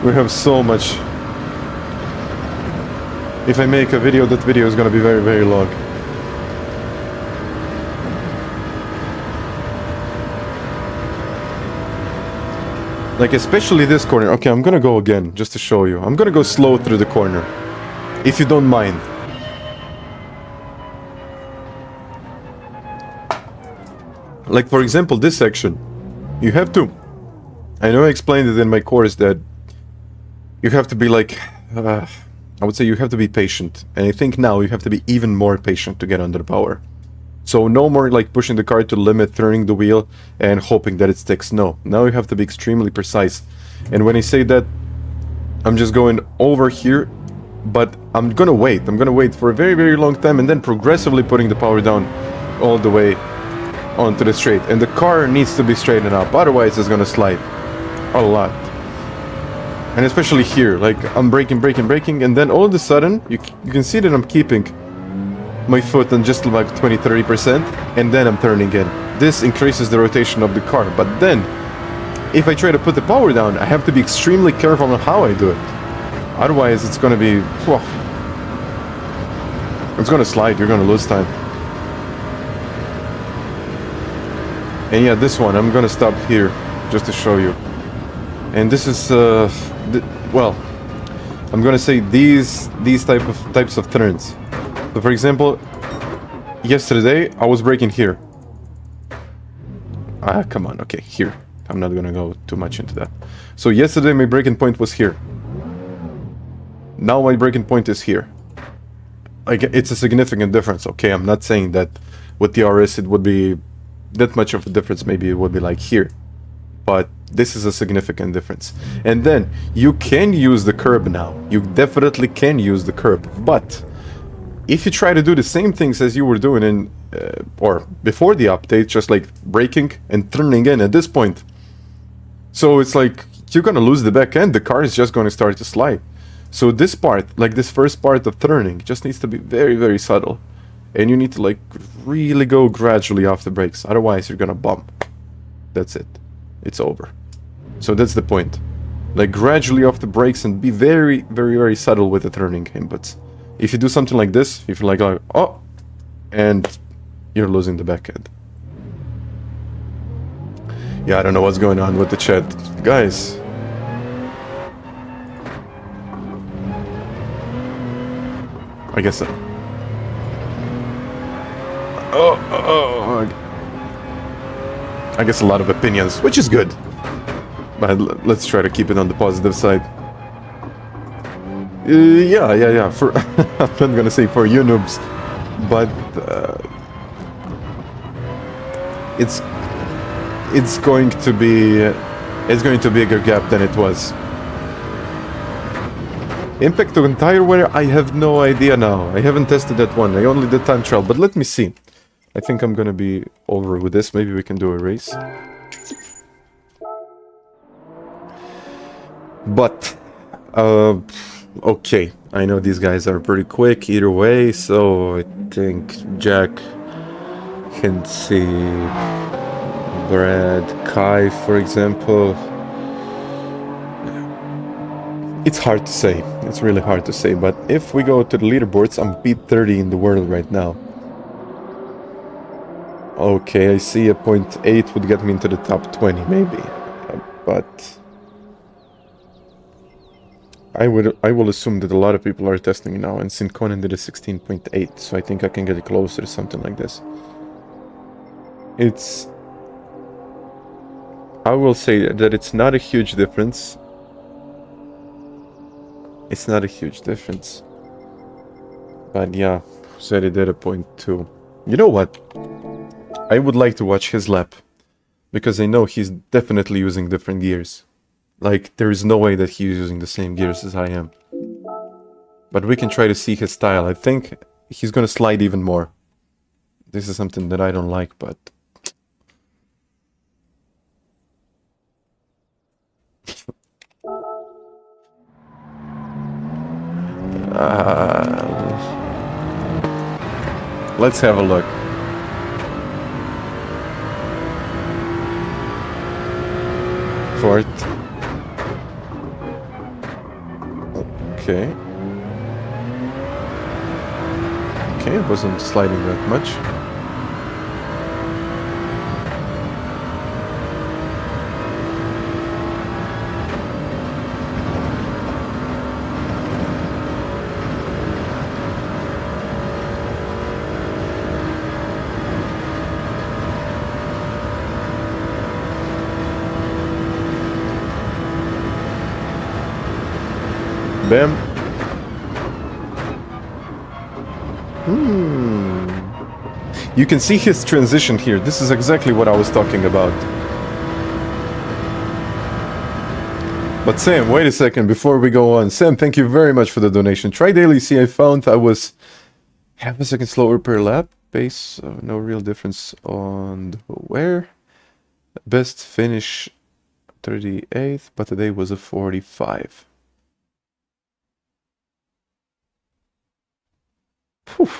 We have so much. If I make a video, that video is gonna be very, very long. Like, especially this corner. Okay, I'm gonna go again, just to show you. I'm gonna go slow through the corner. If you don't mind. Like, for example, this section. You have to... I know I explained it in my course that you have to be like... I would say you have to be patient. And I think now you have to be even more patient to get under the power. So no more like pushing the car to the limit, turning the wheel, and hoping that it sticks. No, now you have to be extremely precise. And when I say that, I'm just going over here, but I'm gonna wait. I'm gonna wait for a very, very long time and then progressively putting the power down all the way onto the straight. And the car needs to be straightened up, otherwise it's gonna slide a lot. And especially here, like I'm braking, and then all of a sudden, you can see that I'm keeping my foot on just like 20-30%, and then I'm turning in. This increases the rotation of the car, but then if I try to put the power down, I have to be extremely careful on how I do it. Otherwise, it's gonna be... Whoa, it's gonna slide, you're gonna lose time. And yeah, this one, I'm gonna stop here, just to show you. And this is, well, I'm gonna say these types of turns. So for example, yesterday I was braking here. Come on, okay, here. I'm not gonna go too much into that. So yesterday my braking point was here. Now my braking point is here. Like, it's a significant difference, okay? I'm not saying that with the RS it would be that much of a difference. Maybe it would be like here. But this is a significant difference. And then you can use the curb now. You definitely can use the curb, but if you try to do the same things as you were doing in, or before the update, just like braking and turning in at this point, so it's like you're gonna lose the back end. The car is just gonna start to slide. So this part, like this first part of turning, just needs to be very, very subtle, and you need to like really go gradually off the brakes. Otherwise, you're gonna bump. That's it. It's over. So that's the point. Like gradually off the brakes and be very, very, very subtle with the turning inputs. If you do something like this, if you're like, oh, and you're losing the back end. Yeah, I don't know what's going on with the chat. Guys. I guess so. I guess a lot of opinions, which is good. But let's try to keep it on the positive side. Yeah. For I'm not gonna say for you noobs, but it's going to be a bigger gap than it was. Impact on tire wear, I have no idea now. I haven't tested that one. I only did time trial, but let me see. I think I'm gonna be over with this. Maybe we can do a race. But okay, I know these guys are pretty quick either way, so I think Jack can see Brad, Kai, for example. It's hard to say. It's really hard to say, but if we go to the leaderboards, I'm P30 in the world right now. Okay, I see a 0.8 would get me into the top 20, maybe. But I will assume that a lot of people are testing now, and Conan did a 16.8, so I think I can get closer to something like this. I will say that it's not a huge difference. It's not a huge difference. But yeah, said he did a 0.2. You know what? I would like to watch his lap, because I know he's definitely using different gears. Like, there is no way that he's using the same gears as I am. But we can try to see his style. I think he's gonna slide even more. This is something that I don't like, but... let's have a look. Fourth. Okay. Okay, it wasn't sliding that much. Bam. You can see his transition here. This is exactly what I was talking about. But Sam, wait a second before we go on. Sam, thank you very much for the donation. Try daily. See, I found I was half a second slower per lap. Pace, no real difference on the wear. Best finish 38th, but today was a 45. Whew.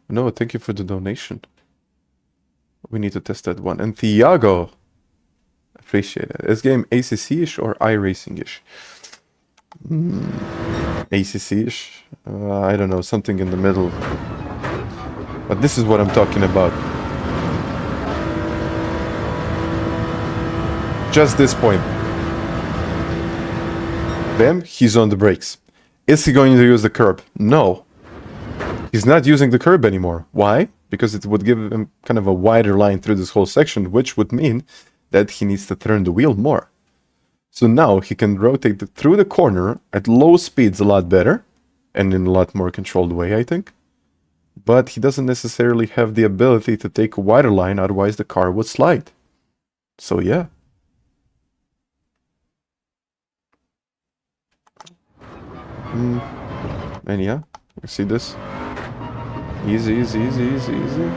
No, thank you for the donation. We need to test that one. And Tiago, appreciate it. This game ACC-ish or iRacing-ish? ACC-ish? I don't know, something in the middle. But this is what I'm talking about. Just this point. Bam, he's on the brakes. Is he going to use the curb? No. He's not using the curb anymore. Why? Because it would give him kind of a wider line through this whole section, which would mean that he needs to turn the wheel more. So now he can rotate through the corner at low speeds a lot better and in a lot more controlled way, I think. But he doesn't necessarily have the ability to take a wider line, otherwise the car would slide. So yeah. And yeah, you see this? Easy, easy, easy, easy, easy.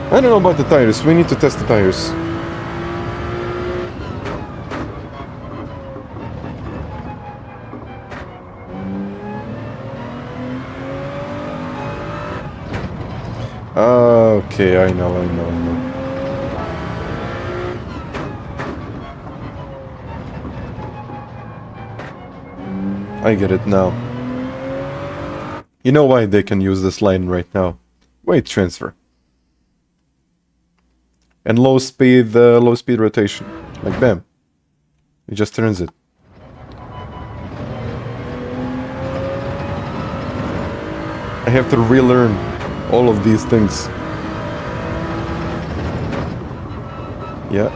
I don't know about the tires. We need to test the tires. Okay, I know. I get it now. You know why they can use this line right now? Weight transfer. And low speed rotation. Like bam. It just turns it. I have to relearn all of these things. Yeah.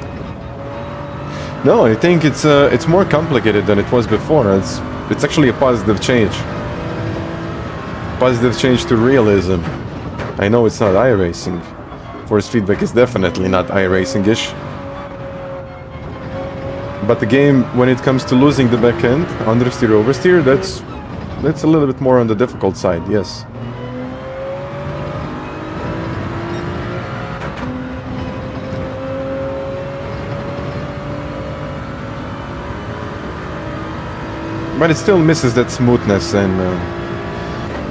No, I think it's more complicated than it was before. It's actually a positive change. Positive change to realism. I know it's not iRacing. Force feedback is definitely not iRacing-ish. But the game, when it comes to losing the back end, understeer, oversteer, that's a little bit more on the difficult side, yes. But it still misses that smoothness and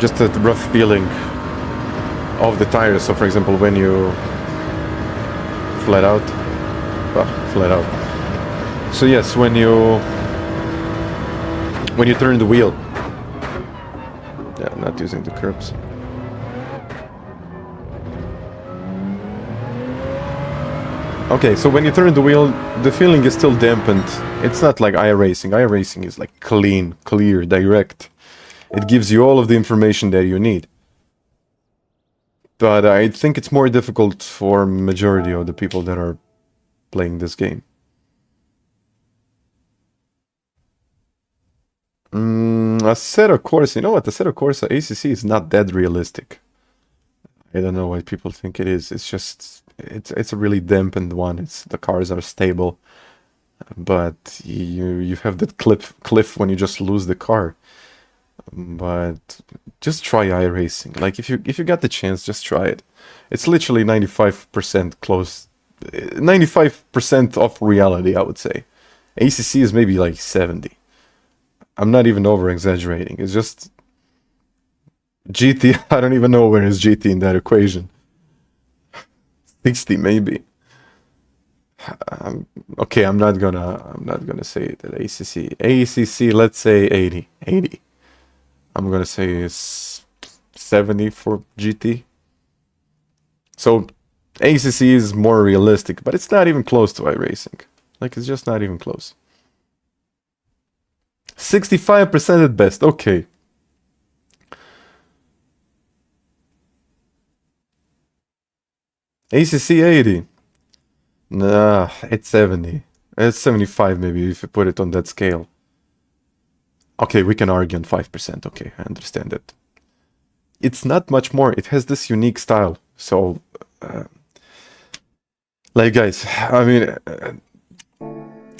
just that rough feeling of the tires. So for example, when you flat out. So yes, when you turn the wheel. Yeah, not using the curbs. Okay, so when you turn the wheel, the feeling is still dampened. It's not like iRacing. iRacing is like clean, clear, direct. It gives you all of the information that you need. But I think it's more difficult for majority of the people that are playing this game. Assetto Corsa, you know what? Assetto Corsa ACC is not that realistic. I don't know why people think it is. It's just, it's a really dampened one. The cars are stable, but you have that cliff when you just lose the car. But just try iRacing. Like if you got the chance, just try it. It's literally 95% close, 95% of reality, I would say. ACC is maybe like 70. I'm not even over exaggerating. It's just GT. I don't even know where is GT in that equation. 60 maybe. Okay, I'm not gonna say that ACC. Let's say 80. I'm gonna say it's 70 for GT. So ACC is more realistic, but it's not even close to iRacing. Like, it's just not even close. 65% at best. Okay. ACC 80. Nah, it's 70. It's 75 maybe if you put it on that scale. Okay, we can argue on 5%. Okay, I understand it. It's not much more. It has this unique style. So, like guys, I mean,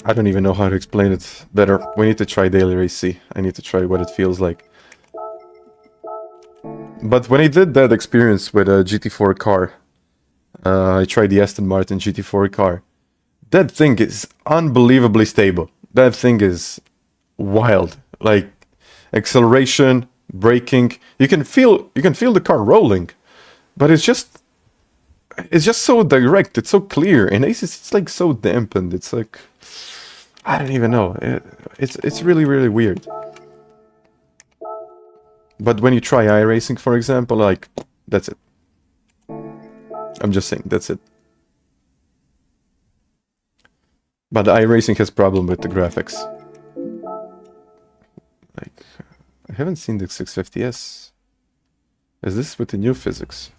I don't even know how to explain it better. We need to try Daily Race C. I need to try what it feels like. But when I did that experience with a GT4 car, I tried the Aston Martin GT4 car. That thing is unbelievably stable. That thing is wild. Like acceleration, braking, you can feel the car rolling, but it's just so direct. It's so clear. And Aces, it's like so dampened. It's like I don't even know. It's really weird. But when you try iRacing, for example, like that's it. I'm just saying that's it. But iRacing has problem with the graphics. Like, I haven't seen the 650S. Is this with the new physics?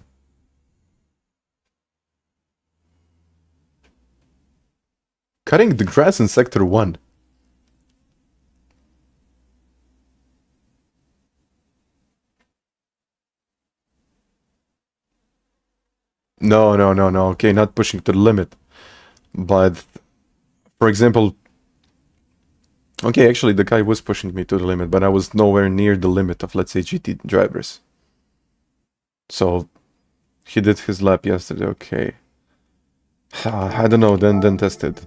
Cutting the grass in Sector 1. No. Okay, not pushing to the limit. But, for example... Okay, actually, the guy was pushing me to the limit, but I was nowhere near the limit of, let's say, GT drivers. So, he did his lap yesterday, okay. I don't know, then test it.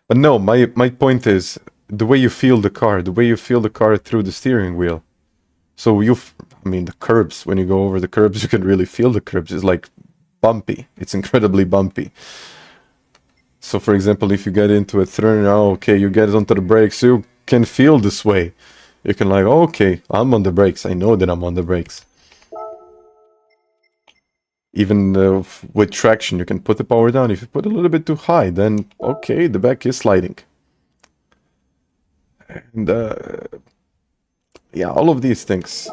But no, my point is, the way you feel the car through the steering wheel. So I mean, the curbs, when you go over the curbs, you can really feel the curbs. It's like bumpy. It's incredibly bumpy. So, for example, if you get into a turn, okay, you get onto the brakes, you can feel the sway. You can like, okay, I'm on the brakes. I know that I'm on the brakes. Even with traction, you can put the power down. If you put a little bit too high, then, okay, the back is sliding. And, yeah, all of these things.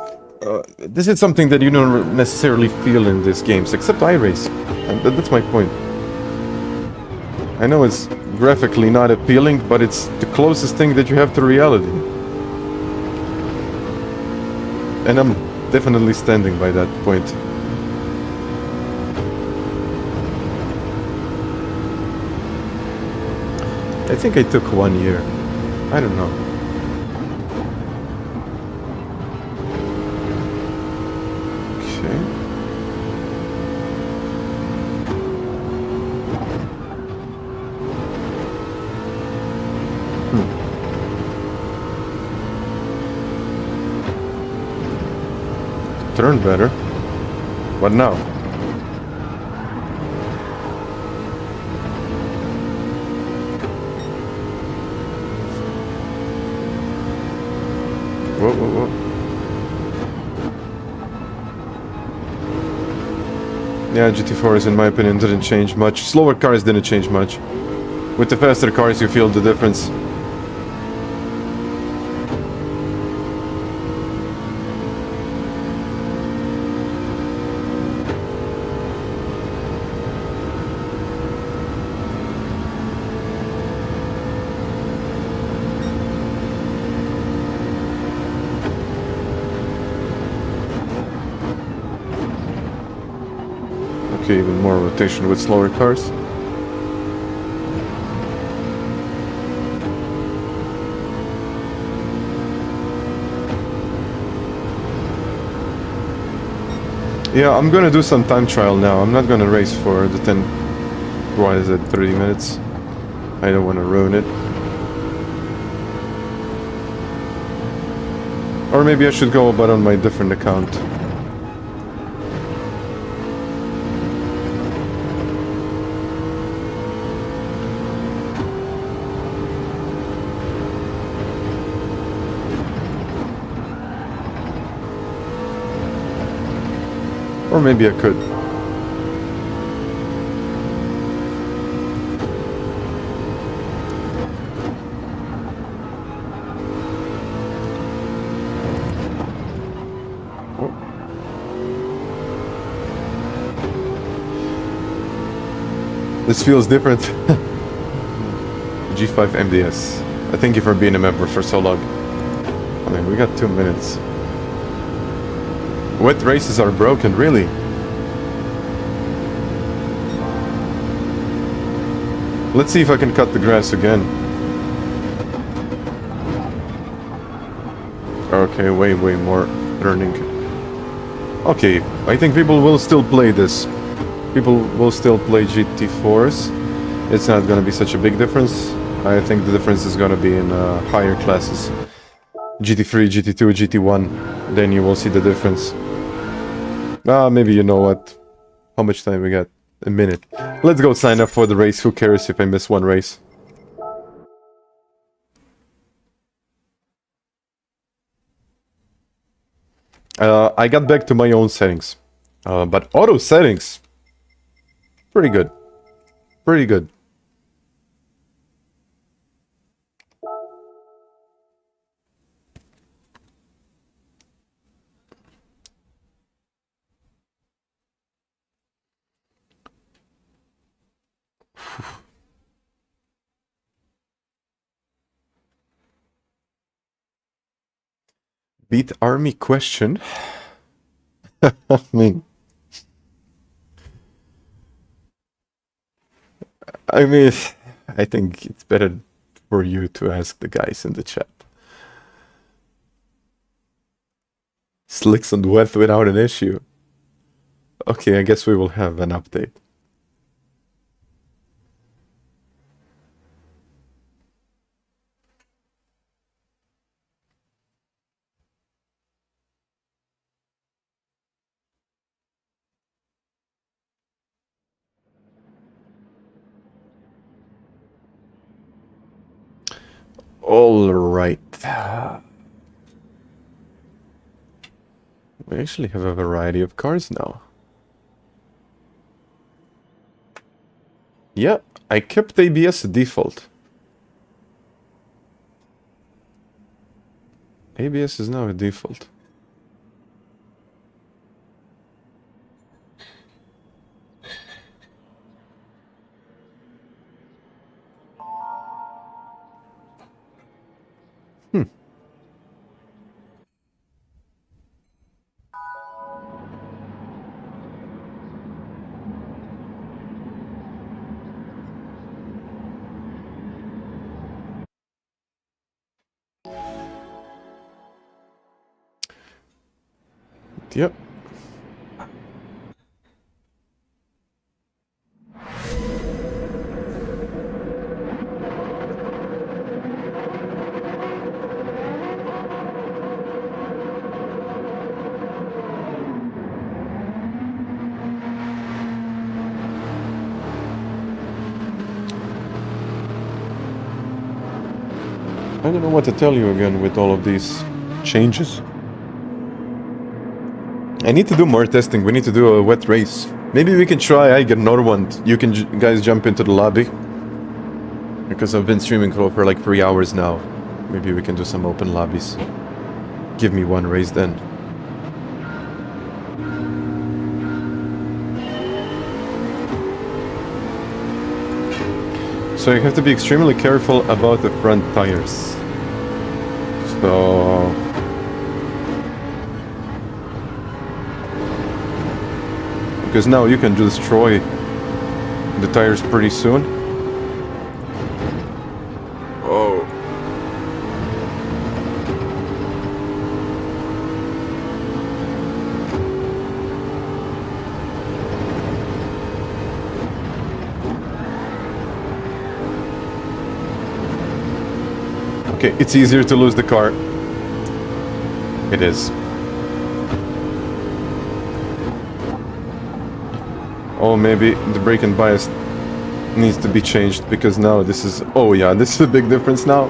This is something that you don't necessarily feel in these games, except iRace. And that's my point. I know it's graphically not appealing, but it's the closest thing that you have to reality. And I'm definitely standing by that point. I think I took 1 year. I don't know. Turn better. What now? Whoa. Yeah, GT4s in my opinion didn't change much. Slower cars didn't change much. With the faster cars you feel the difference. Even more rotation with slower cars. Yeah, I'm gonna do some time trial now. I'm not gonna race for the 10... What is it, 30 minutes? I don't want to ruin it. Or maybe I should go but on my different account. Or maybe I could. This feels different. G5 MDS. Thank you for being a member for so long. I mean, we got 2 minutes. Wet races are broken, really? Let's see if I can cut the grass again. Okay, way more turning. Okay, I think people will still play this. People will still play GT4s. It's not gonna be such a big difference. I think the difference is gonna be in higher classes. GT3, GT2, GT1. Then you will see the difference. Maybe you know what? How much time we got? A minute. Let's go sign up for the race. Who cares if I miss one race? I got back to my own settings. But auto settings... pretty good. Pretty good. Beat army question? I mean... I think it's better for you to ask the guys in the chat. Slicks and wet without an issue. Okay, I guess we will have an update. All right. We actually have a variety of cars now. Yeah, I kept ABS default. ABS is now a default. Yep. I don't know what to tell you again with all of these changes. I need to do more testing. We need to do a wet race. Maybe we can try Eiger Nordwand. You can guys jump into the lobby. Because I've been streaming for like 3 hours now. Maybe we can do some open lobbies. Give me one race then. So you have to be extremely careful about the front tires. So... because now you can destroy the tires pretty soon. Oh. Okay, it's easier to lose the car. It is. Oh, maybe the brake and bias needs to be changed because now this is... oh yeah, this is a big difference now.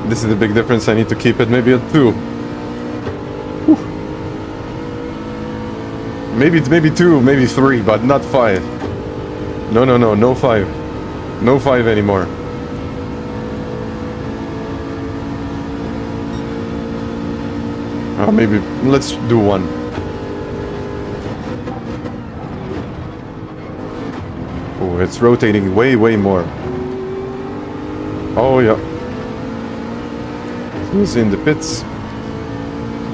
This is a big difference. I need to keep it maybe at 2. Whew. Maybe 2, maybe 3, but not 5. No 5. No 5 anymore. Maybe let's do 1. Oh, it's rotating way, way more. Oh, yeah. He's in the pits.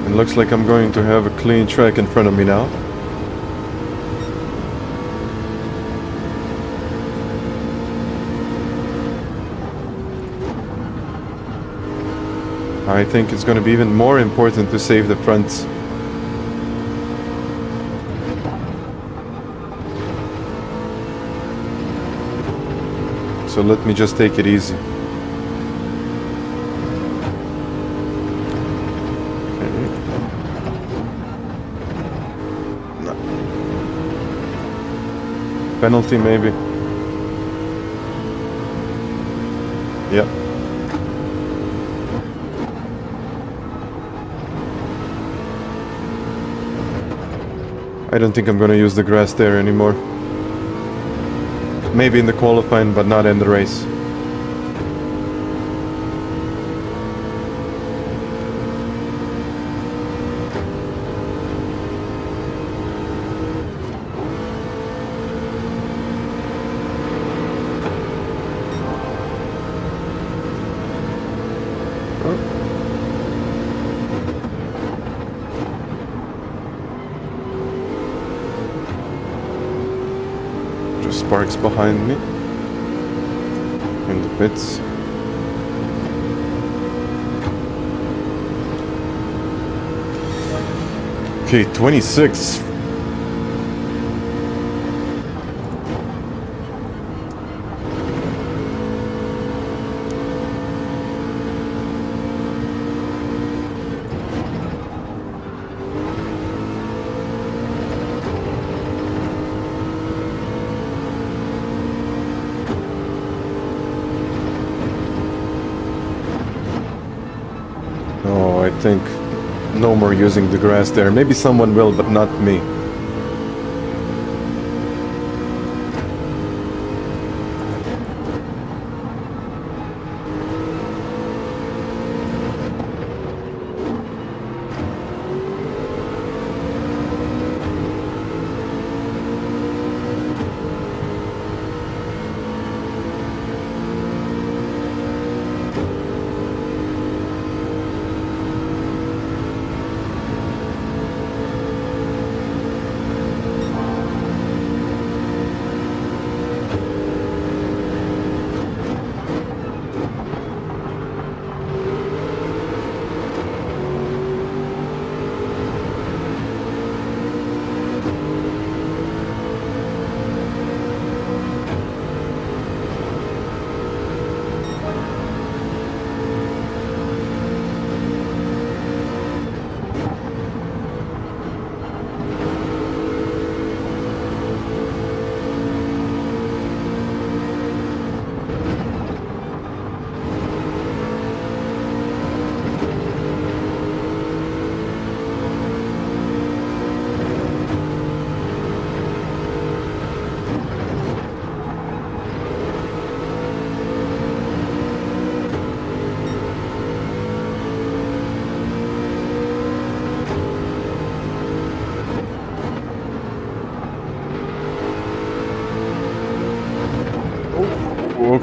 It looks like I'm going to have a clean track in front of me now. I think it's going to be even more important to save the front. So let me just take it easy. No. Penalty maybe. Yeah. I don't think I'm gonna use the grass there anymore. Maybe in the qualifying, but not in the race. Sparks behind me in the pits. Okay, 26. I think no more using the grass there. Maybe someone will, but not me.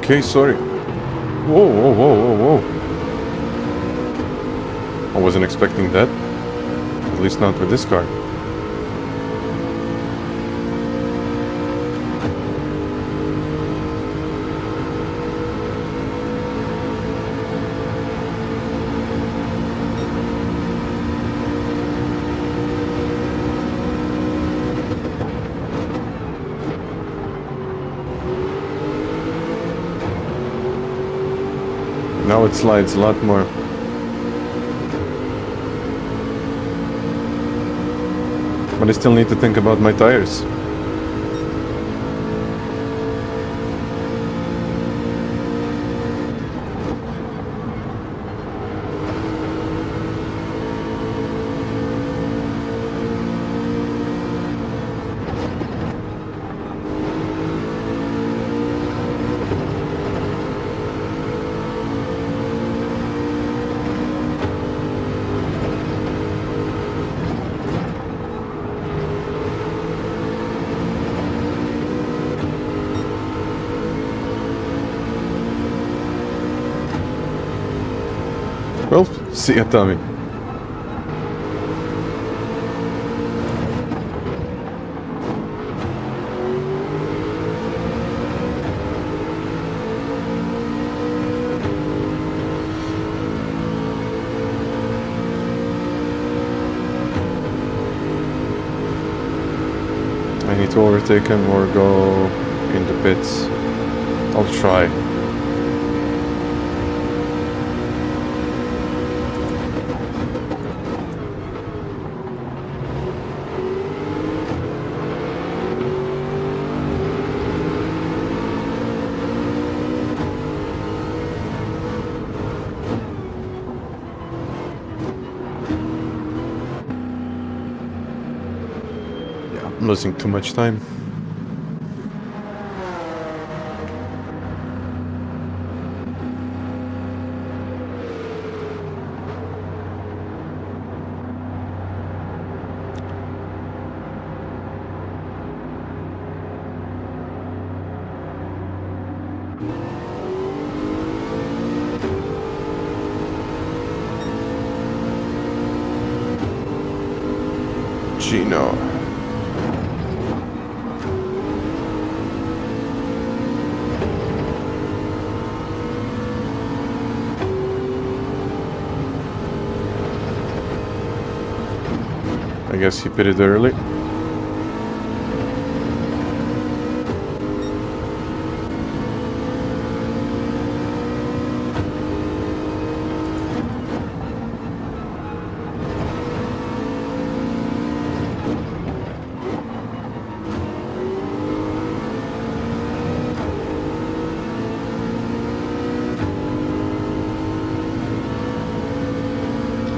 Okay, sorry. Whoa, whoa, whoa, whoa, whoa. I wasn't expecting that. At least not with this car. Now it slides a lot more. But I still need to think about my tires. Well, see ya, Tommy. I need to overtake him or go in the pits. I'll try. I'm losing too much time. Gino. I guess he pitted early.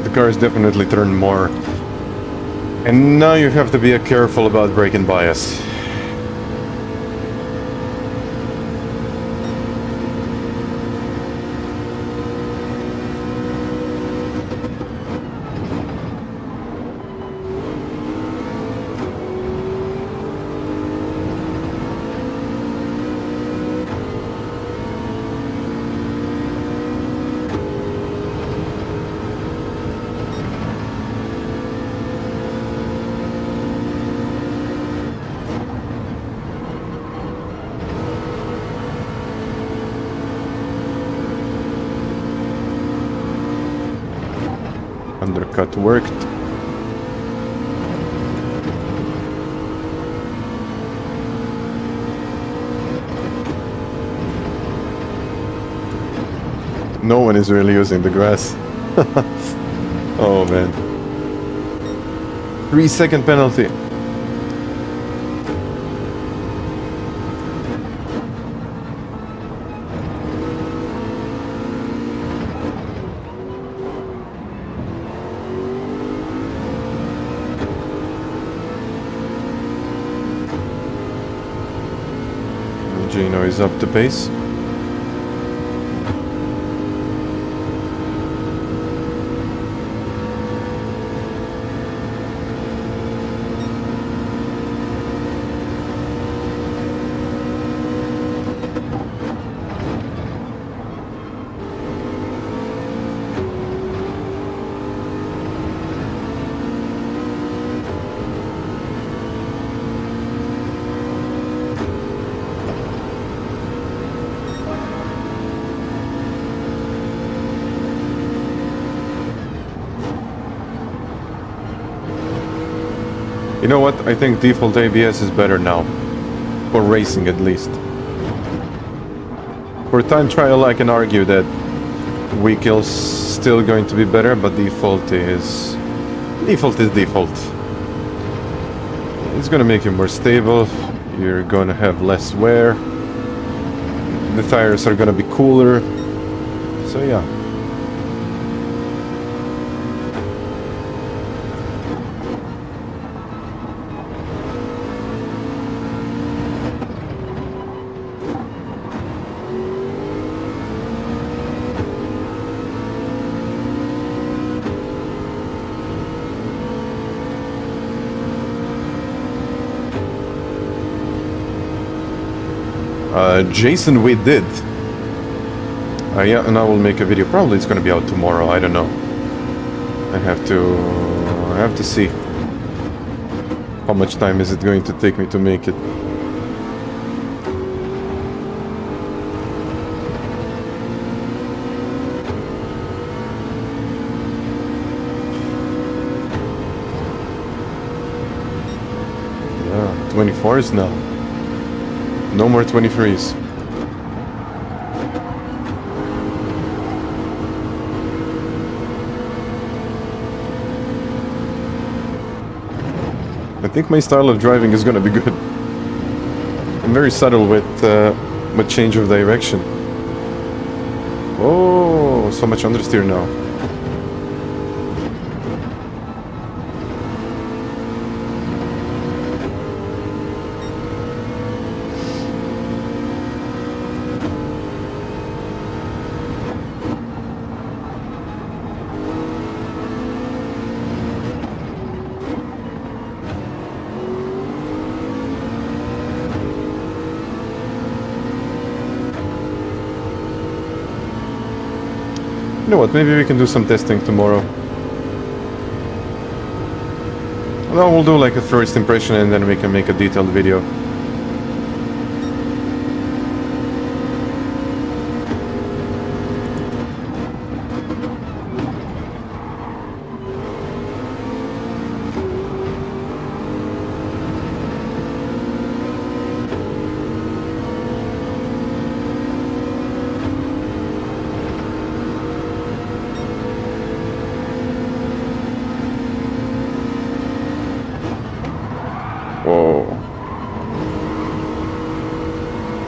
The car is definitely turned more. And now you have to be careful about braking bias. Undercut worked. No one is really using the grass. Oh man. 3-second penalty. Gino is up the pace. You know what? I think default ABS is better now. For racing at least. For time trial I can argue that weak kill's still going to be better, but default is default. It's gonna make you more stable, you're gonna have less wear, the tires are gonna be cooler, so yeah. Jason, we did. Yeah, and I will make a video. Probably it's gonna be out tomorrow. I don't know. I have to see how much time is it going to take me to make it. Yeah, 24s now. No more 23s. I think my style of driving is gonna be good. I'm very subtle with change of direction. Oh, so much understeer now. You know what, maybe we can do some testing tomorrow. Well, we'll do like a first impression and then we can make a detailed video. Whoa.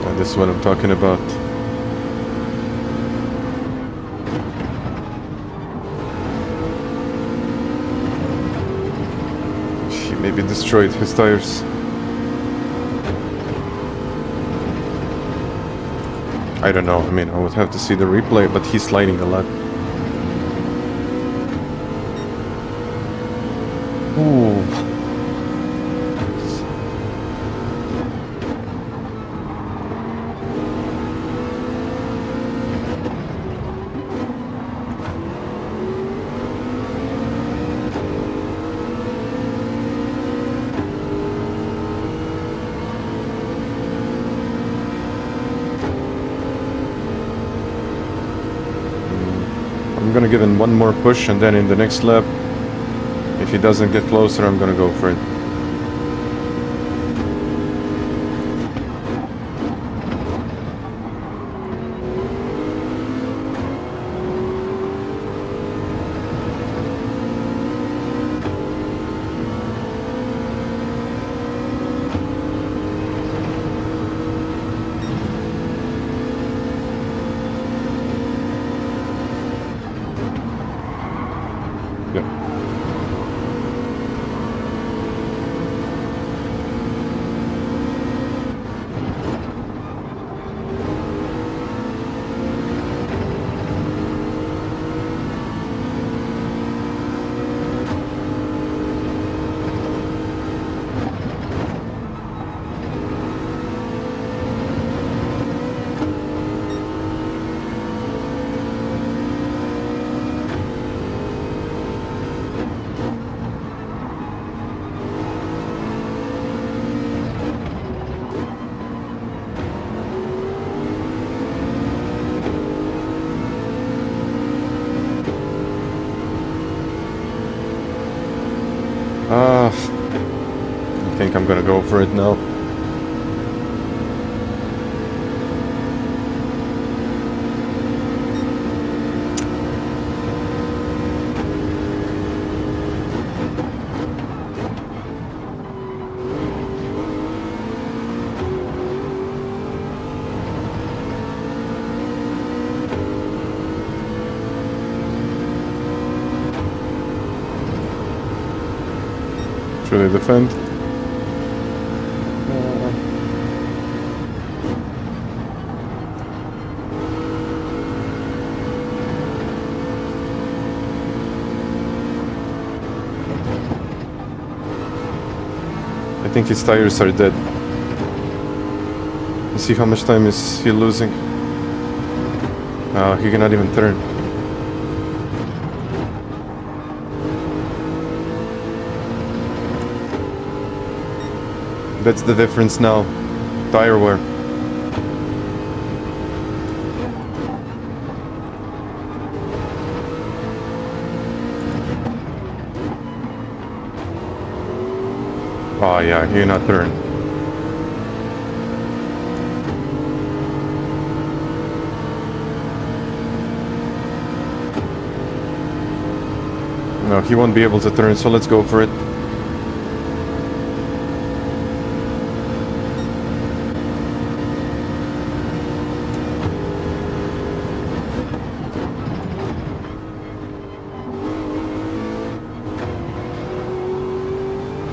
And this is what I'm talking about. He maybe destroyed his tires. I don't know, I mean, I would have to see the replay, but he's sliding a lot. Ooh. I'm gonna give him one more push and then in the next lap, if he doesn't get closer, I'm gonna go for it. I think I'm gonna go for it now. Should I defend? I think his tires are dead. Let's see how much time is he losing. He cannot even turn. That's the difference now. Tire wear. Oh yeah, he cannot turn. No, he won't be able to turn, so let's go for it.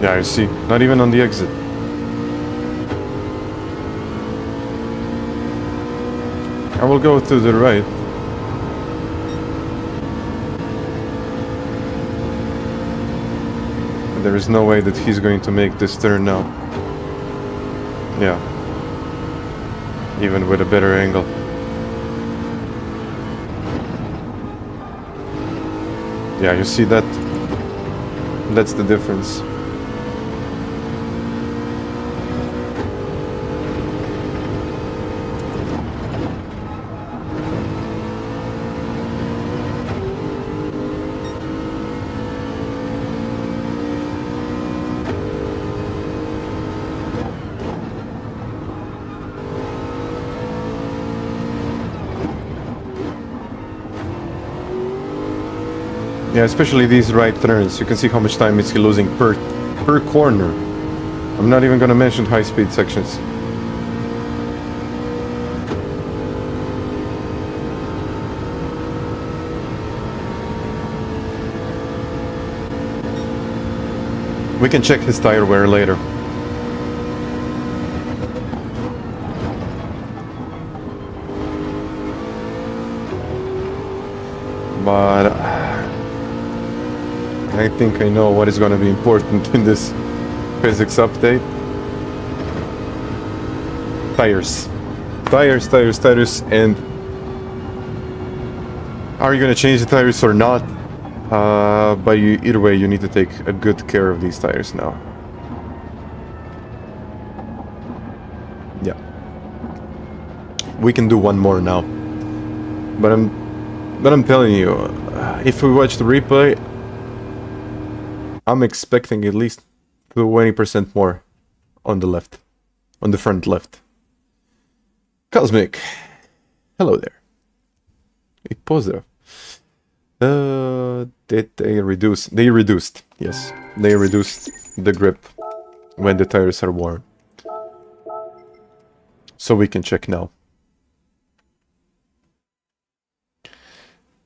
Yeah, you see, not even on the exit. I will go to the right. There is no way that he's going to make this turn now. Yeah. Even with a better angle. Yeah, you see that? That's the difference. Yeah, especially these right turns. You can see how much time is he losing per corner. I'm not even gonna mention high-speed sections. We can check his tire wear later. But I think I know what is going to be important in this physics update. Tires. Tires, and are you going to change the tires or not? But either way, you need to take a good care of these tires now. Yeah. We can do one more now. But I'm telling you, if we watch the replay, I'm expecting at least 20% more on the left. On the front left. Cosmic. Hello there. Ik pozdrav. Did they reduce? They reduced. Yes. They reduced the grip when the tires are worn. So we can check now.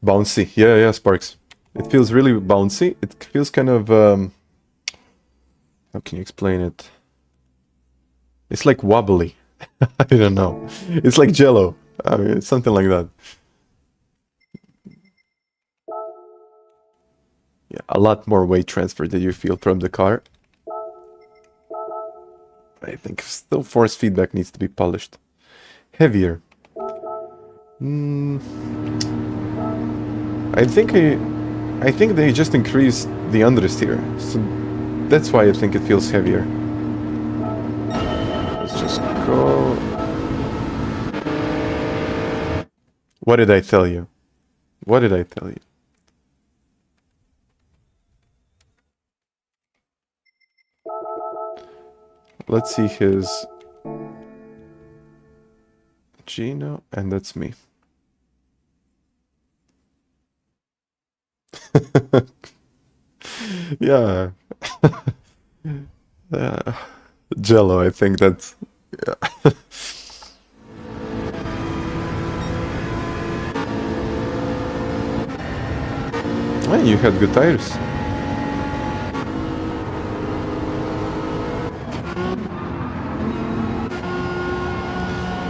Bouncy. Yeah, Sparks. It feels really bouncy. It feels kind of... how can you explain it? It's like wobbly. I don't know. It's like jello. I mean, it's something like that. Yeah, a lot more weight transfer that you feel from the car. I think still force feedback needs to be polished. Heavier. I think they just increased the understeer, so that's why I think it feels heavier. Let's just go. What did I tell you? What did I tell you? Let's see his Gino, and that's me. Yeah. Jello, I think that's... Yeah. Well, you had good tires.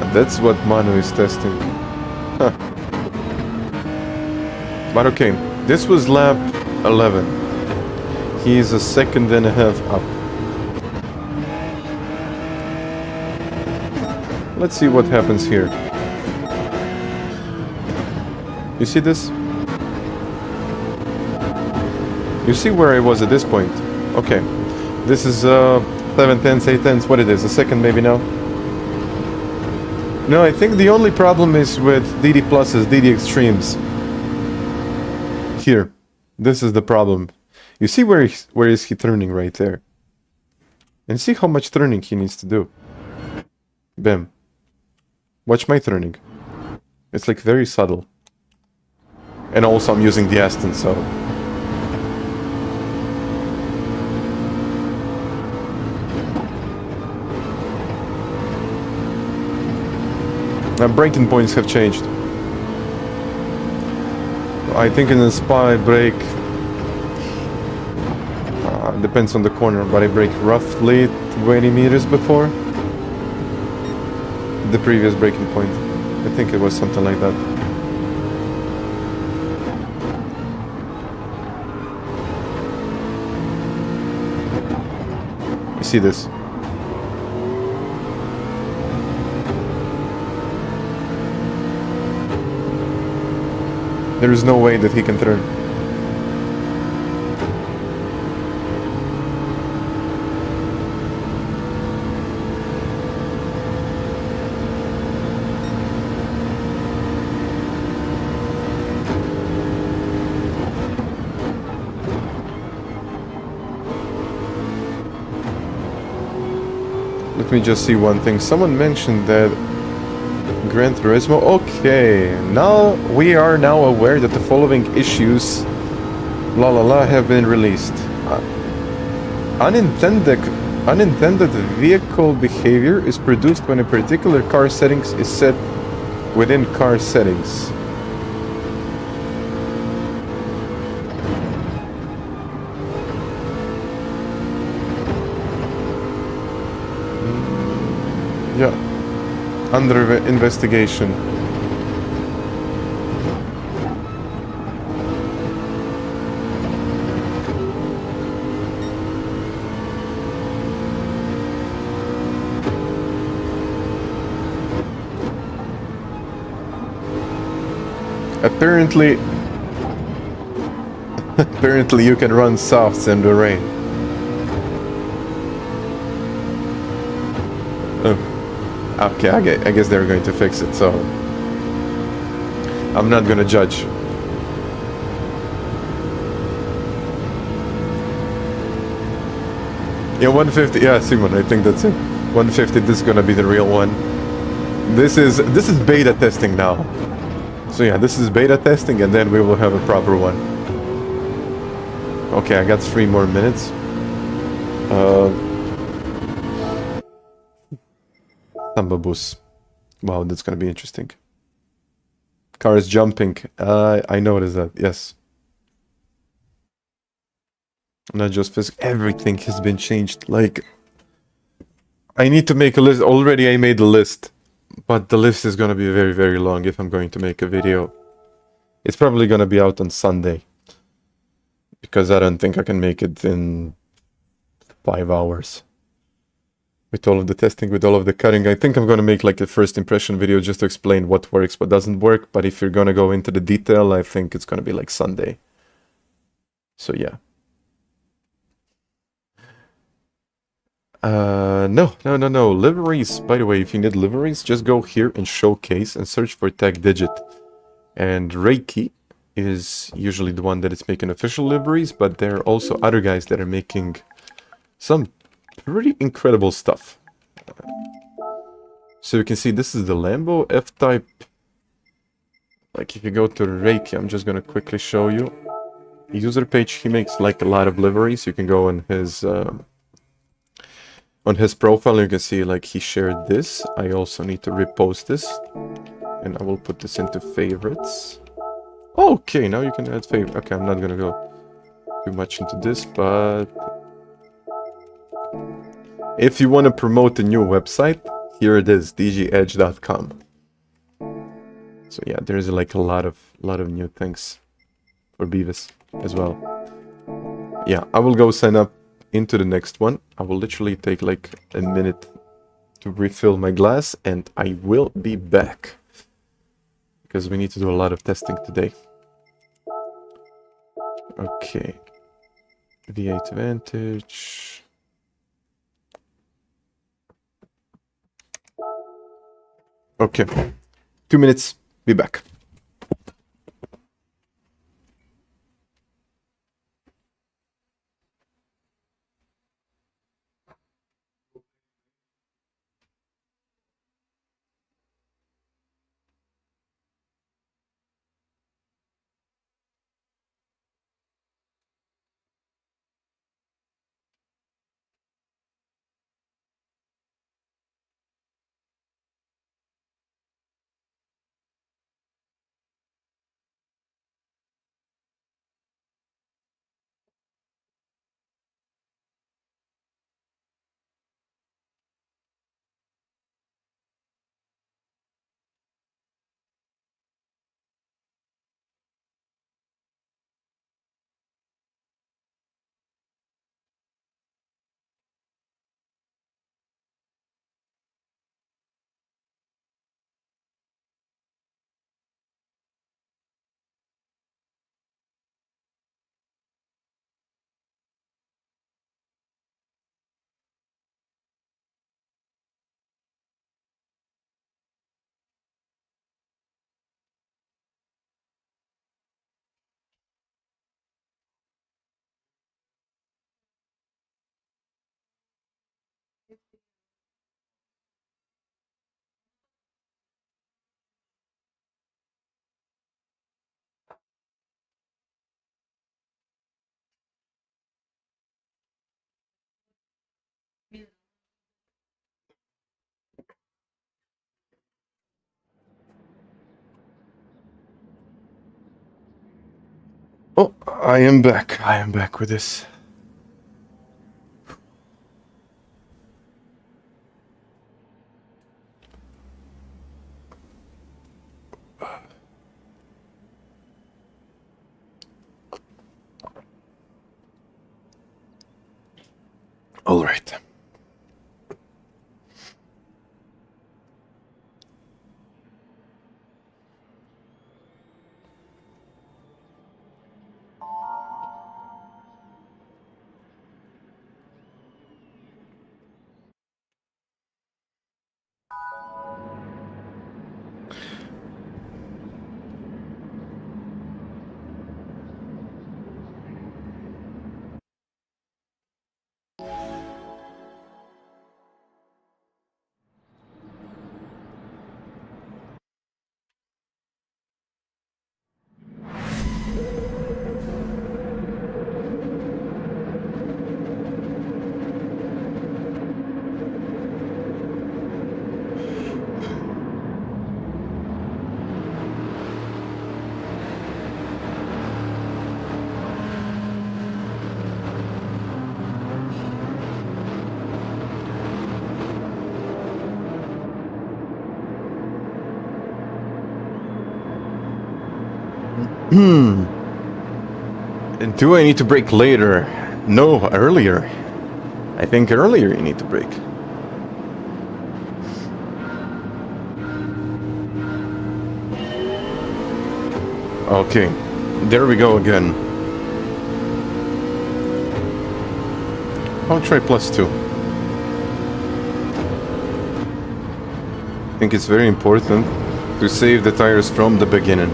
And that's what Manu is testing. Huh. But okay, this was lap 11. He is a second and a half up. Let's see what happens here. You see this? You see where I was at this point? Okay. This is 7 tenths, 8 tenths, what it is, a second maybe now? No, I think the only problem is with DD pluses, DD extremes. Here. This is the problem. You see where is he turning right there? And see how much turning he needs to do. Bam. Watch my turning. It's like very subtle. And also I'm using the Aston, so... braking points have changed. I think in the spot I brake... depends on the corner, but I brake roughly 20 meters before the previous braking point. I think it was something like that. You see this? There is no way that he can turn. Let me just see one thing. Someone mentioned that Gran Turismo. Okay, now we are now aware that the following issues have been released. Unintended vehicle behavior is produced when a particular car settings is set within car settings. Yeah, under investigation. Apparently you can run softs in the rain. Okay, I guess they're going to fix it, so I'm not gonna judge. Yeah, 150. Yeah, Simon, I think that's it. 150. This is gonna be the real one. This is beta testing now. So yeah, this is beta testing, and then we will have a proper one. Okay, I got 3 more minutes. Samba bus. Wow, that's gonna be interesting. Car is jumping. I noticed that, yes. Not just physics. Everything has been changed. Like, I need to make a list. Already I made a list. But the list is gonna be very, very long if I'm going to make a video. It's probably gonna be out on Sunday. Because I don't think I can make it in 5 hours. With all of the testing, with all of the cutting. I think I'm gonna make like a first impression video just to explain what works, what doesn't work. But if you're gonna go into the detail, I think it's gonna be like Sunday. So yeah. No. Liveries. By the way, if you need liveries, just go here and showcase and search for tag digit. And Reiki is usually the one that is making official liveries, but there are also other guys that are making some pretty incredible stuff. So you can see this is the Lambo F-Type. Like if you go to Reiki, I'm just gonna quickly show you. User page, he makes like a lot of liveries. You can go on his profile, you can see like he shared this. I also need to repost this. And I will put this into favorites. Okay, now you can add favorite. Okay, I'm not gonna go too much into this, but if you want to promote a new website, here it is, dgedge.com. So yeah, there's like a lot of new things for Beavis as well. Yeah, I will go sign up into the next one. I will literally take like a minute to refill my glass and I will be back. because we need to do a lot of testing today. Okay. V8 Vantage. Okay. 2 minutes. Be back. Oh, I am back. I am back with this. All right. Do I need to brake later? No, earlier. I think earlier you need to brake. Okay, there we go again. I'll try +2. I think it's very important to save the tires from the beginning.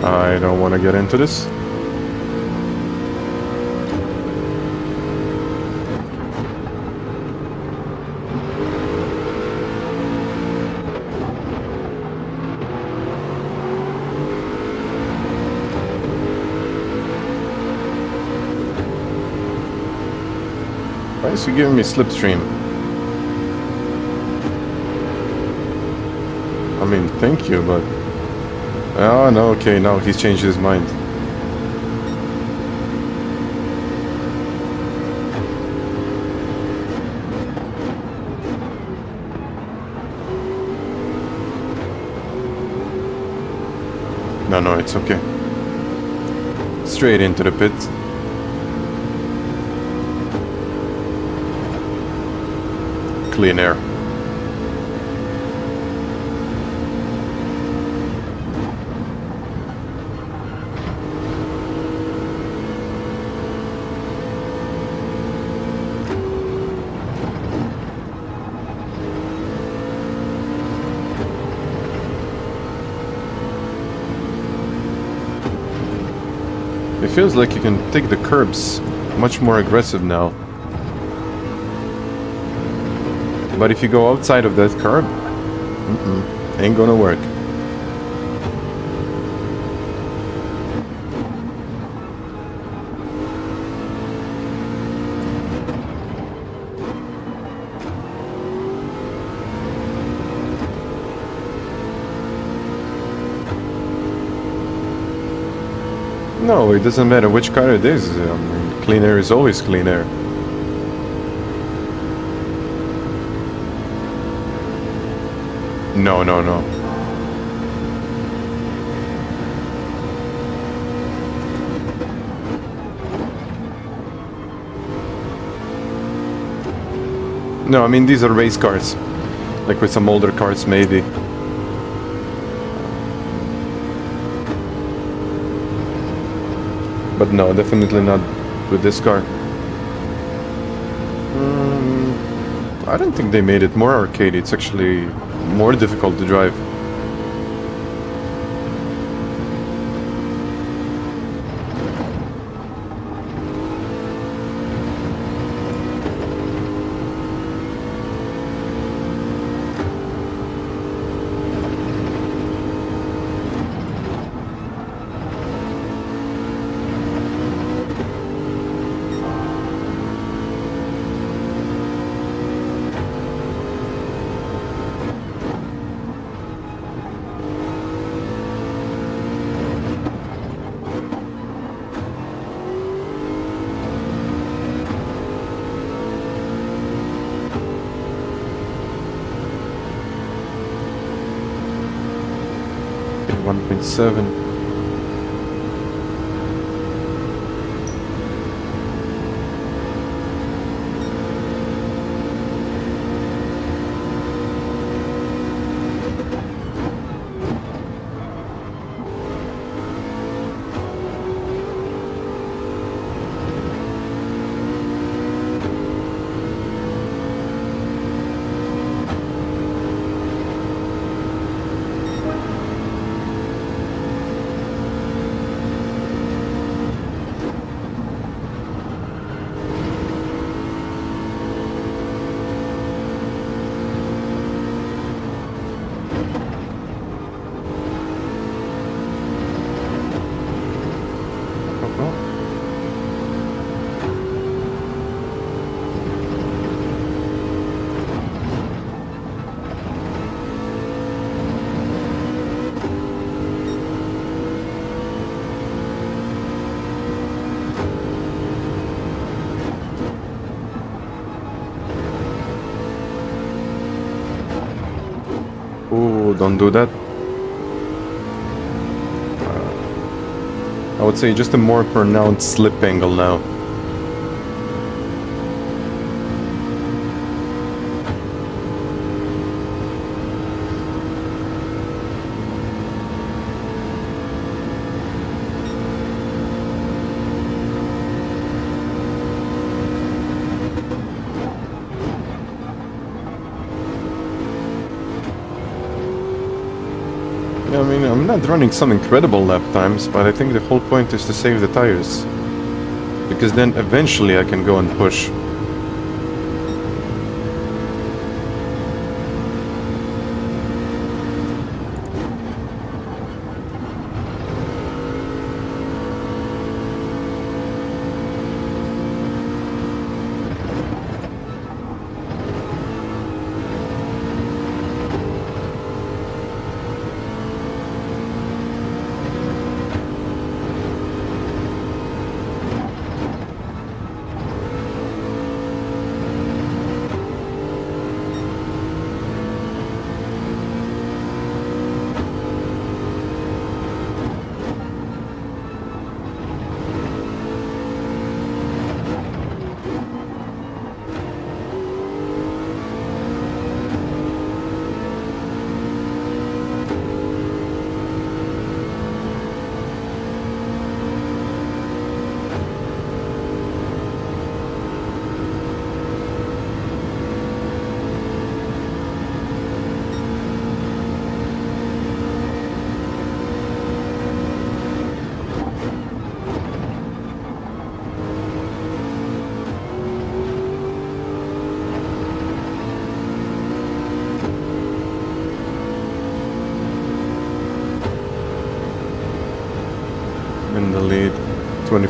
I don't want to get into this. Why is he giving me slipstream? I mean, thank you, but... Oh, no, okay, now he's changed his mind. No, it's okay. Straight into the pit. Clean air. It feels like you can take the curbs much more aggressive now. But if you go outside of that curb, ain't gonna work. No, it doesn't matter which car it is. Clean air is always clean air. No. No, I mean, these are race cars. Like with some older cars, maybe. But no, definitely not with this car. I don't think they made it more arcadey. It's actually more difficult to drive. Okay, 1.7. Ooh, don't do that. I would say just a more pronounced slip angle now. I mean, I'm not running some incredible lap times, but I think the whole point is to save the tires. Because then eventually I can go and push.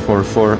4-4.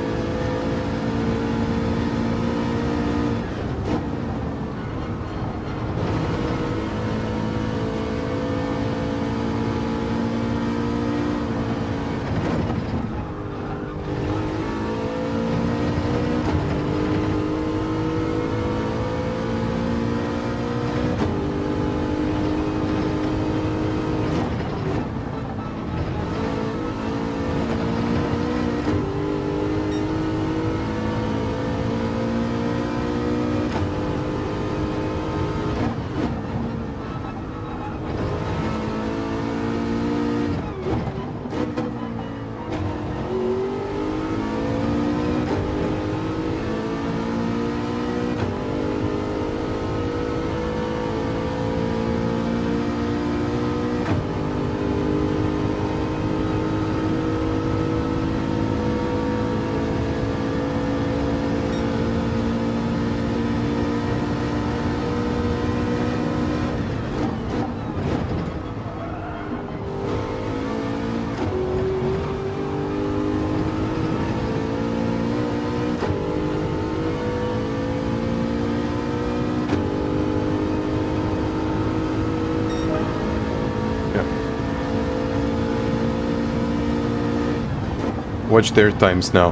Watch their times now.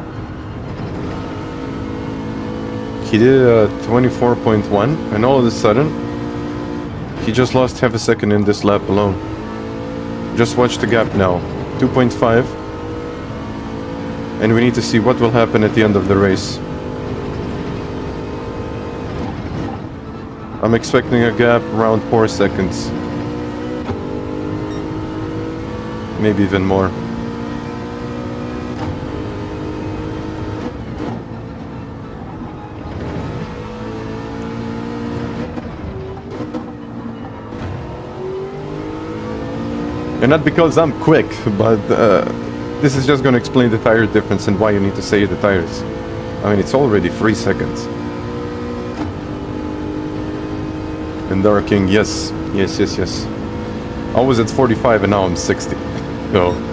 He did 24.1 and all of a sudden he just lost half a second in this lap alone. Just watch the gap now. 2.5. And we need to see what will happen at the end of the race. I'm expecting a gap around 4 seconds. Maybe even more. And not because I'm quick, but this is just going to explain the tire difference and why you need to save the tires. I mean, it's already 3 seconds. And Dark King, yes. I was at 45 and now I'm 60. So...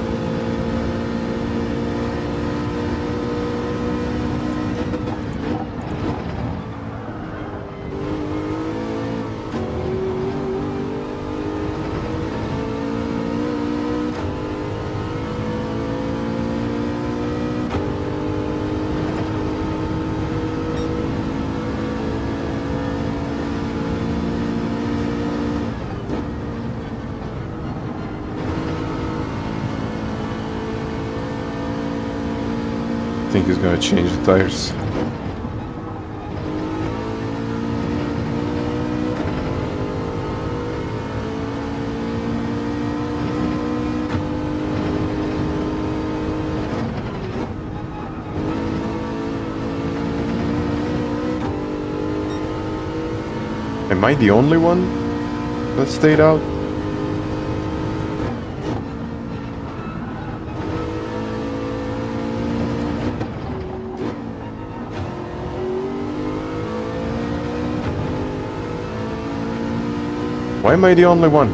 I think he's gonna change the tires. Am I the only one that stayed out? Why am I the only one?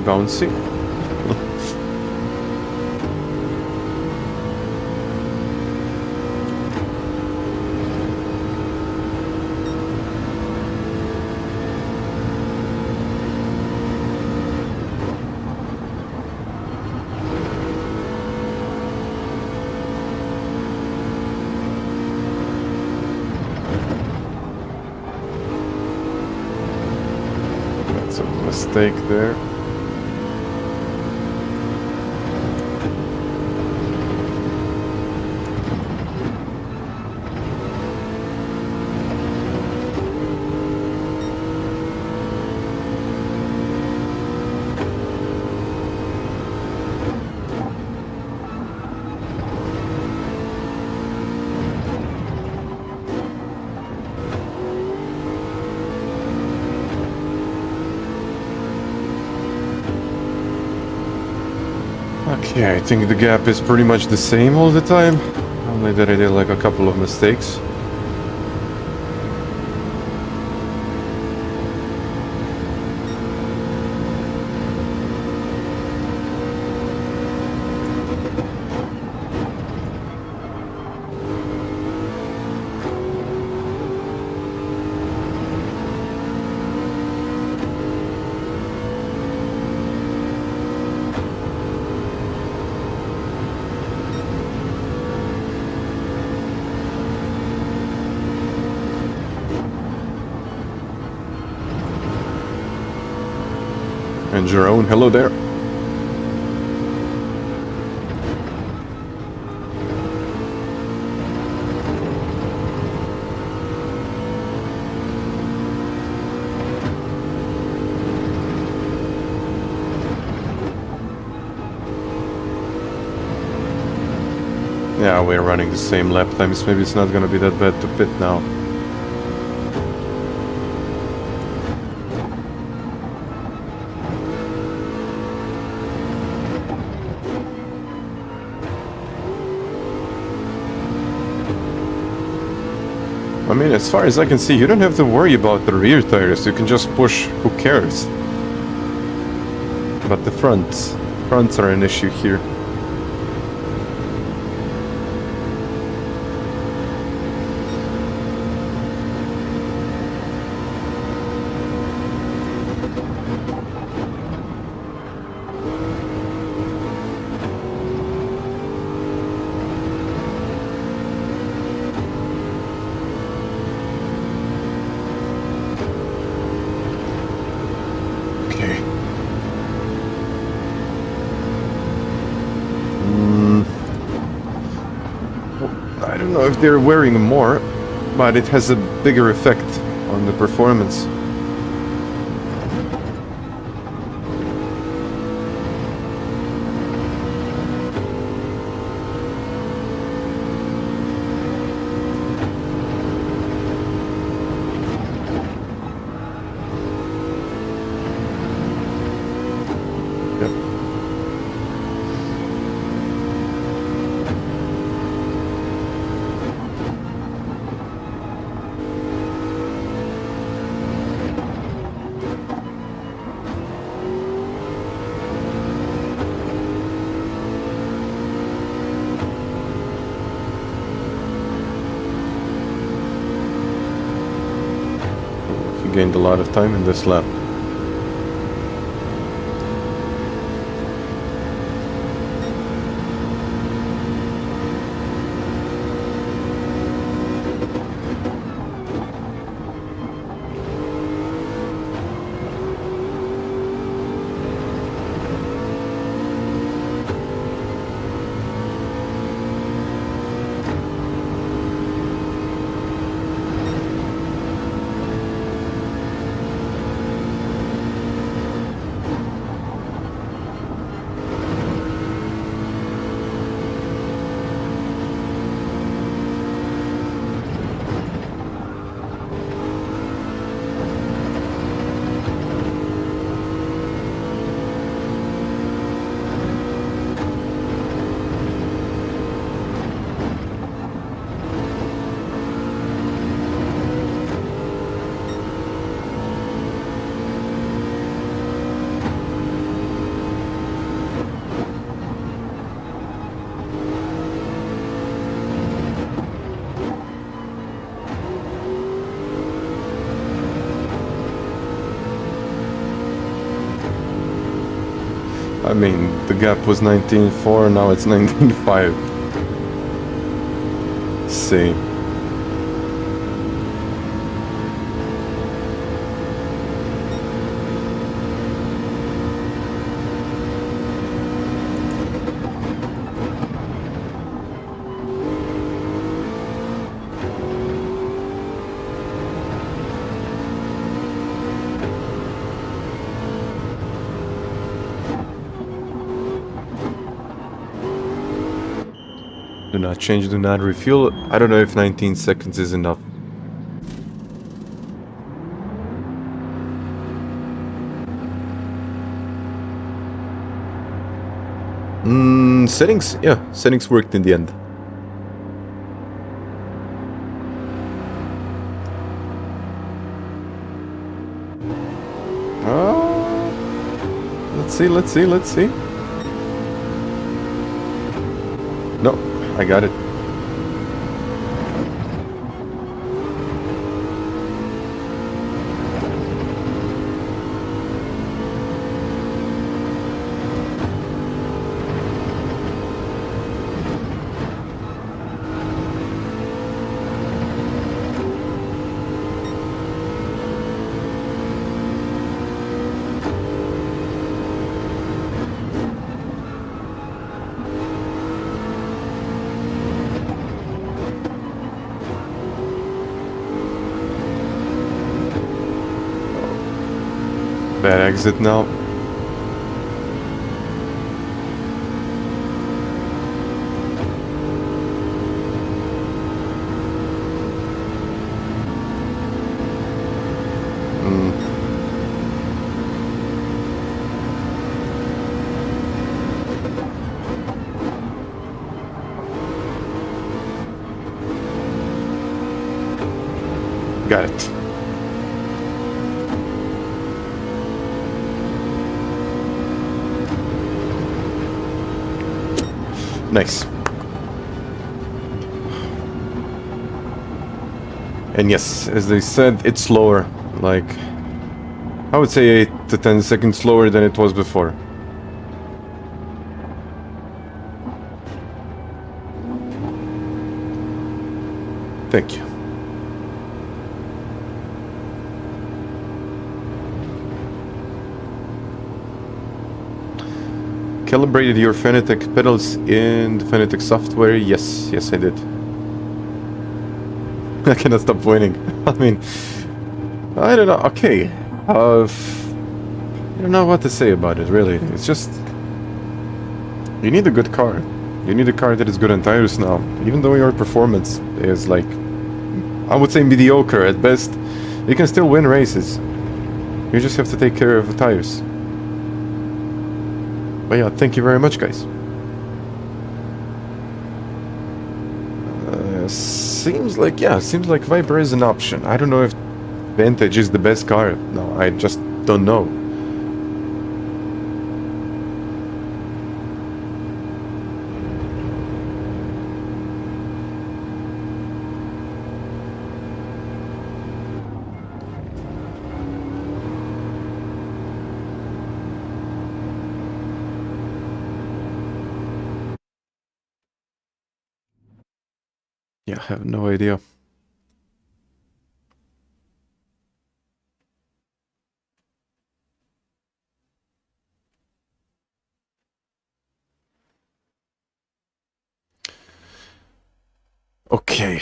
Bouncy. That's a mistake there. Okay, I think the gap is pretty much the same all the time. Only that I did like a couple of mistakes. And Jerome, hello there. Yeah, we're running the same lap times. Maybe it's not gonna be that bad to pit now. I mean, as far as I can see, you don't have to worry about the rear tires. You can just push, who cares? But the fronts are an issue here. I don't know if they're wearing more, but it has a bigger effect on the performance. Gained a lot of time in this lap. I mean, the gap was 19.4, now it's 19.5. See. Do not change, do not refuel. I don't know if 19 seconds is enough. Settings, yeah, settings worked in the end. Let's see. No, I got it. Bad exit now. Got it. Nice. And yes, as they said, it's slower. Like, I would say 8 to 10 seconds slower than it was before. Thank you. Calibrated your Fanatec pedals in the Fanatec software? Yes, I did. I cannot stop winning. I mean, I don't know. Okay, I don't know what to say about it. Really, it's just you need a good car. You need a car that is good on tires now. Even though your performance is like, I would say mediocre at best, you can still win races. You just have to take care of the tires. But yeah, thank you very much, guys. Seems like Viper is an option. I don't know if Vantage is the best car. No, I just don't know. Yeah, I have no idea. Okay,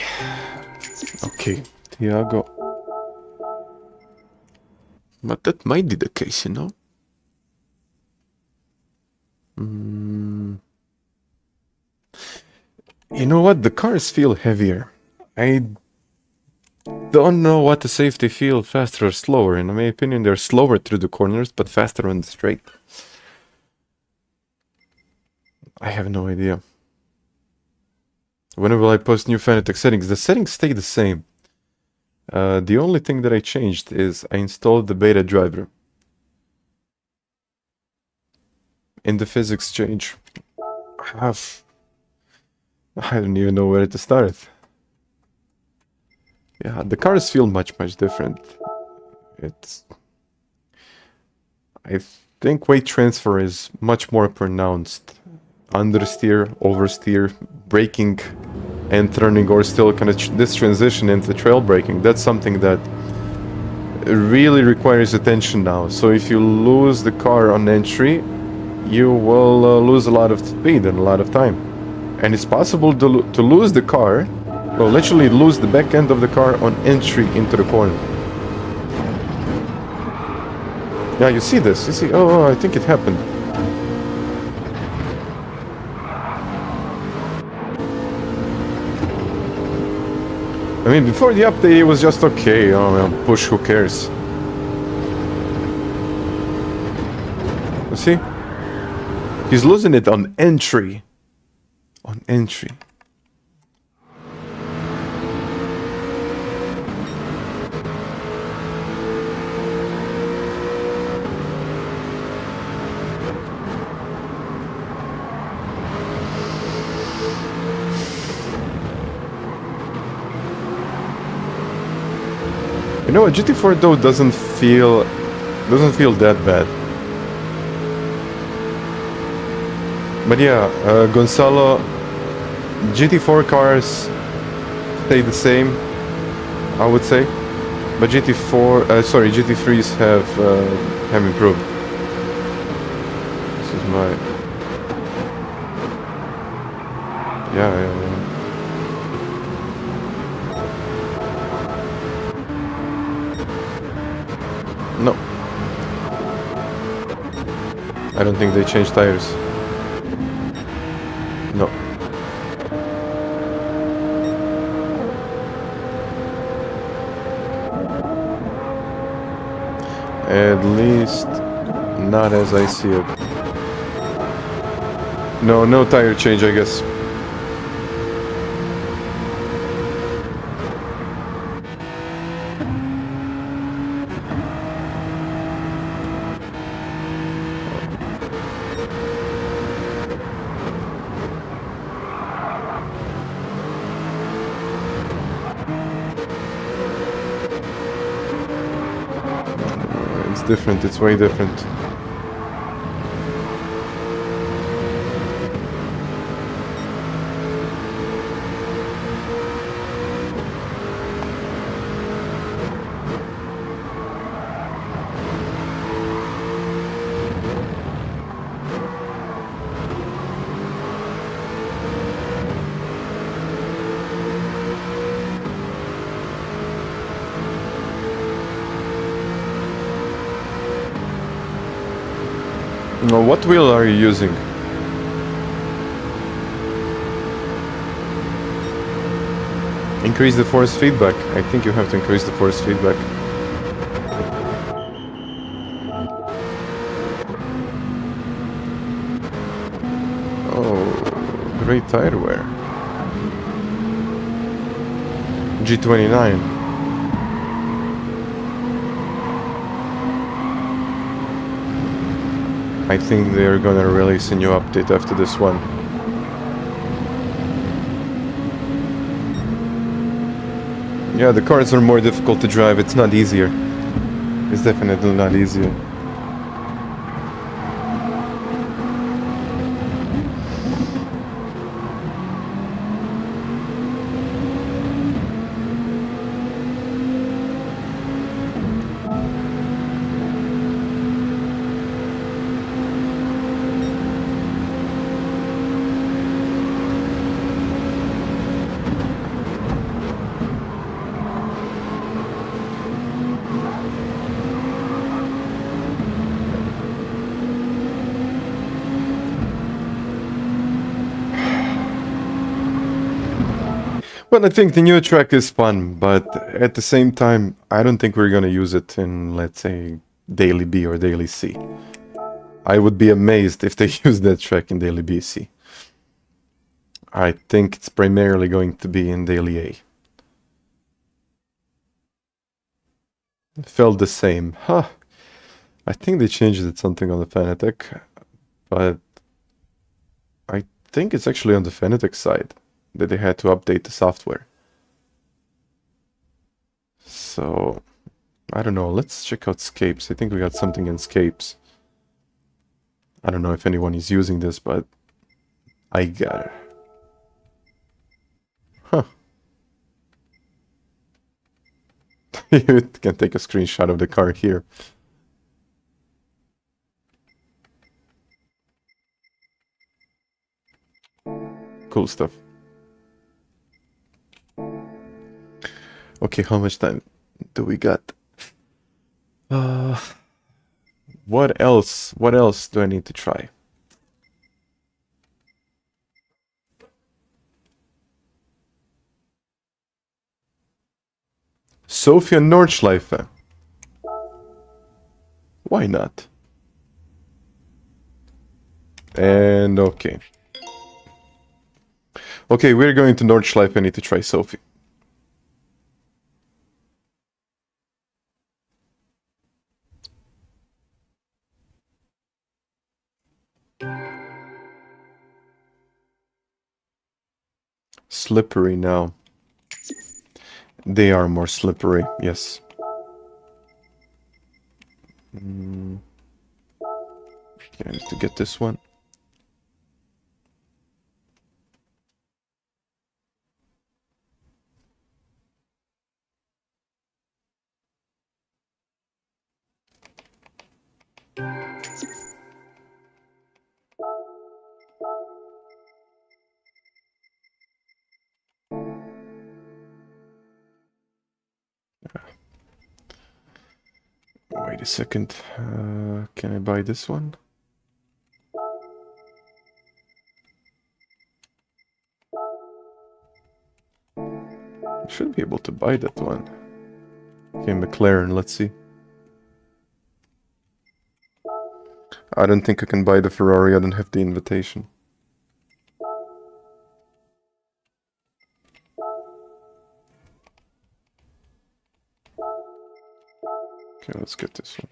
Tiago. But that might be the case, you know? You know what? The cars feel heavier. I don't know what to say if they feel faster or slower. In my opinion, they're slower through the corners, but faster on the straight. I have no idea. When will I post new Fanatec settings? The settings stay the same. The only thing that I changed is I installed the beta driver. In the physics change, I don't even know where to start. Yeah, the cars feel much different. I think weight transfer is much more pronounced. Understeer, oversteer, braking and turning, or still kind of this transition into trail braking. That's something that really requires attention now. So if you lose the car on entry, you will lose a lot of speed and a lot of time. And it's possible to lose the car, well, literally lose the back end of the car on entry into the corner. Yeah, you see this. You see, oh, I think it happened. I mean, before the update, it was just okay. Oh, well, push, who cares? You see? He's losing it on entry. On entry. You know what, GT4 though doesn't feel that bad. But yeah, Gonzalo, GT4 cars stay the same, I would say. But GT3s have improved. This is my... Yeah. No. I don't think they changed tires. No. At least not as I see it. No tire change, I guess. It's different, it's way different. Now, what wheel are you using? Increase the force feedback. I think you have to increase the force feedback. Oh, great tire wear. G29. I think they're gonna release a new update after this one. Yeah, the cars are more difficult to drive. It's not easier. It's definitely not easier. Well, I think the new track is fun, but at the same time, I don't think we're gonna use it in, let's say, Daily B or Daily C. I would be amazed if they use that track in Daily B, C. I think it's primarily going to be in Daily A. It felt the same. Huh. I think they changed it something on the Fanatec, but I think it's actually on the Fanatec side that they had to update the software. So, I don't know, let's check out Scapes. I think we got something in Scapes. I don't know if anyone is using this, but I got it. Huh. You can take a screenshot of the car here. Cool stuff. Okay, how much time do we got? What else? What else do I need to try? Sofia Nordschleife. Why not? And okay. Okay, we're going to Nordschleife. I need to try Sophie. Slippery now. They are more slippery, yes. Okay, I need to get this one. Wait a second. Can I buy this one? I should be able to buy that one. Okay, McLaren, let's see. I don't think I can buy the Ferrari, I don't have the invitation. Okay, let's get this one.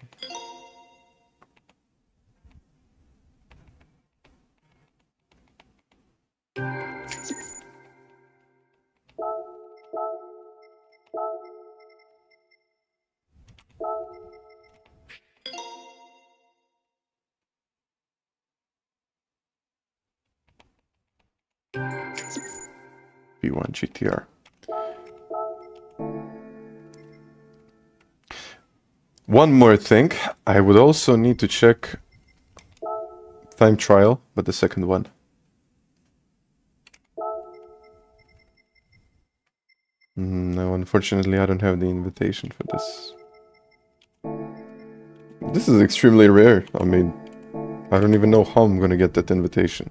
V1 GTR. One more thing, I would also need to check time trial, but the second one. No, unfortunately I don't have the invitation for this. This is extremely rare. I mean, I don't even know how I'm gonna get that invitation.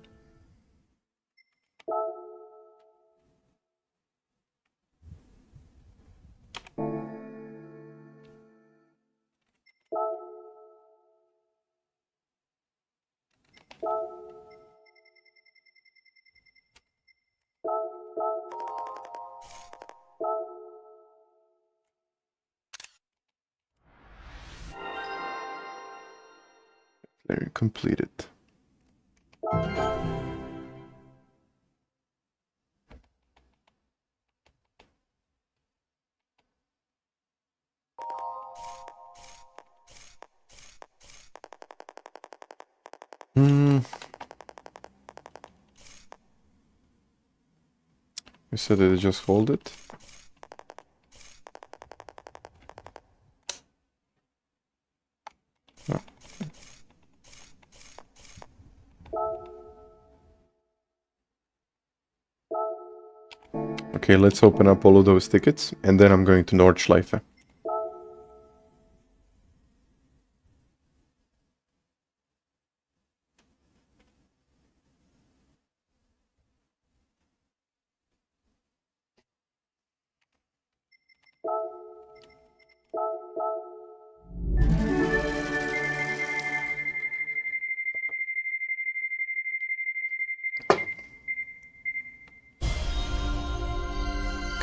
Very completed. You said that I just hold it? No. Okay, let's open up all of those tickets, and then I'm going to Nordschleife.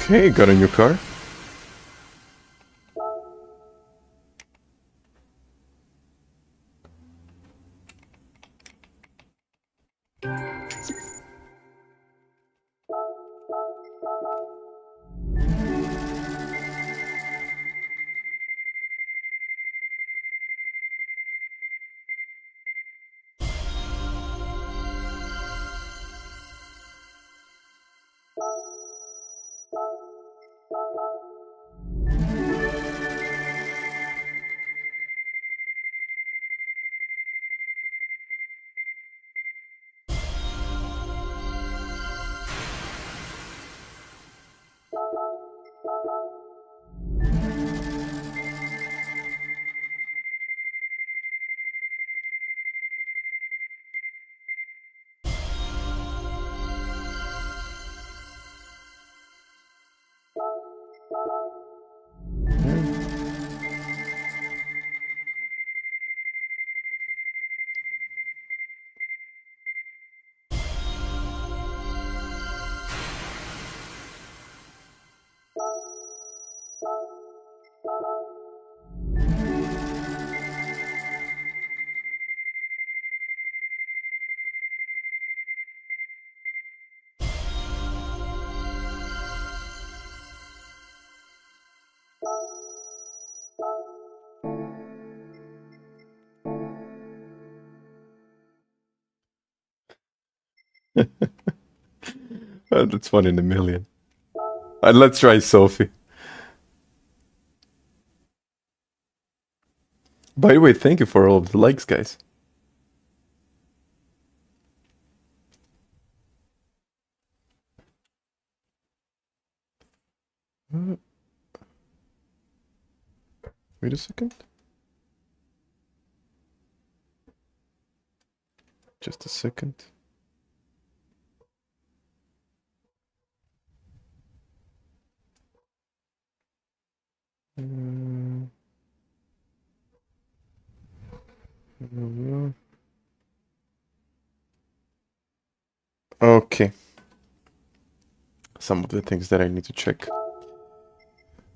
Okay, got a new car. That's 1 in a million. And let's try Sophie. By the way, thank you for all of the likes, guys. Wait a second. Just a second. Okay. Some of the things that I need to check.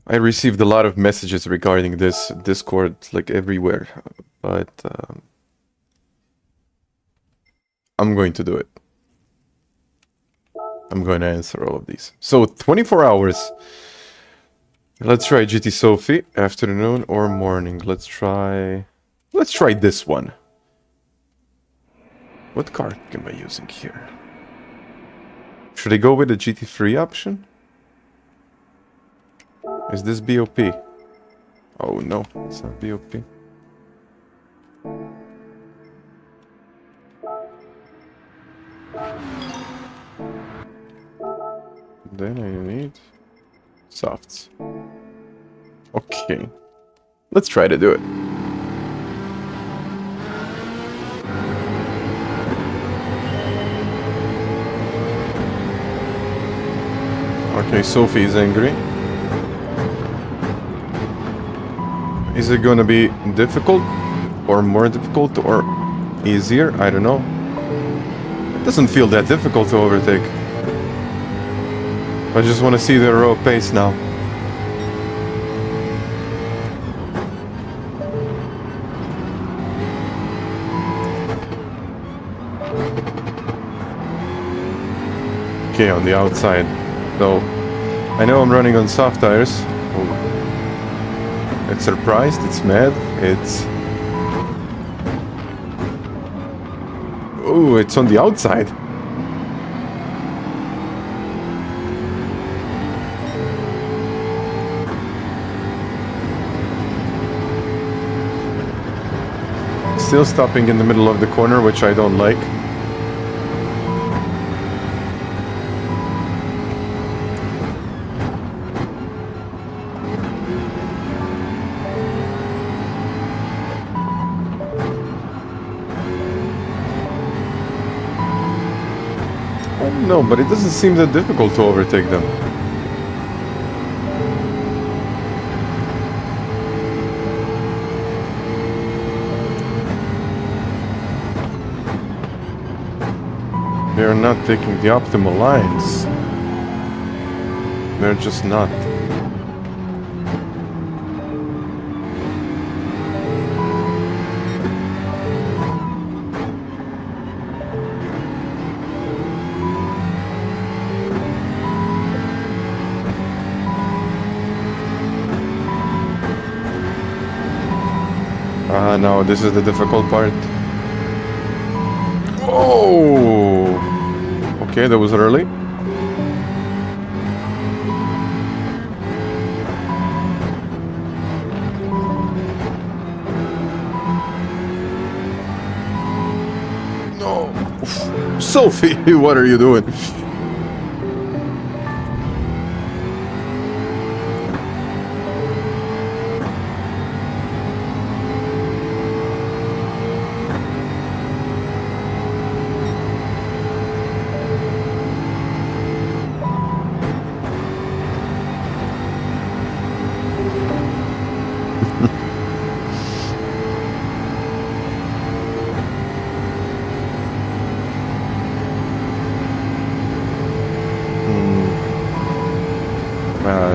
I received a lot of messages regarding this Discord, like everywhere, but I'm going to do it. I'm going to answer all of these. So 24 hours. Let's try GT Sophie, afternoon or morning. Let's try this one. What card am I using here? Should I go with the GT3 option? Is this BOP? Oh no, it's not BOP. Then I need softs. Okay. Let's try to do it. Okay, Sophie is angry. Is it gonna be difficult? Or more difficult? Or easier? I don't know. It doesn't feel that difficult to overtake. I just want to see the raw pace now. Okay, on the outside. So, I know I'm running on soft tires. Oh. It's surprised, it's mad, it's... Oh, it's on the outside. Still stopping in the middle of the corner, which I don't like. No, but it doesn't seem that difficult to overtake them. They're not taking the optimal lines. They're just not. No, this is the difficult part. Oh! Okay, that was early. No! Sophie, what are you doing?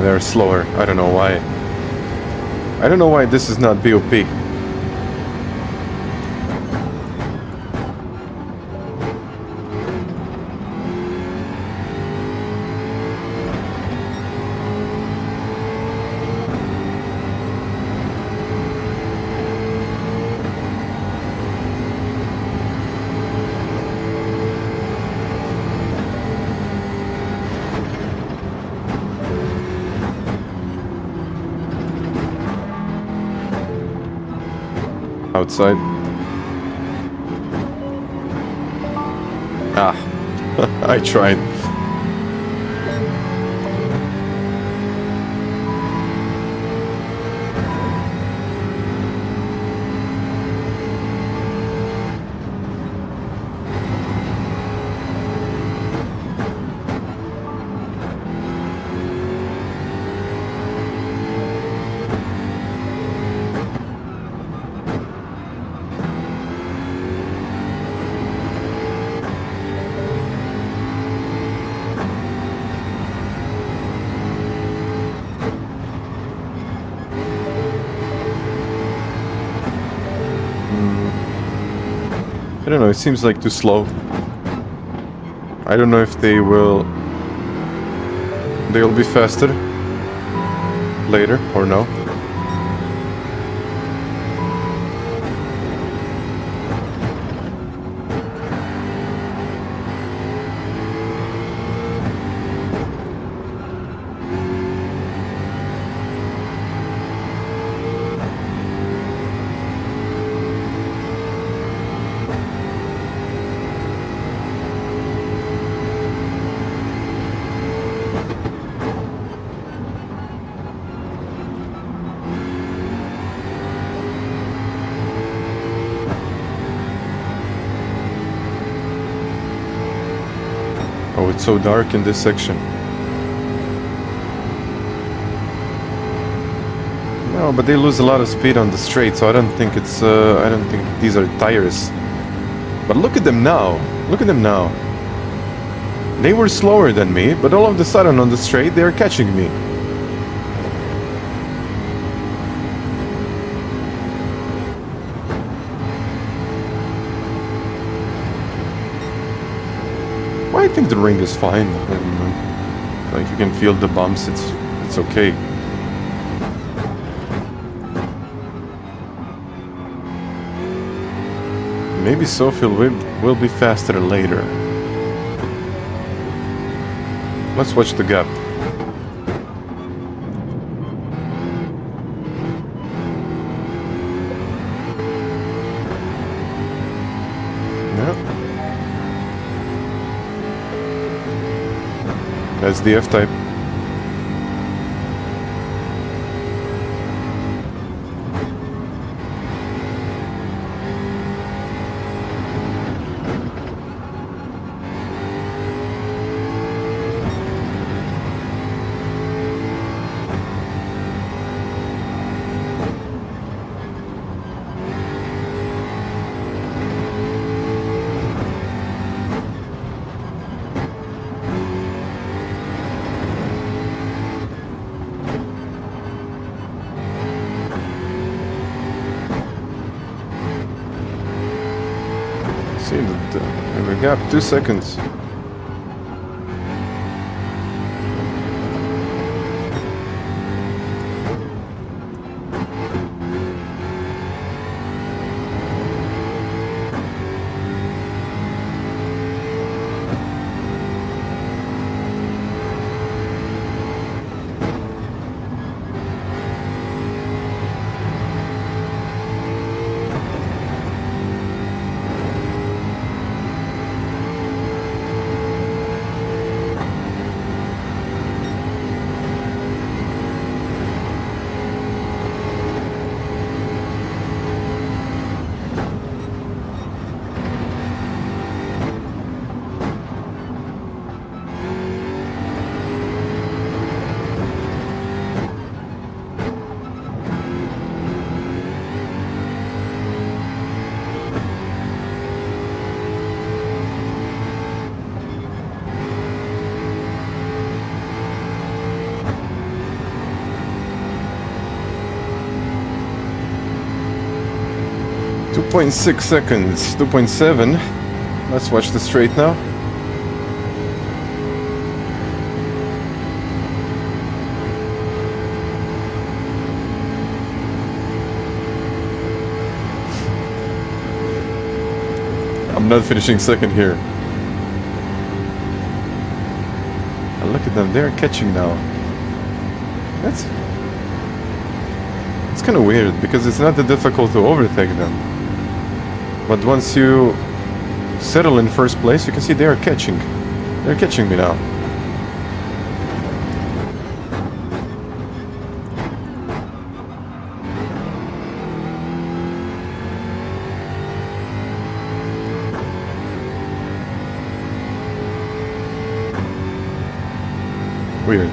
They're slower. I don't know why. I don't know why this is not BOP. outside. Ah, I tried. I don't know, it seems like too slow. I don't know if they'll be faster later or no. Oh, it's so dark in this section. No, but they lose a lot of speed on the straight, so I don't think it's. I don't think these are tires. But look at them now. Look at them now. They were slower than me, but all of a sudden on the straight they are catching me. I think the ring is fine. Like you can feel the bumps. It's okay. Maybe Sophie will be faster later. Let's watch the gap. That's the F-type. See the gap, 2 seconds. .6 seconds, 2.7. Let's watch the straight now. I'm not finishing second here. And look at them, they're catching now. It's kind of weird because it's not that difficult to overtake them. But once you settle in first place, you can see they are catching. They're catching me now. Weird.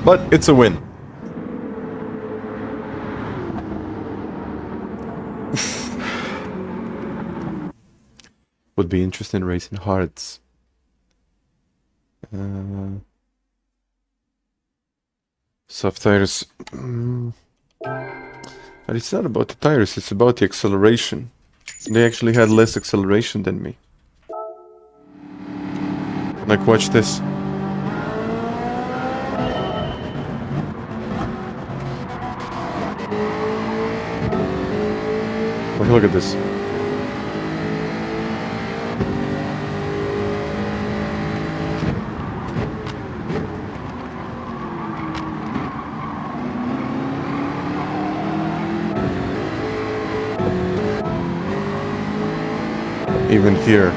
But it's a win. Would be interesting racing hearts. Soft tires. But it's not about the tires, it's about the acceleration. They actually had less acceleration than me. Like, watch this. Like, look at this. Even here.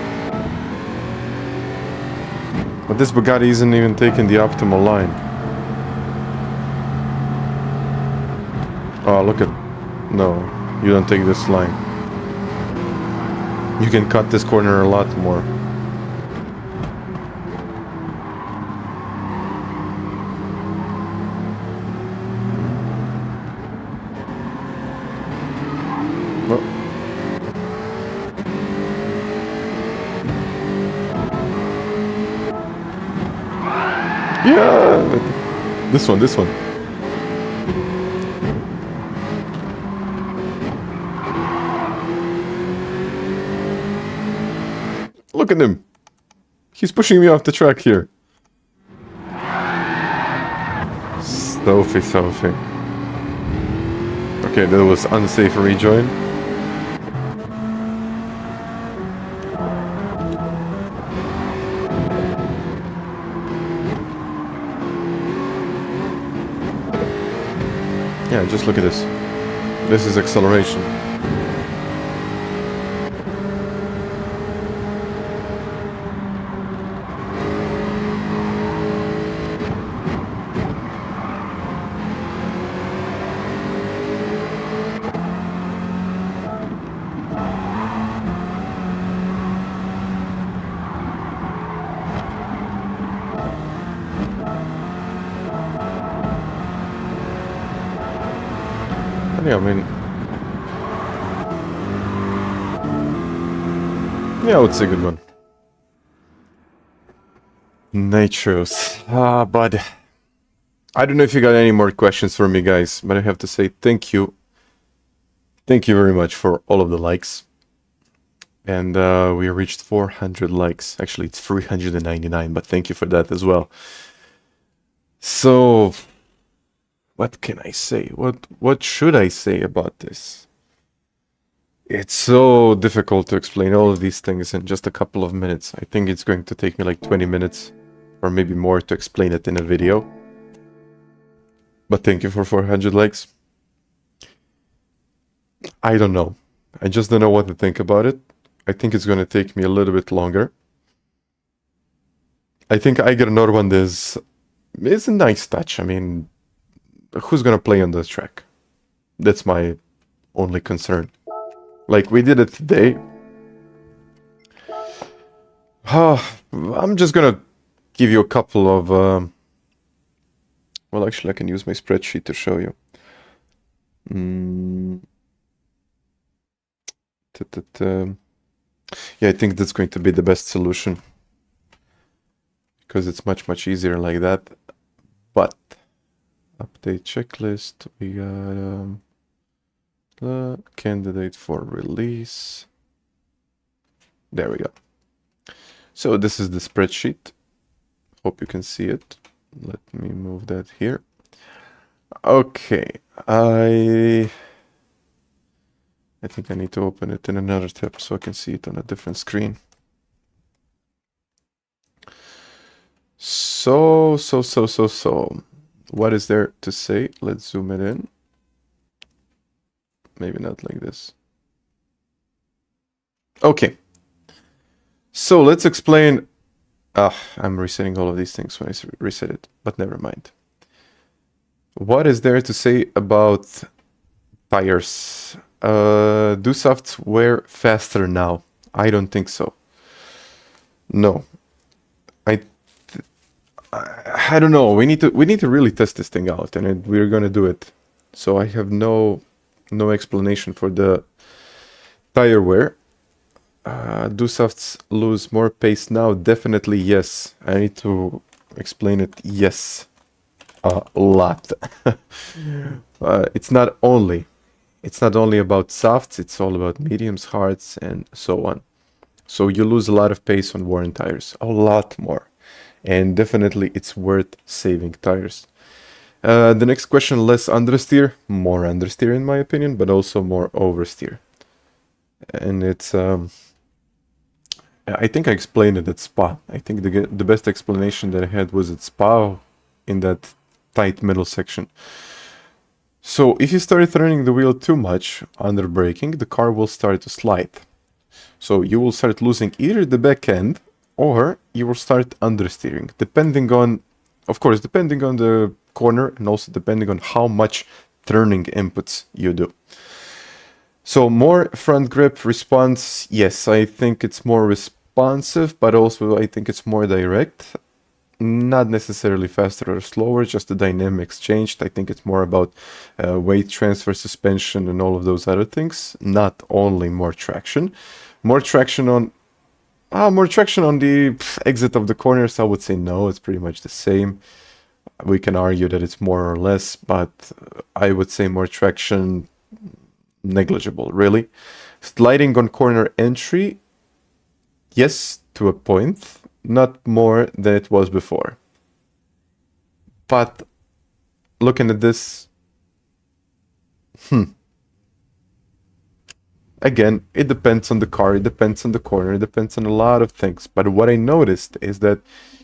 But this Bugatti isn't even taking the optimal line. Oh, look at... No, you don't take this line. You can cut this corner a lot more. Yeah, this one. Look at him. He's pushing me off the track here. Sophie. Okay, that was unsafe rejoin. Yeah, just look at this. This is acceleration. Yeah, I mean... Yeah, it's a good one. Nitros. But... I don't know if you got any more questions for me, guys, but I have to say thank you. Thank you very much for all of the likes. And we reached 400 likes. Actually, it's 399, but thank you for that as well. So... what can I say? What should I say about this? It's so difficult to explain all of these things in just a couple of minutes. I think it's going to take me like 20 minutes or maybe more to explain it in a video. But thank you for 400 likes. I don't know. I just don't know what to think about it. I think it's going to take me a little bit longer. I think Eiger Nordwand is a nice touch. I mean... who's gonna play on this track? That's my only concern. Like, we did it today. I'm just gonna give you a couple of... well, actually, I can use my spreadsheet to show you. Yeah, I think that's going to be the best solution. Because it's much easier like that. But... update checklist, we got the candidate for release. There we go. So this is the spreadsheet. Hope you can see it. Let me move that here. Okay, I think I need to open it in another tab so I can see it on a different screen. So. What is there to say? Let's zoom it in. Maybe not like this. Okay. So let's explain. I'm resetting all of these things when I reset it, but never mind. What is there to say about tires? Do softs wear faster now? I don't think so. No. I I don't know. We need to really test this thing out, and we're gonna do it. So I have no explanation for the tire wear. Do softs lose more pace now? Definitely yes. I need to explain it. Yes, a lot. It's not only about softs. It's all about mediums, hards, and so on. So you lose a lot of pace on worn tires, a lot more. And definitely it's worth saving tires. The next question, less understeer, more understeer in my opinion, but also more oversteer. And it's, I think I explained it at Spa. I think the best explanation that I had was at Spa in that tight middle section. So if you start turning the wheel too much under braking, the car will start to slide. So you will start losing either the back end or you will start understeering, depending on, of course, depending on the corner and also depending on how much turning inputs you do. So more front grip response, yes, I think it's more responsive, but also I think it's more direct. Not necessarily faster or slower, just the dynamics changed. I think it's more about weight transfer, suspension, and all of those other things, not only more traction. More traction on the exit of the corners, I would say no, it's pretty much the same. We can argue that it's more or less, but I would say more traction, negligible, really. Sliding on corner entry, yes, to a point, not more than it was before. But looking at this, again, it depends on the car, it depends on the corner, it depends on a lot of things. But what I noticed is that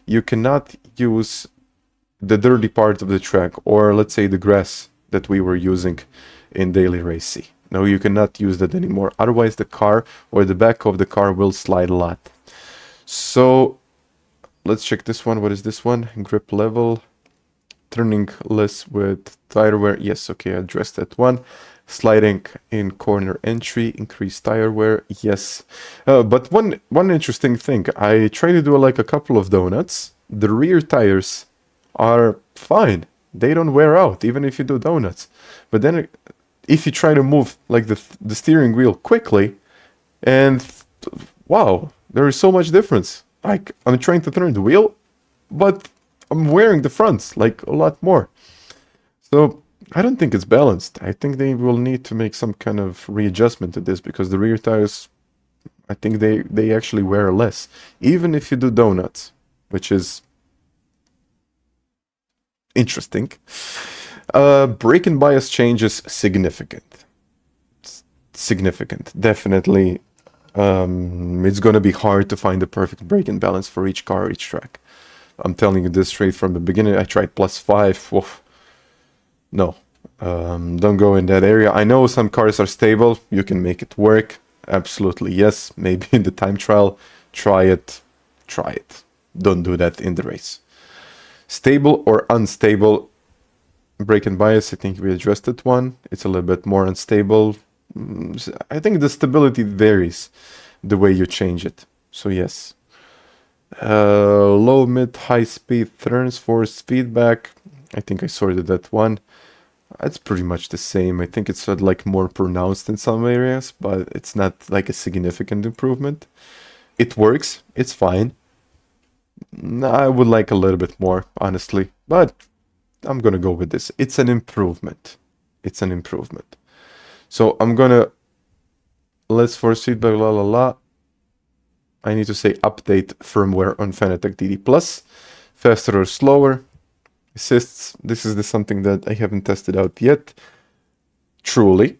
you cannot use the dirty part of the track, or let's say the grass that we were using in daily race C. No, you cannot use that anymore. Otherwise, the car or the back of the car will slide a lot. So let's check this one. What is this one? Grip level. Turning less with tire wear. Yes, okay, I addressed that one. Sliding in corner entry, increase tire wear. Yes. But one interesting thing. I tried to do like a couple of donuts. The rear tires are fine. They don't wear out, even if you do donuts. But then if you try to move like the steering wheel quickly, and wow, there is so much difference. Like I'm trying to turn the wheel, but I'm wearing the fronts like a lot more. So I don't think it's balanced. I think they will need to make some kind of readjustment to this, because the rear tires, I think they actually wear less, even if you do donuts, which is interesting. Brake and bias changes significant. Significant, definitely. It's gonna be hard to find the perfect brake and balance for each car, each track. I'm telling you this straight from the beginning. I tried +5. Oof. No, don't go in that area. I know some cars are stable. You can make it work. Absolutely, yes. Maybe in the time trial, try it. Try it. Don't do that in the race. Stable or unstable brake and bias, I think we addressed that one. It's a little bit more unstable. I think the stability varies the way you change it. So yes. Low, mid, high speed turns, force feedback. I think I sorted that one. It's pretty much the same. I think it's like more pronounced in some areas, but it's not like a significant improvement. It works. It's fine. I would like a little bit more, honestly, but I'm gonna go with this. It's an improvement. It's an improvement. So I'm gonna less force feedback, la la la. I need to say update firmware on Fanatec DD Plus. Faster or slower. Assists. This is something that I haven't tested out yet. Truly.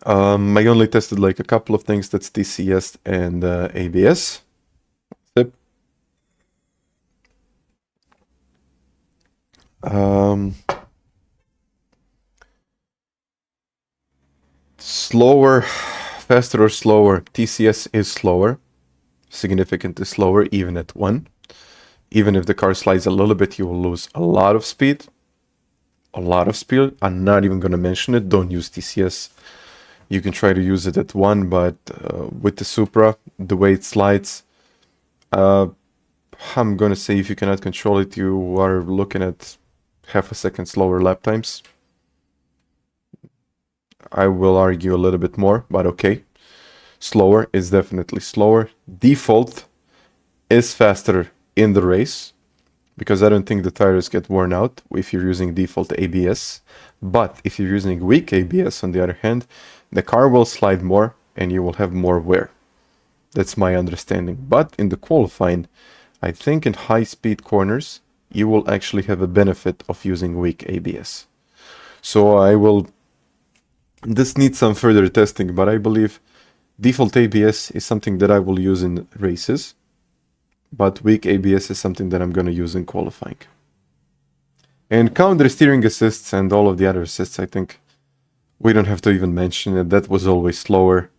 I only tested like a couple of things. That's TCS and ABS. Yep. Slower faster or slower? TCS is slower, significantly slower, even at 1. Even if the car slides a little bit, you will lose a lot of speed. A lot of speed. I'm not even going to mention it. Don't use TCS. You can try to use it at 1, but with the Supra, the way it slides, I'm going to say if you cannot control it, you are looking at half a second slower lap times. I will argue a little bit more, but okay. Slower is definitely slower. Default is faster in the race, because I don't think the tires get worn out if you're using default ABS. But if you're using weak ABS, on the other hand, the car will slide more and you will have more wear. That's my understanding. But in the qualifying, I think in high-speed corners, you will actually have a benefit of using weak ABS. So I will... This needs some further testing, but I believe default ABS is something that I will use in races. But weak ABS is something that I'm going to use in qualifying. And counter steering assists and all of the other assists, I think we don't have to even mention it. That was always slower.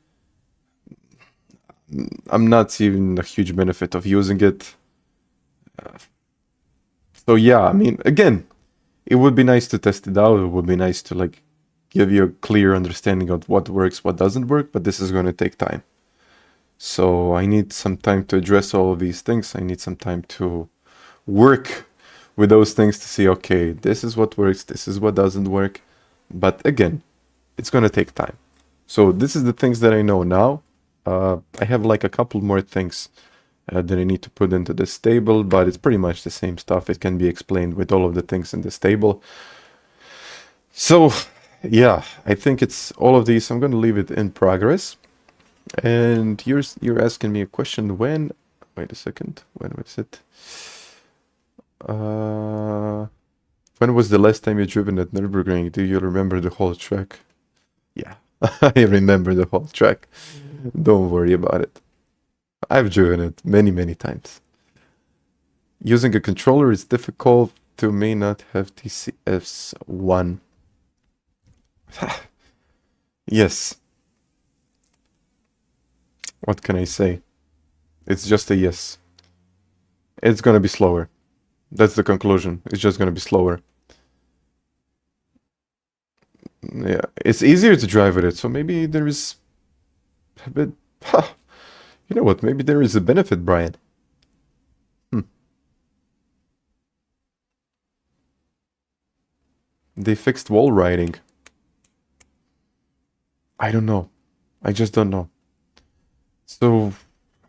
I'm not seeing a huge benefit of using it. So yeah, I mean, again, it would be nice to test it out. It would be nice to like give you a clear understanding of what works, what doesn't work, but this is going to take time. So I need some time to address all of these things. I need some time to work with those things to see, okay, this is what works, this is what doesn't work. But again, it's going to take time. So this is the things that I know now. I have like a couple more things that I need to put into this table, but it's pretty much the same stuff. It can be explained with all of the things in this table. So yeah, I think it's all of these. I'm going to leave it in progress. And you're asking me a question when... Wait a second. When was it? When was the last time you driven at Nürburgring? Do you remember the whole track? Yeah, I remember the whole track. Don't worry about it. I've driven it many, many times. Using a controller is difficult. To may not have TCFs 1. Yes. What can I say? It's just a yes. It's gonna be slower. That's the conclusion. It's just gonna be slower. Yeah, it's easier to drive with it, so maybe there is a bit... You know what? Maybe there is a benefit, Brian. They fixed wall riding. I don't know. I just don't know. So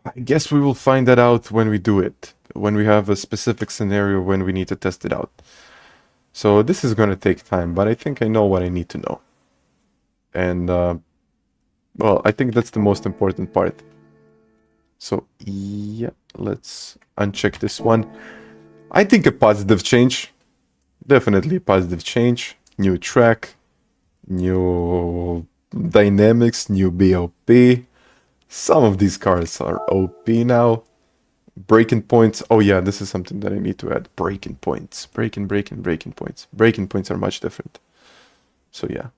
I guess we will find that out when we do it. When we have a specific scenario when we need to test it out. So this is going to take time, but I think I know what I need to know. And, well, I think that's the most important part. So, yeah, let's uncheck this one. I think a positive change. Definitely a positive change. New track. New dynamics. New BOP. Some of these cars are OP now. Braking points. Oh yeah, this is something that I need to add. Braking points. Braking points. Braking points are much different. So yeah.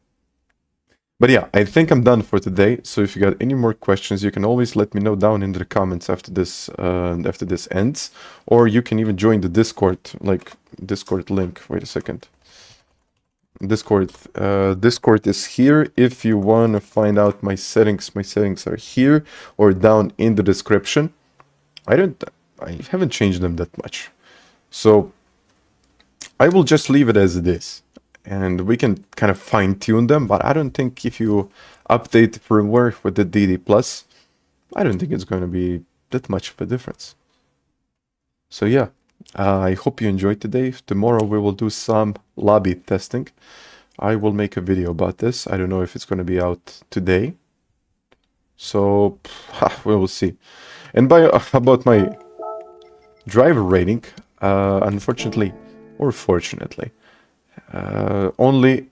But yeah, I think I'm done for today. So if you got any more questions, you can always let me know down in the comments after this ends. Or you can even join the Discord, like Discord link. Wait a second. Discord is here. If you want to find out my settings are here or down in the description. I haven't changed them that much. So I will just leave it as it is. And we can kind of fine-tune them, but I don't think if you update the firmware with the DD+, I don't think it's going to be that much of a difference. So yeah, I hope you enjoyed today. Tomorrow we will do some lobby testing. I will make a video about this. I don't know if it's going to be out today. So we will see. And about my driver rating, unfortunately or fortunately, only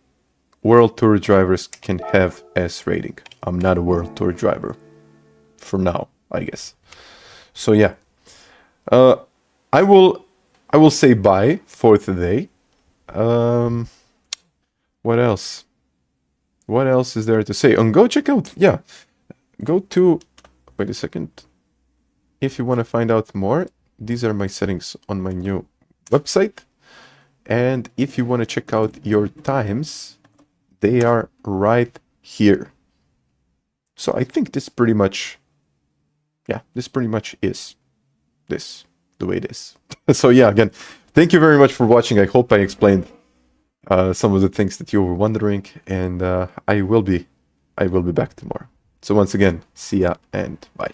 World Tour drivers can have S rating. I'm not a World Tour driver for now, I guess. So yeah, I will say bye for today. What else? What else is there to say? And go check out, yeah. go to, wait a second. If you want to find out more, these are my settings on my new website. And if you want to check out your times, they are right here. So I think this pretty much, yeah, this pretty much is this, the way it is. So yeah, again, thank you very much for watching. I hope I explained some of the things that you were wondering, and I will be back tomorrow. So once again, see ya and bye.